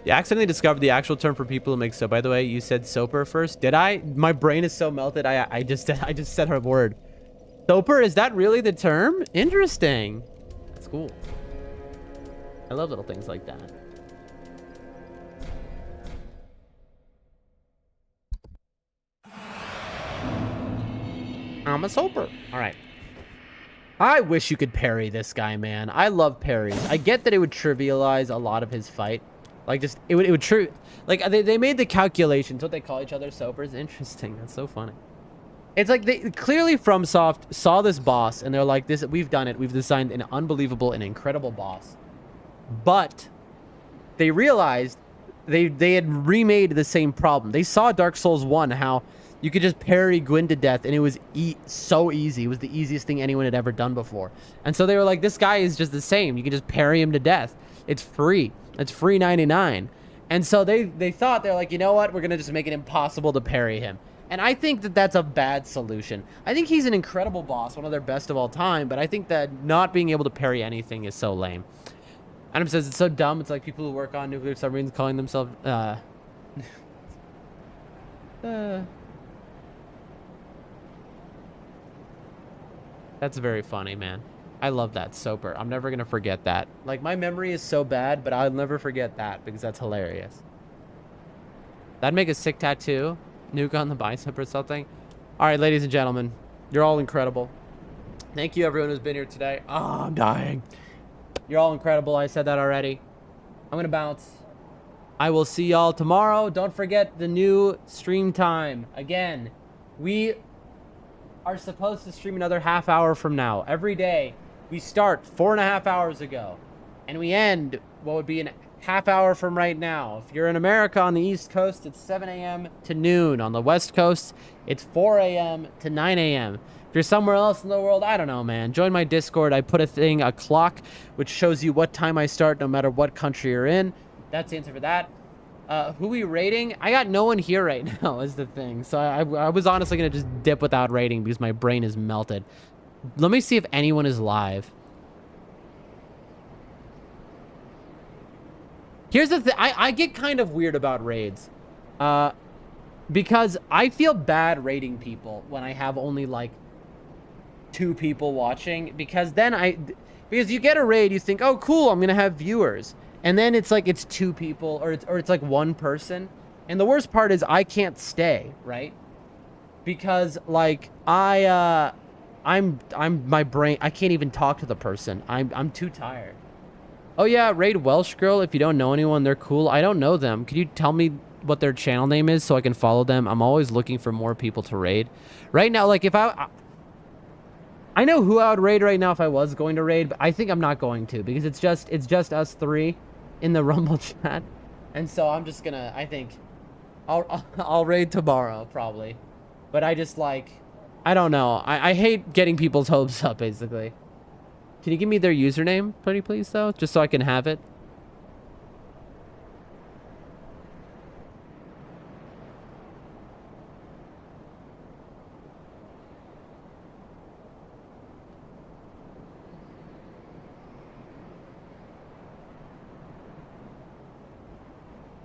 You accidentally discovered the actual term for people who make soap. By the way, you said soaper first. Did I? My brain is so melted. I just said a word. Soaper, is that really the term? Interesting. That's cool. I love little things like that. I'm a soaper. All right. I wish you could parry this guy, man. I love parries. I get that it would trivialize a lot of his fight. Like, just, it would like, they made the calculations, what they call each other, soapers. Interesting. That's so funny. It's like, they clearly Fromsoft saw this boss, and they're like, we've done it. We've designed an unbelievable and incredible boss. But they realized they had remade the same problem. They saw Dark Souls 1, how you could just parry Gwyn to death, and it was so easy. It was the easiest thing anyone had ever done before. And so they were like, this guy is just the same. You can just parry him to death. It's free. It's free 99. And so they thought, they're like, you know what? We're going to just make it impossible to parry him. And I think that that's a bad solution. I think he's an incredible boss, one of their best of all time, but I think that not being able to parry anything is so lame. Adam says, it's so dumb. It's like people who work on nuclear submarines calling themselves... That's very funny, man. I love that, soaper. I'm never going to forget that. Like, my memory is so bad, but I'll never forget that because that's hilarious. That'd make a sick tattoo. Nuke on the bicep or something. All right, ladies and gentlemen, you're all incredible. Thank you, everyone who's been here today. Oh, I'm dying. You're all incredible. I said that already. I'm going to bounce. I will see y'all tomorrow. Don't forget the new stream time. Again, we are supposed to stream another half hour from now. Every day, we start 4.5 hours ago, and we end what would be a half hour from right now. If you're in America on the East Coast, it's 7 a.m. to noon. On the West Coast, it's 4 a.m. to 9 a.m. If you're somewhere else in the world, I don't know, man. Join my Discord. I put a clock, which shows you what time I start, no matter what country you're in. That's the answer for that. Who we rating? I got no one here right now is the thing. So I was honestly going to just dip without rating because my brain is melted. Let me see if anyone is live. Here's the thing. I get kind of weird about raids. Because I feel bad raiding people when I have only like 2 people watching. Because then because you get a raid, you think, oh, cool, I'm going to have viewers. And then it's like it's 2 people or it's like 1 person. And the worst part is I can't stay, right? Because like my brain, I can't even talk to the person. I'm too tired. Oh yeah, raid Welsh Girl. If you don't know anyone, they're cool. I don't know them. Could you tell me what their channel name is so I can follow them? I'm always looking for more people to raid. Right now, like if I know who I would raid right now if I was going to raid, but I think I'm not going to because it's just us 3 in the Rumble chat. And so I'm just gonna, I think I'll raid tomorrow probably. But I just like, I don't know. I hate getting people's hopes up basically. Can you give me their username, pretty please though? Just so I can have it.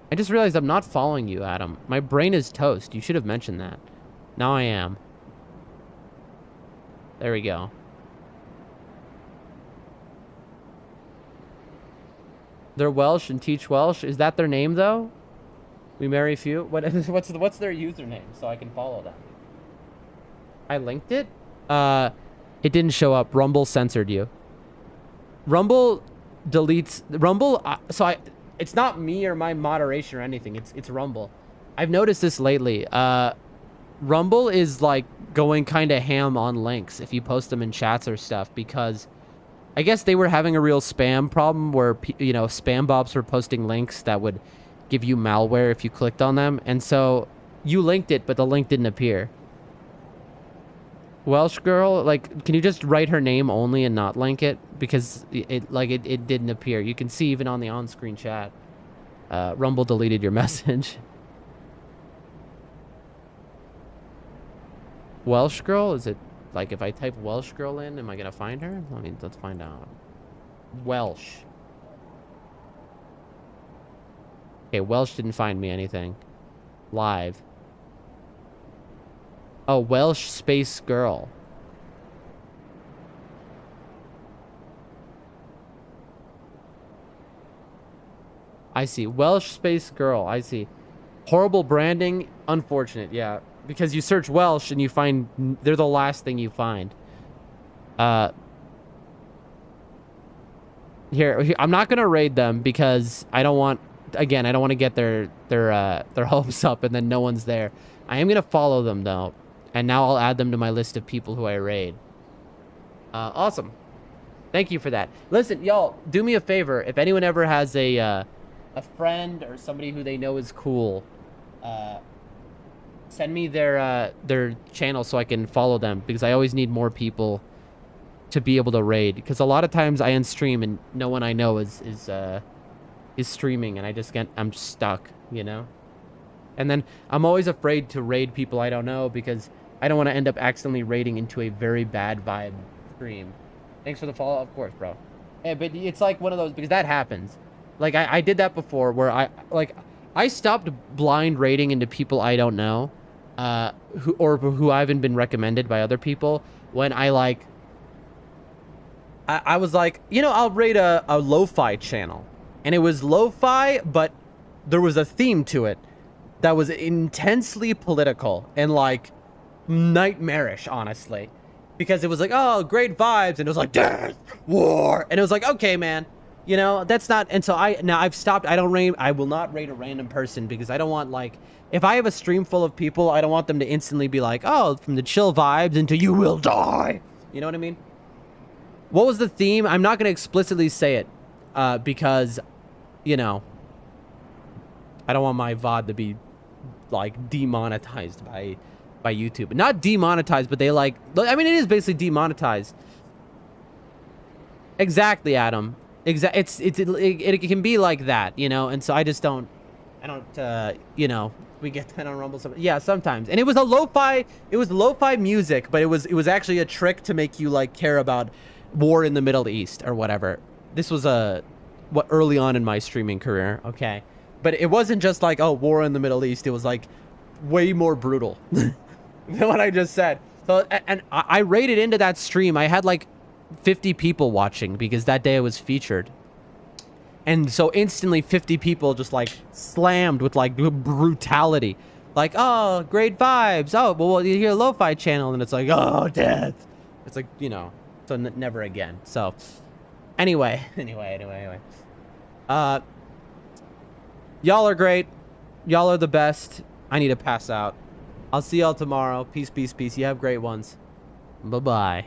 I just realized I'm not following you, Adam. My brain is toast. You should have mentioned that. Now I am. There we go. They're Welsh and teach Welsh. Is that their name though? We marry few. What's their username so I can follow them? I linked it. It didn't show up. Rumble censored you. Rumble deletes Rumble. It's not me or my moderation or anything. It's Rumble. I've noticed this lately. Rumble is like going kind of ham on links if you post them in chats or stuff because I guess they were having a real spam problem where spam bobs were posting links that would give you malware if you clicked on them, and so you linked it, but the link didn't appear. Welsh Girl, like, can you just write her name only and not link it? Because it didn't appear. You can see even on the on-screen chat. Rumble deleted your message. Welsh Girl? Is it, like, if I type Welsh Girl in, am I gonna find her? Let's find out. Welsh. Okay, Welsh didn't find me anything. Live. Oh, Welsh space girl. I see. Welsh space girl. I see. Horrible branding. Unfortunate. Yeah. Because you search Welsh and you find... They're the last thing you find. Here. I'm not going to raid them because I don't want... Again, I don't want to get their hopes up and then no one's there. I am going to follow them, though. And now I'll add them to my list of people who I raid. Awesome. Thank you for that. Listen, y'all, do me a favor. If anyone ever has a friend or somebody who they know is cool, send me their channel so I can follow them, because I always need more people to be able to raid. Because a lot of times I end stream and no one I know is streaming, and I'm just stuck, you know? And then I'm always afraid to raid people I don't know because I don't want to end up accidentally raiding into a very bad vibe stream. Thanks for the follow, of course, bro. Yeah, but it's like one of those, because that happens. Like I did that before where I stopped blind raiding into people I don't know, who I haven't been recommended by other people when I was like, you know, I'll raid a lo-fi channel. And it was lo-fi, but there was a theme to it. that was intensely political and like nightmarish, honestly, because it was like, oh, great vibes, and it was like death, war, and it was like, okay, man, you know, that's not. And so I've stopped. I will not rate a random person, because I don't want, like, if I have a stream full of people, I don't want them to instantly be like, oh, from the chill vibes into you will die. You know what I mean? What was the theme? I'm not going to explicitly say it, because, you know, I don't want my VOD to be like demonetized by YouTube. Not demonetized, but they like, I mean, it is basically demonetized. Exactly, Adam. It can be like that, you know. And so I don't, you know, we get that on Rumble sometimes. Yeah, sometimes. And it was lo-fi music, but it was actually a trick to make you like care about war in the Middle East or whatever. This was early on in my streaming career, okay? But it wasn't just like, oh, war in the Middle East. It was like way more brutal than what I just said. So, and I rated into that stream. I had like 50 people watching because that day I was featured. And so instantly 50 people just like slammed with like brutality. Like, oh, great vibes. Oh, well, you hear a lo-fi channel and it's like, oh, death. It's like, you know, so never again. So anyway. Y'all are great. Y'all are the best. I need to pass out. I'll see y'all tomorrow. Peace, peace, peace. You have great ones. Bye-bye.